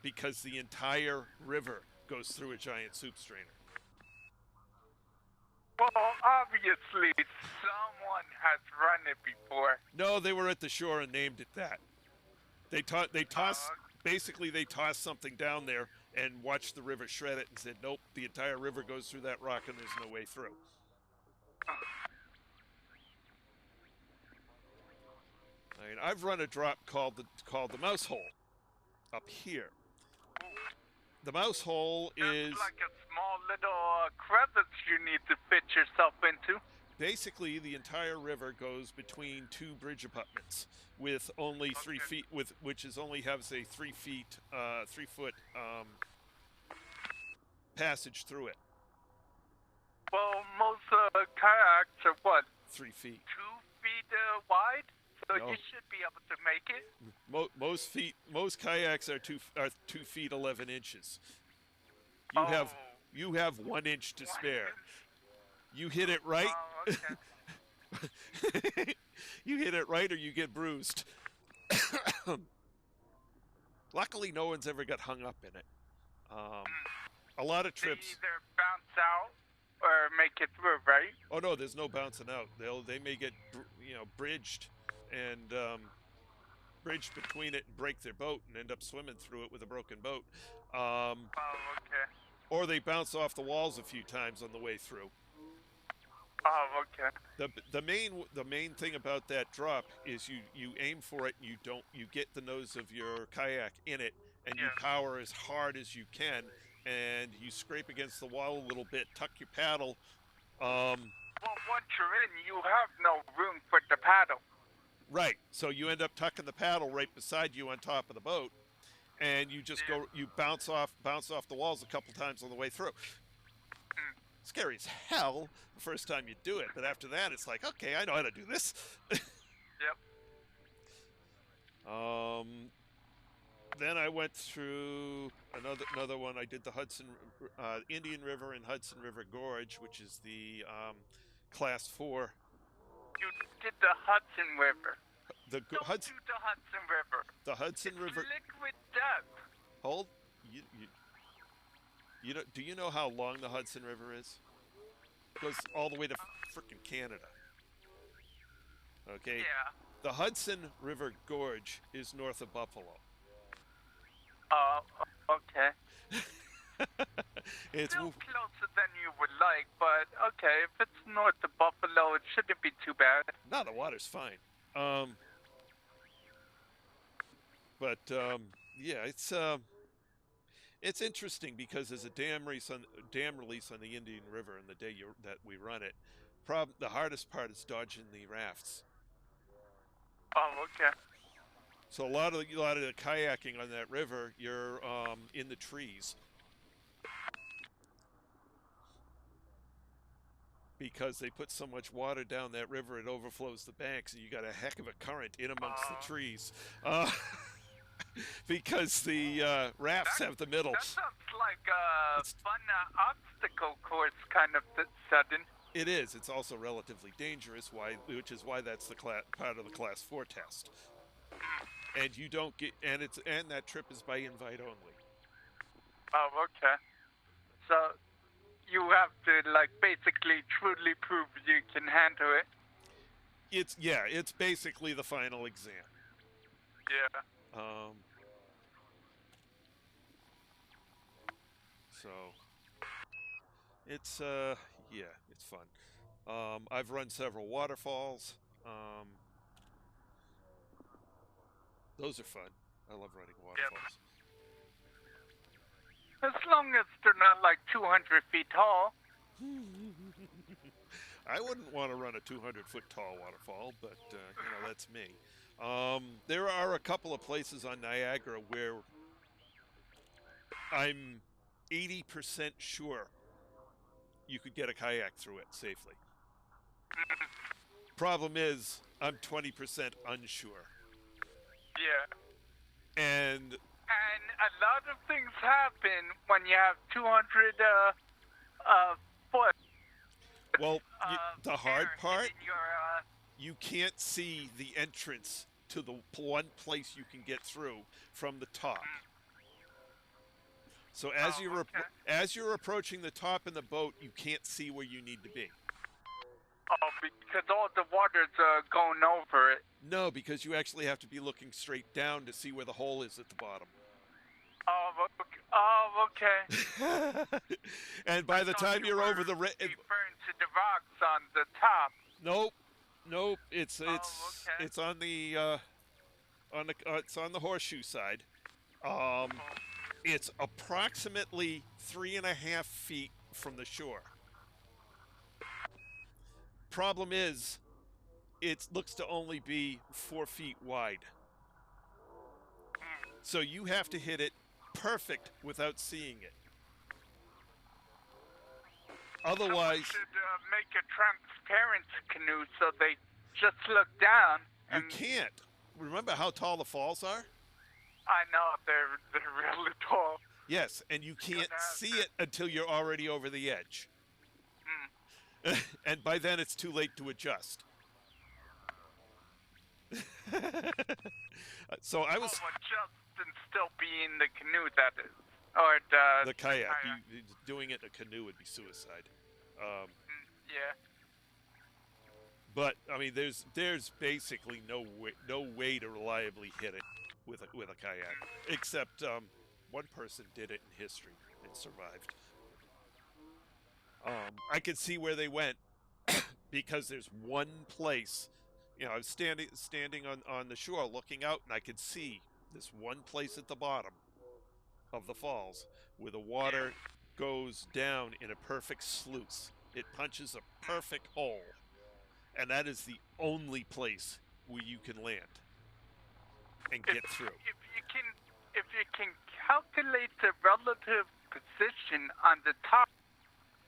because the entire river goes through a giant soup strainer. Well, obviously, someone has run it before. No, they were at the shore and named it that. They tossed something down there and watched the river shred it and said, nope, the entire river goes through that rock and there's no way through. I mean, I've run a drop called the mouse hole up here. The mouse hole is like a small little crevice you need to fit yourself into. Basically, the entire river goes between 2 bridge abutments with only 3 feet, which only has a 3 foot passage through it. Well, most kayaks are what? 3 feet. 2 feet wide, so No. you should be able to make it. Most kayaks are 2 feet 11 inches. You have 1 inch to spare. You hit it right. Oh, okay. You hit it right, or you get bruised. Luckily, no one's ever got hung up in it. A lot of trips. They either bounce out or make it through, right? Oh no, there's no bouncing out. They may get bridged and bridged between it and break their boat and end up swimming through it with a broken boat. Oh, okay. Or they bounce off the walls a few times on the way through. Oh, okay. The main thing about that drop is you aim for it and you get the nose of your kayak in it and you power as hard as you can and you scrape against the wall a little bit, tuck your paddle. Well, once you're in, you have no room for the paddle. Right. So you end up tucking the paddle right beside you on top of the boat, and you just you bounce off the walls a couple times on the way through. Scary as hell the first time you do it, but after that it's like, okay, I know how to do this. Yep. Then I went through another one. I did the Indian River and Hudson River Gorge, which is the Class 4. You did the Hudson River. Don't do the Hudson River. The Hudson it's River. Liquid depth. Hold. Do you know how long the Hudson River is? It goes all the way to frickin' Canada. Okay. Yeah. The Hudson River Gorge is north of Buffalo. Oh, okay. It's still closer than you would like, but okay, if it's north of Buffalo, it shouldn't be too bad. No, the water's fine. Yeah, it's interesting because there's a dam release on the Indian River, and the day that we run it, the hardest part is dodging the rafts. Oh, okay. So a lot of the kayaking on that river, you're in the trees. Because they put so much water down that river, it overflows the banks, and you got a heck of a current in amongst the trees. Because the rafts have the middle. That sounds like a fun obstacle course kind of setting. It is. It's also relatively dangerous, which is why that's the part of the Class 4 test. And you don't get, and that trip is by invite only. Oh, okay. So you have to like basically truly prove you can handle it. It's basically the final exam. Yeah. So it's it's fun. I've run several waterfalls. Those are fun. I love running waterfalls. As long as they're not like 200 feet tall. I wouldn't want to run a 200-foot tall waterfall, but that's me. There are a couple of places on Niagara where I'm 80% sure you could get a kayak through it safely. Problem is, I'm 20% unsure. Yeah. And a lot of things happen when you have 200 foot. Well, the hard part, you can't see the entrance to the one place you can get through from the top. So as you're approaching the top in the boat, you can't see where you need to be. Oh, because all the water's going over it. No, because you actually have to be looking straight down to see where the hole is at the bottom. Oh, okay. And by the time you're over the referring to the rocks on the top. Nope. It's on the it's on the horseshoe side. It's approximately 3.5 feet from the shore. Problem is, it looks to only be 4 feet wide. So you have to hit it perfect without seeing it. Otherwise, you should make a transparent canoe so they just look down. You can't. Remember how tall the falls are? I know, they're really tall. Yes, and you can't see it until you're already over the edge. And by then it's too late to adjust. So I was adjust and still be in the canoe, that is. Or the kayak. Doing it in a canoe would be suicide. Yeah. But I mean, there's basically no way to reliably hit it with a kayak, except one person did it in history and survived. I could see where they went because there's one place. I was standing on the shore looking out, and I could see this one place at the bottom of the falls where the water goes down in a perfect sluice. It punches a perfect hole, and that is the only place where you can land and get through. If you can calculate the relative position on the top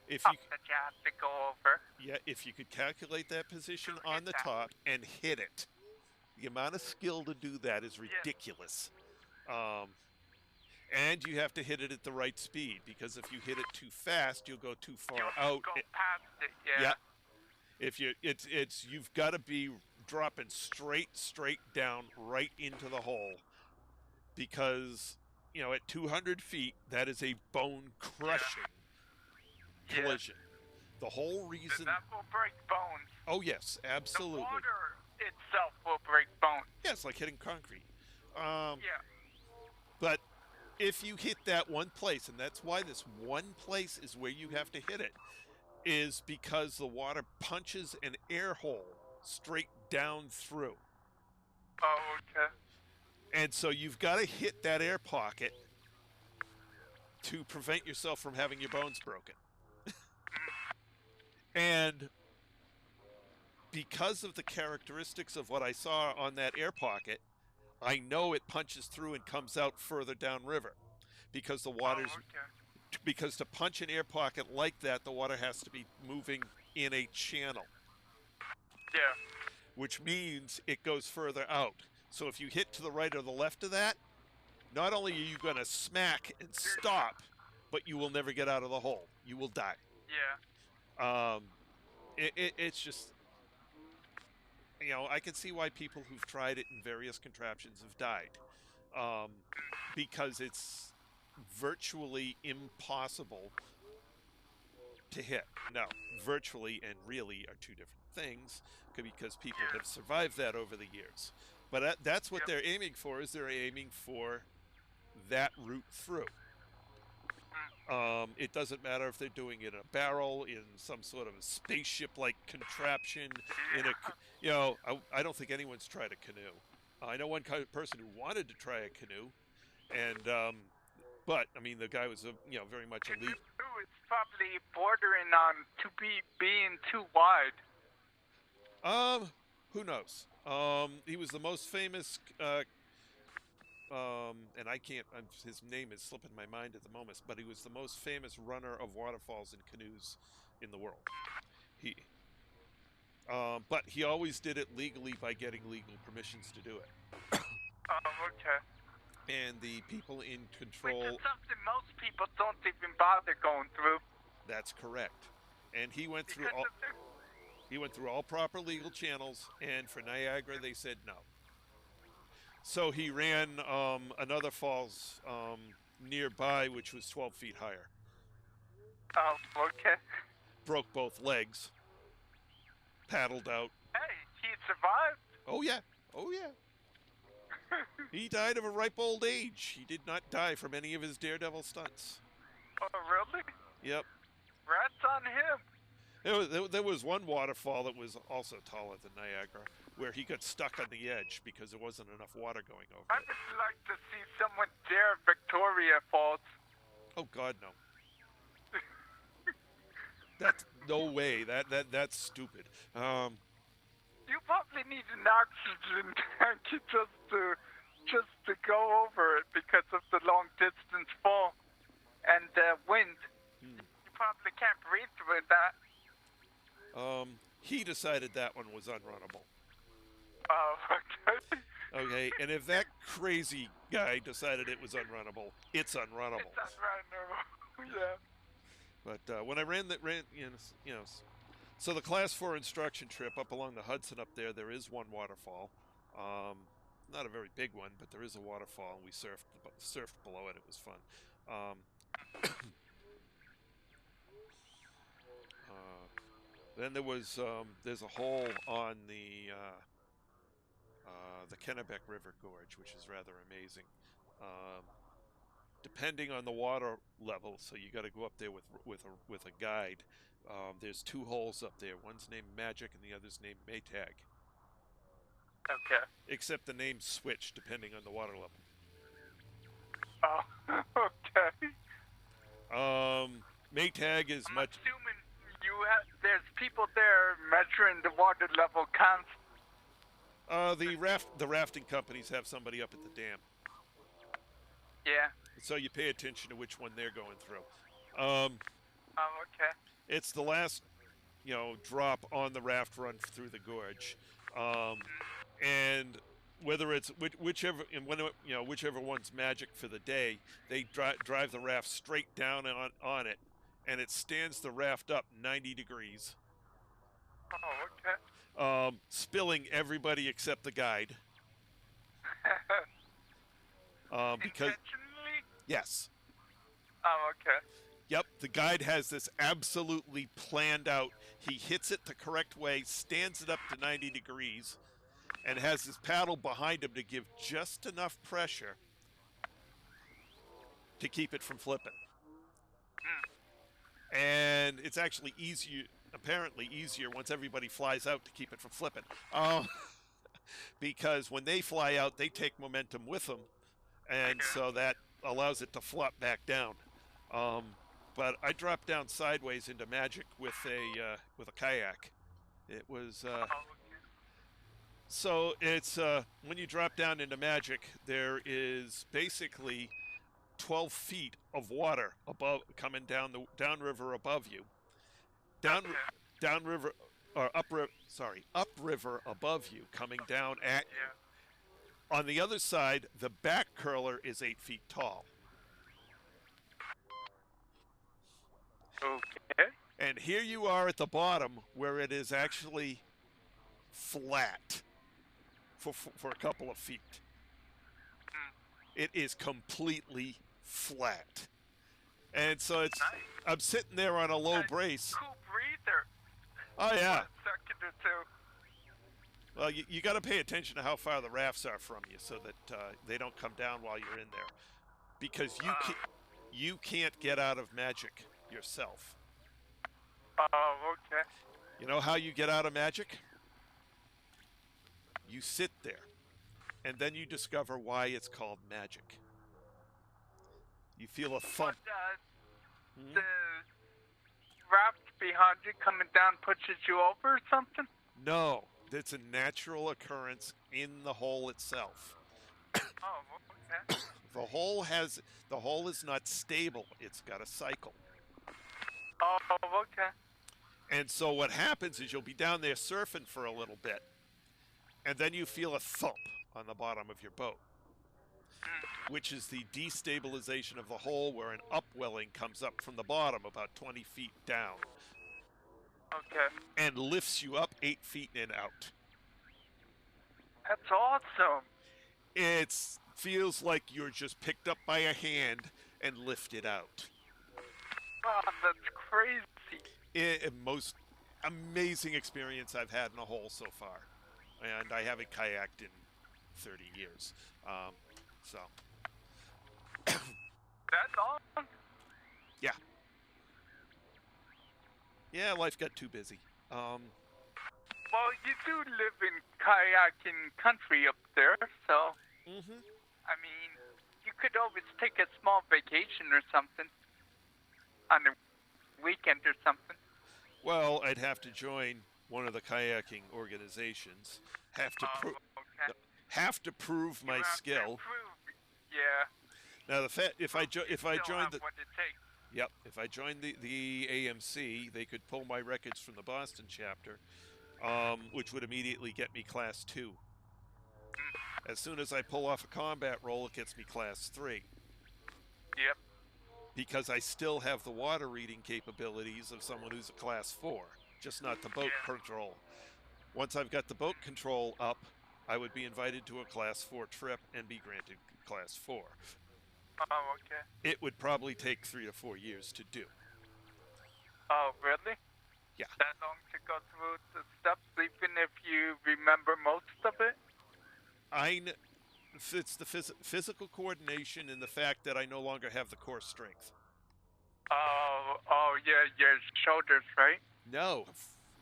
that you have to go over. Yeah, if you could calculate that position on the top and hit it, the amount of skill to do that is ridiculous. And you have to hit it at the right speed, because if you hit it too fast, you'll go too far out. Go past it, yeah. If you've got to be dropping straight down right into the hole, because at 200 feet that is a bone crushing collision. The whole reason that will break bones. Oh yes, absolutely. The water itself will break bones. Yeah, it's like hitting concrete. But if you hit that one place, and that's why this one place is where you have to hit it, is because the water punches an air hole straight down through. Oh, okay. And so you've got to hit that air pocket to prevent yourself from having your bones broken. And because of the characteristics of what I saw on that air pocket, I know it punches through and comes out further downriver, because the water's because to punch an air pocket like that, the water has to be moving in a channel. Yeah. Which means it goes further out. So if you hit to the right or the left of that, not only are you going to smack and stop, but you will never get out of the hole. You will die. Yeah. It's just, I can see why people who've tried it in various contraptions have died, because it's virtually impossible to hit. Now, virtually and really are two different things because people have survived that over the years. But that's what they're aiming for, is they're aiming for that route through. It doesn't matter if they're doing it in a barrel, in some sort of a spaceship-like contraption, in a, you know, I don't think anyone's tried a canoe. I know one person who wanted to try a canoe, and but I mean the guy was very much a lead. It's probably bordering on being too wide. Who knows? He was the most famous. And I can't. His name is slipping my mind at the moment. But he was the most famous runner of waterfalls and canoes in the world. But he always did it legally by getting legal permissions to do it. Oh, okay. And the people in control. Which is something most people don't even bother going through. That's correct. And he went through all. He went through all proper legal channels, and for Niagara, they said no. So he ran another falls nearby, which was 12 feet higher. Oh, okay. Broke both legs. Paddled out. Hey, he survived. Oh, yeah. Oh, yeah. He died of a ripe old age. He did not die from any of his daredevil stunts. Oh, really? Yep. Rats on him. There was one waterfall that was also taller than Niagara, where he got stuck on the edge because there wasn't enough water going over I it. would like to see someone dare Victoria Falls. Oh God, no! That's no way. That's stupid. You probably need an oxygen tank just to go over it because of the long distance fall and wind. You probably can't breathe through that. He decided that one was unrunnable. Oh, okay. Okay, and if that crazy guy decided it was unrunnable, it's unrunnable. It's unrunnable. Yeah. But when I ran, so the Class 4 instruction trip up along the Hudson up there is one waterfall. Not a very big one, but there is a waterfall, and we surfed below it. It was fun. Then there's a hole on the Kennebec River Gorge, which is rather amazing. Depending on the water level, so you got to go up there with a guide. There's two holes up there. One's named Magic, and the other's named Maytag. Okay. Except the names switch depending on the water level. Oh, okay. Maytag is much. Assuming there's people there measuring the water level constant. The rafting companies have somebody up at the dam. Yeah. So you pay attention to which one they're going through. Oh, okay. It's the last, drop on the raft run through the gorge, and whether it's whichever one's Magic for the day, they drive the raft straight down on it, and it stands the raft up 90 degrees. Oh, okay. Spilling everybody except the guide. Because Intentionally? yes. Oh, okay. Yep, the guide has this absolutely planned out. He hits it the correct way, stands it up to 90 degrees, and has his paddle behind him to give just enough pressure to keep it from flipping. And it's actually apparently easier once everybody flies out to keep it from flipping. Because when they fly out, they take momentum with them, and so that allows it to flop back down. But I dropped down sideways into Magic with a kayak. It was so it's when you drop down into Magic, there is basically 12 feet of water coming downriver above you. Upriver above you, coming down at you. On the other side, the back curler is 8 feet tall. Okay. And here you are at the bottom where it is actually flat for a couple of feet. It is completely flat. And so I'm sitting there on a low brace. Cool breather. Oh, yeah. For a second or two. Well, you got to pay attention to how far the rafts are from you so that they don't come down while you're in there. Because you can't get out of magic yourself. Oh, okay. You know how you get out of magic? You sit there, and then you discover why it's called magic. You feel a thump. But, the raft behind you coming down pushes you over or something? No, it's a natural occurrence in the hole itself. Oh, okay. The hole is not stable. It's got a cycle. Oh, okay. And so what happens is you'll be down there surfing for a little bit, and then you feel a thump on the bottom of your boat, which is the destabilization of the hole where an upwelling comes up from the bottom about 20 feet down. Okay. And lifts you up 8 feet and out. That's awesome. It feels like you're just picked up by a hand and lifted out. Oh, that's crazy. Most amazing experience I've had in a hole so far. And I haven't kayaked in 30 years. So. That's awesome. Yeah. Yeah, life got too busy. Well, you do live in kayaking country up there, so... Mm-hmm. I mean, you could always take a small vacation or something. On a weekend or something. Well, I'd have to join one of the kayaking organizations. Have to prove my skill. Yeah. Now, if I joined the what it takes. Yep, if I joined the AMC, they could pull my records from the Boston chapter, which would immediately get me Class 2. As soon as I pull off a combat roll, it gets me Class 3. Yep. Because I still have the water reading capabilities of someone who's a Class 4, just not the boat control. Once I've got the boat control up, I would be invited to a Class 4 trip and be granted Class 4. Oh, okay. It would probably take 3 to 4 years to do. Oh, really? Yeah. That long to go through the steps, even if you remember most of it? It's the physical coordination and the fact that I no longer have the core strength. Oh, yeah, your shoulders, right? No,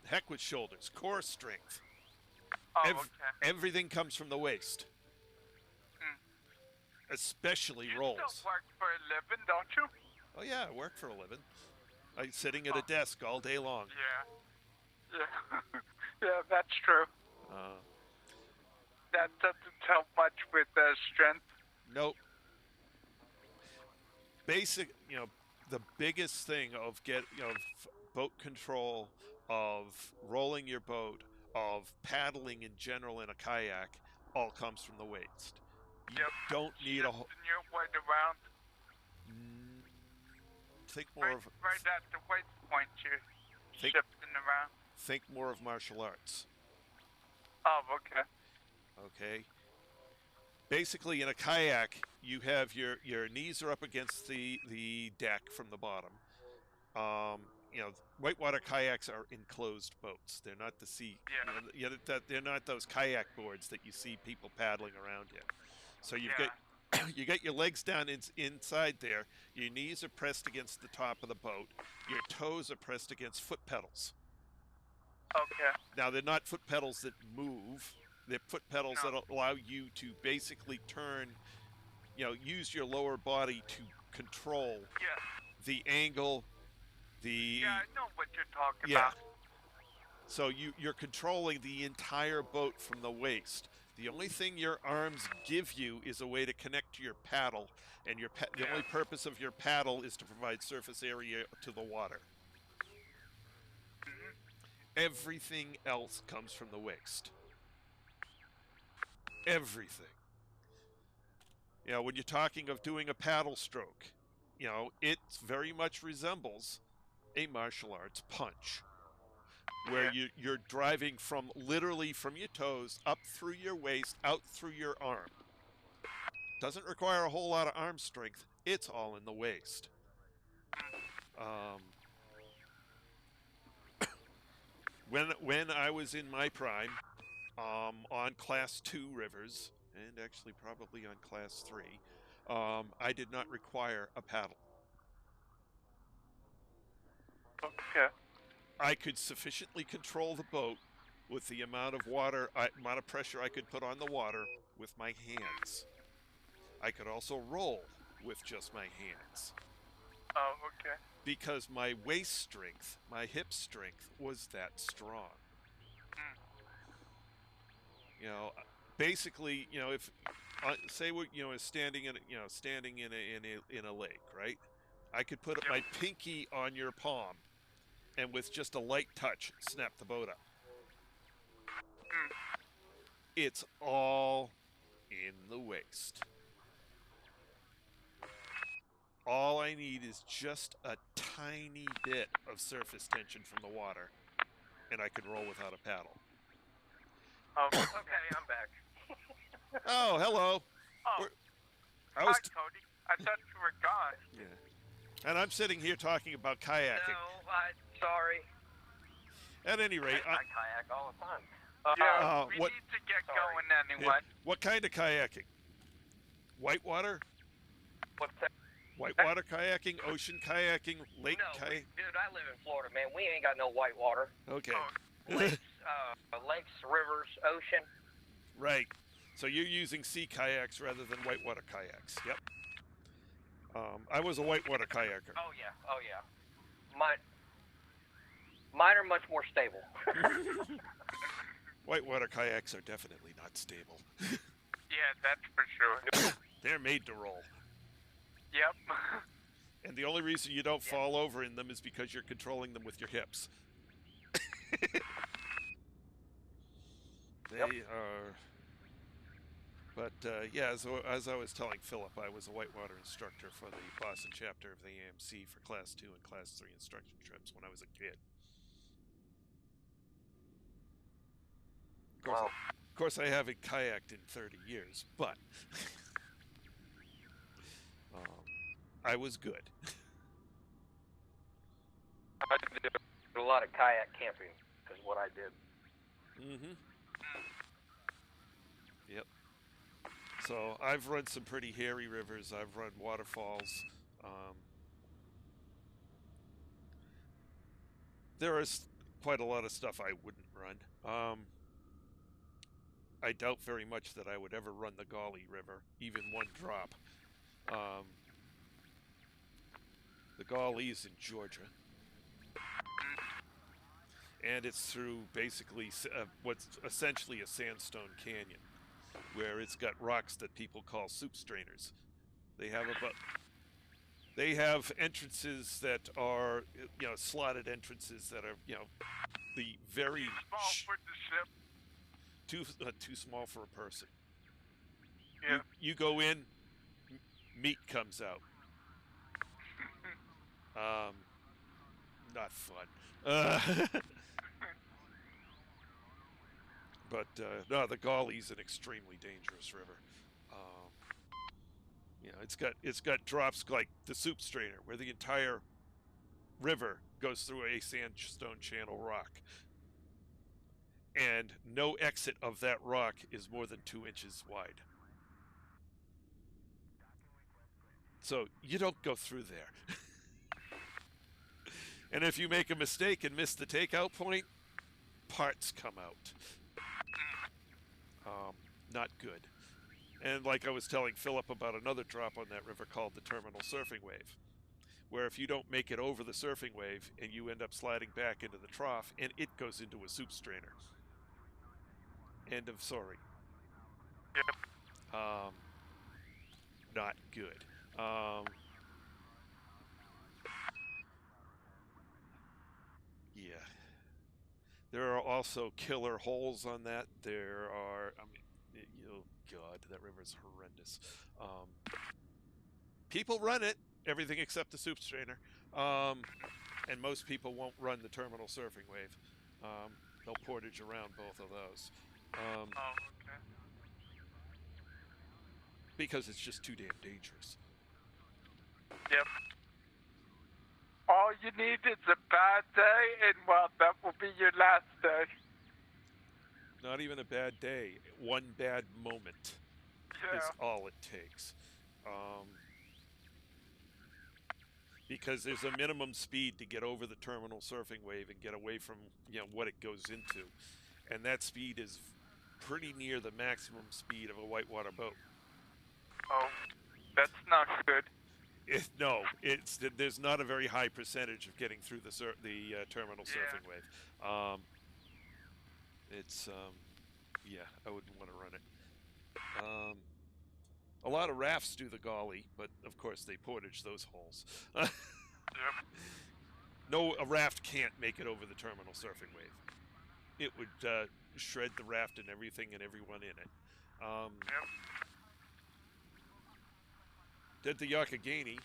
heck with shoulders. Core strength. Oh, okay. Everything comes from the waist. Especially rolls. You still work for a living, don't you? Oh, yeah, I work for a living. I'm sitting at a desk all day long. Yeah. Yeah. Yeah, that's true. That doesn't help much with strength. Nope. Basic, the biggest thing of boat control, of rolling your boat, of paddling in general in a kayak, all comes from the waist. You don't need a whole... your weight around. Think more of... Right at the waist point, you're shifting around. Think more of martial arts. Oh, okay. Okay. Basically, in a kayak, you have your knees are up against the deck from the bottom. Whitewater kayaks are enclosed boats. They're not the sea. Yeah. They're not those kayak boards that you see people paddling around in. So you got your legs down inside there. Your knees are pressed against the top of the boat. Your toes are pressed against foot pedals. Okay. Now, they're not foot pedals that move. They're foot pedals that allow you to basically turn, use your lower body to control the angle, Yeah, I know what you're talking about. So you're controlling the entire boat from the waist. The only thing your arms give you is a way to connect to your paddle, and the only purpose of your paddle is to provide surface area to the water. Mm-hmm. Everything else comes from the waist. Everything. When you're talking of doing a paddle stroke, it very much resembles a martial arts punch, where you're driving literally from your toes up through your waist, out through your arm. Doesn't require a whole lot of arm strength. It's all in the waist. When I was in my prime, on Class 2 rivers, and actually probably on Class 3, I did not require a paddle. Okay. I could sufficiently control the boat with the amount of amount of pressure I could put on the water with my hands. I could also roll with just my hands. Oh, okay. Because my waist strength, my hip strength was that strong. Basically, if say we're standing in a lake, right? I could put my pinky on your palm and with just a light touch snap the boat up. It's all in the waist. All I need is just a tiny bit of surface tension from the water, and I can roll without a paddle. Okay, I'm back. Oh, hello. Oh, hi, Cody. I thought you were gone. Yeah. And I'm sitting here talking about kayaking. No, sorry. At any rate, I kayak all the time. We need to get going anyway. What kind of kayaking? Whitewater? What's that? Whitewater kayaking, ocean kayaking, lake kayaking? Dude, I live in Florida, man. We ain't got no whitewater. Okay. Lakes, rivers, ocean. Right. So you're using sea kayaks rather than whitewater kayaks. Yep. I was a whitewater kayaker. Oh yeah. Mine are much more stable. Whitewater kayaks are definitely not stable. Yeah, that's for sure. They're made to roll. Yep. And the only reason you don't fall over in them is because you're controlling them with your hips. They are... But, as I was telling Philip, I was a whitewater instructor for the Boston chapter of the AMC for Class 2 and Class 3 instruction trips when I was a kid. Of course, I haven't kayaked in 30 years, but I was good. I did a lot of kayak camping is what I did. Mm-hmm. Yep. So I've run some pretty hairy rivers. I've run waterfalls. There is quite a lot of stuff I wouldn't run. I doubt very much that I would ever run the Gauley River, even one drop. The Gauley is in Georgia. And it's through basically what's essentially a sandstone canyon, where it's got rocks that people call soup strainers. They have entrances that are, slotted entrances that are, the very too small for the ship. Too small for a person. Yeah. You go in, meat comes out. Not fun. But no, the Gauley's an extremely dangerous river. It's got drops like the soup strainer, where the entire river goes through a sandstone channel rock, and no exit of that rock is more than 2 inches wide. So you don't go through there. And if you make a mistake and miss the takeout point, parts come out. Not good. And like I was telling Philip about another drop on that river called the Terminal Surfing Wave, where if you don't make it over the surfing wave and you end up sliding back into the trough, and it goes into a soup strainer. End of story. Yep. Not good. Yeah. There are also killer holes on that. There are, oh God, that river's horrendous. People run it, everything except the soup strainer. And most people won't run the Terminal Surfing Wave. They'll portage around both of those. Okay. Because it's just too damn dangerous. Yep. All you need is a bad day, and well, that will be your last day. Not even a bad day. One bad moment is all it takes. Because there's a minimum speed to get over the terminal surfing wave and get away from what it goes into, and that speed is pretty near the maximum speed of a whitewater boat. Oh, that's not good. There's not a very high percentage of getting through the terminal surfing wave. I wouldn't want to run it. A lot of rafts do the golly, but of course they portage those holes. No, a raft can't make it over the terminal surfing wave. It would shred the raft and everything and everyone in it. Did the Yakagani,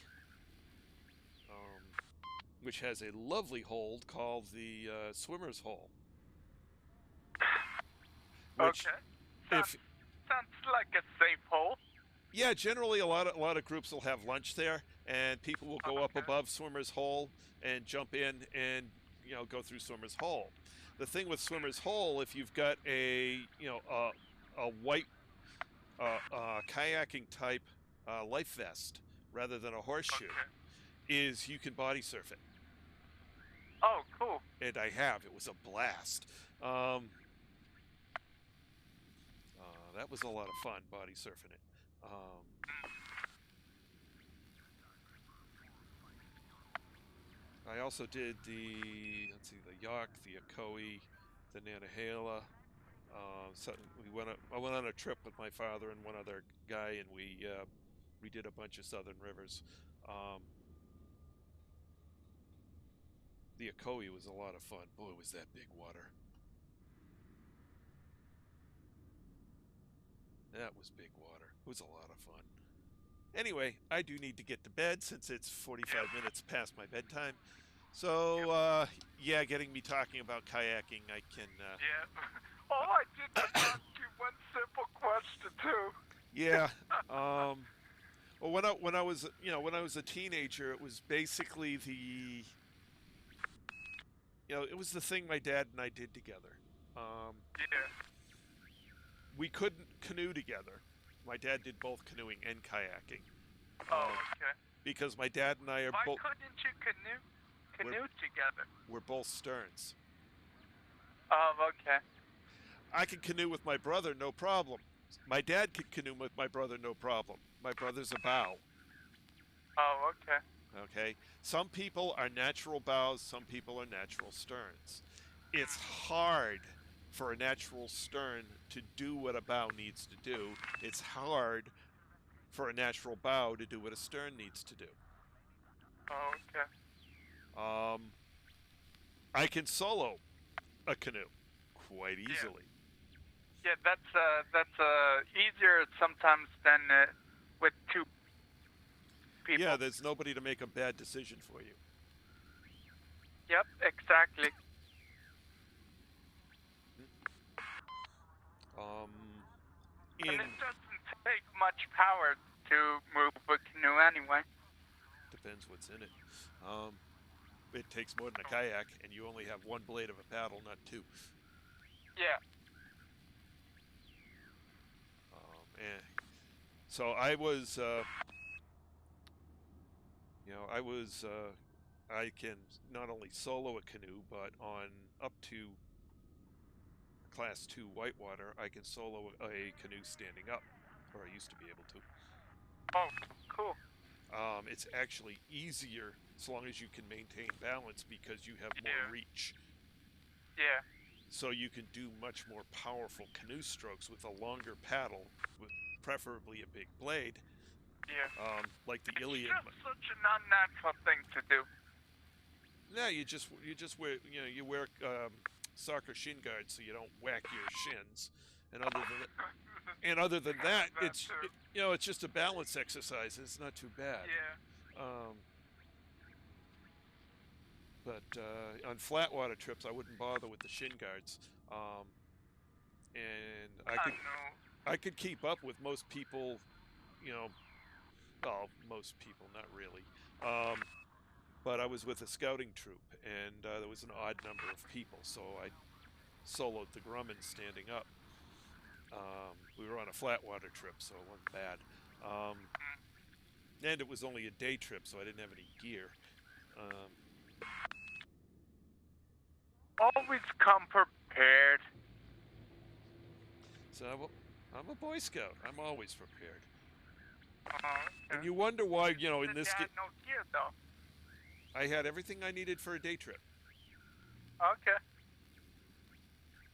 which has a lovely hold called the Swimmer's Hole. Which, sounds like a safe hole. Yeah, generally a lot of groups will have lunch there, and people will go up above Swimmer's Hole and jump in and go through Swimmer's Hole. The thing with Swimmer's Hole, if you've got a white kayaking type life vest rather than a horseshoe, is you can body surf it. Oh, cool. And I have. It was a blast. That was a lot of fun, body surfing it. I also did the Yak, the Oooh, the Nanahala. I went on a trip with my father and one other guy, and we did a bunch of southern rivers. The Oooh was a lot of fun. Boy, was that big water. That was big water. It was a lot of fun. Anyway, I do need to get to bed since it's 45 minutes past my bedtime. So, getting me talking about kayaking, I can... Oh, I did ask you one simple question, too. Yeah. Well, when I was a teenager, it was basically it was the thing my dad and I did together. We couldn't canoe together. My dad did both canoeing and kayaking. Because my dad and I are both... Why couldn't you canoe together? We're both sterns. Oh, okay. I can canoe with my brother, no problem. My dad could canoe with my brother, no problem. My brother's a bow. Oh, okay. Okay? Some people are natural bows, some people are natural sterns. It's hard for a natural stern to do what a bow needs to do. It's hard for a natural bow to do what a stern needs to do. Oh, okay. I can solo a canoe quite easily. Yeah, that's easier sometimes than with two people. Yeah, there's nobody to make a bad decision for you. Yep, exactly. And it doesn't take much power to move a canoe anyway. Depends what's in it. It takes more than a kayak, and you only have one blade of a paddle, not two. Yeah. So I was, I can not only solo a canoe, but on up to Class 2 whitewater, I can solo a canoe standing up, or I used to be able to. Oh, cool. It's actually easier as long as you can maintain balance because you have more reach. Yeah. So you can do much more powerful canoe strokes with a longer paddle, with preferably a big blade. Yeah. Like the Iliad. It's just such an unnatural thing to do. Yeah, you just wear you wear soccer shin guards so you don't whack your shins, and other than that, it's it's just a balance exercise. It's not too bad. Yeah. But on flat water trips, I wouldn't bother with the shin guards, and I could keep up with most people. Well, most people, not really. but I was with a scouting troop, and there was an odd number of people, so I soloed the Grumman standing up. We were on a flatwater trip, so it wasn't bad. And it was only a day trip, so I didn't have any gear. Always come prepared. So I'm a Boy Scout. I'm always prepared. Okay. And you wonder why, you know, in this You had no gear, though. I had everything I needed for a day trip. Okay.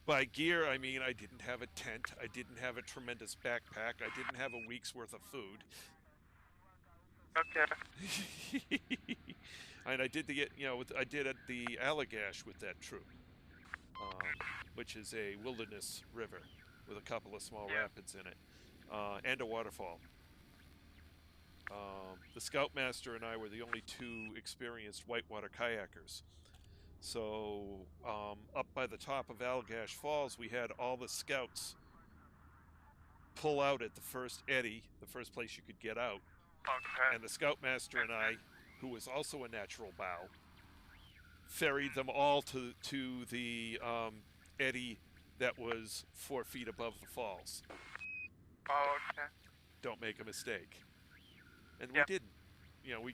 By gear, I mean I didn't have a tent. I didn't have a tremendous backpack. I didn't have a week's worth of food. Okay. And I did I did at the Allagash with that troop, which is a wilderness river with a couple of small rapids in it, and a waterfall. The Scoutmaster and I were the only two experienced whitewater kayakers. So up by the top of Allagash Falls, we had all the scouts pull out at the first eddy, the first place you could get out. Okay. And the Scoutmaster and I, who was also a natural bow, ferried them all to the eddy that was 4 feet above the falls. Oh, okay. Don't make a mistake. And Yep. we didn't. You know,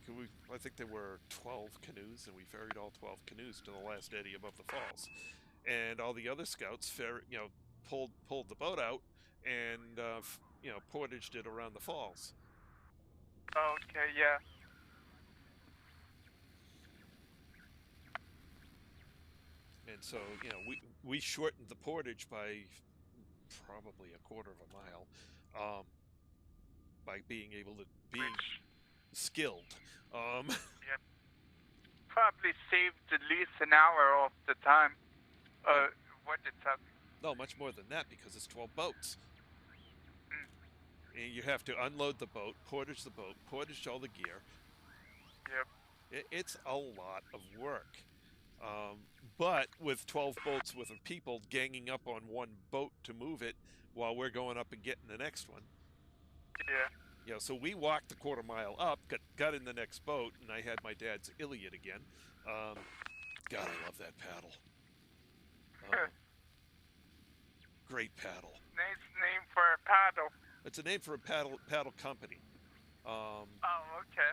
I think there were 12 canoes, and we ferried all 12 canoes to the last eddy above the falls. And all the other scouts, pulled the boat out and portaged it around the falls. Okay, yeah. And so, we shortened the portage by probably a quarter of a mile, by being skilled. Yeah. Probably saved at least an hour off the time. What it took. No, much more than that, because it's 12 boats. And you have to unload the boat, portage all the gear. Yep. It's a lot of work. But with 12 boats worth of people ganging up on one boat to move it while we're going up and getting the next one. Yeah. So we walked the quarter mile up, got in the next boat, and I had my dad's Iliad again. God, I love that paddle. Great paddle. Nice name for a paddle. It's a name for a paddle company. Oh, okay.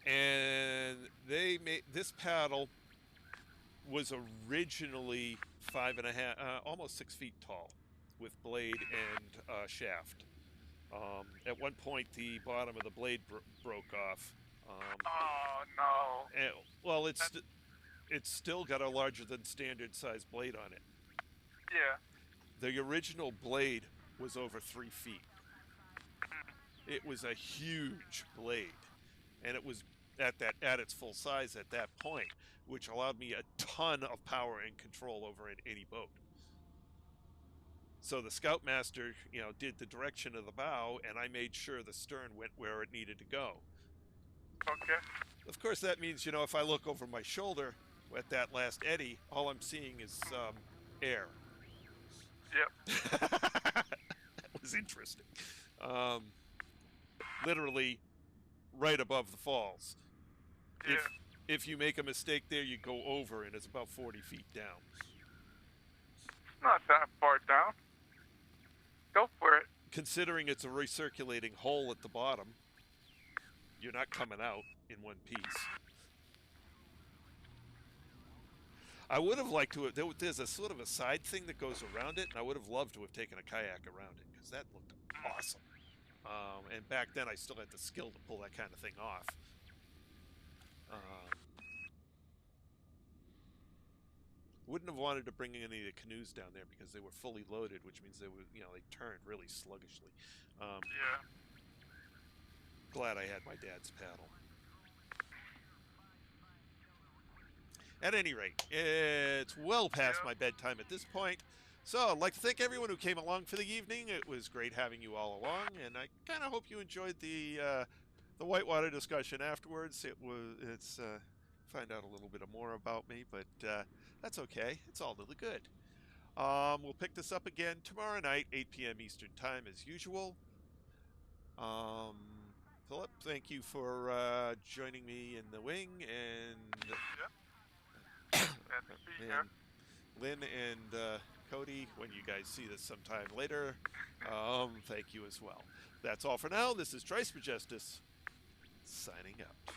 And they made this paddle was originally 5.5, almost 6 feet tall, with blade and shaft. At one point, the bottom of the blade broke off. Oh no! And, well, it's still got a larger than standard size blade on it. Yeah. The original blade was over 3 feet. It was a huge blade, and it was at its full size at that point, which allowed me a ton of power and control over any boat. So the Scoutmaster, did the direction of the bow, and I made sure the stern went where it needed to go. Okay. Of course, that means, if I look over my shoulder at that last eddy, all I'm seeing is air. Yep. That was interesting. Literally right above the falls. Yeah. If you make a mistake there, you go over, and it's about 40 feet down. It's not that far down. Go for it. Considering it's a recirculating hole at the bottom, you're not coming out in one piece. I would have liked to have, there's a sort of a side thing that goes around it, and I would have loved to have taken a kayak around it, because that looked awesome. And back then, I still had the skill to pull that kind of thing off. Wouldn't have wanted to bring any of the canoes down there because they were fully loaded, which means they were, they turned really sluggishly. Yeah. Glad I had my dad's paddle. At any rate, it's well past my bedtime at this point. So I'd like to thank everyone who came along for the evening. It was great having you all along, and I kind of hope you enjoyed the whitewater discussion afterwards. Find out a little bit more about me, but that's okay. It's all to the good. We'll pick this up again tomorrow night, 8 p.m. Eastern Time as usual. Philip, thank you for joining me in the wing, and and Lynn and Cody, when you guys see this sometime later, thank you as well. That's all for now. This is Trice Majestus, signing out.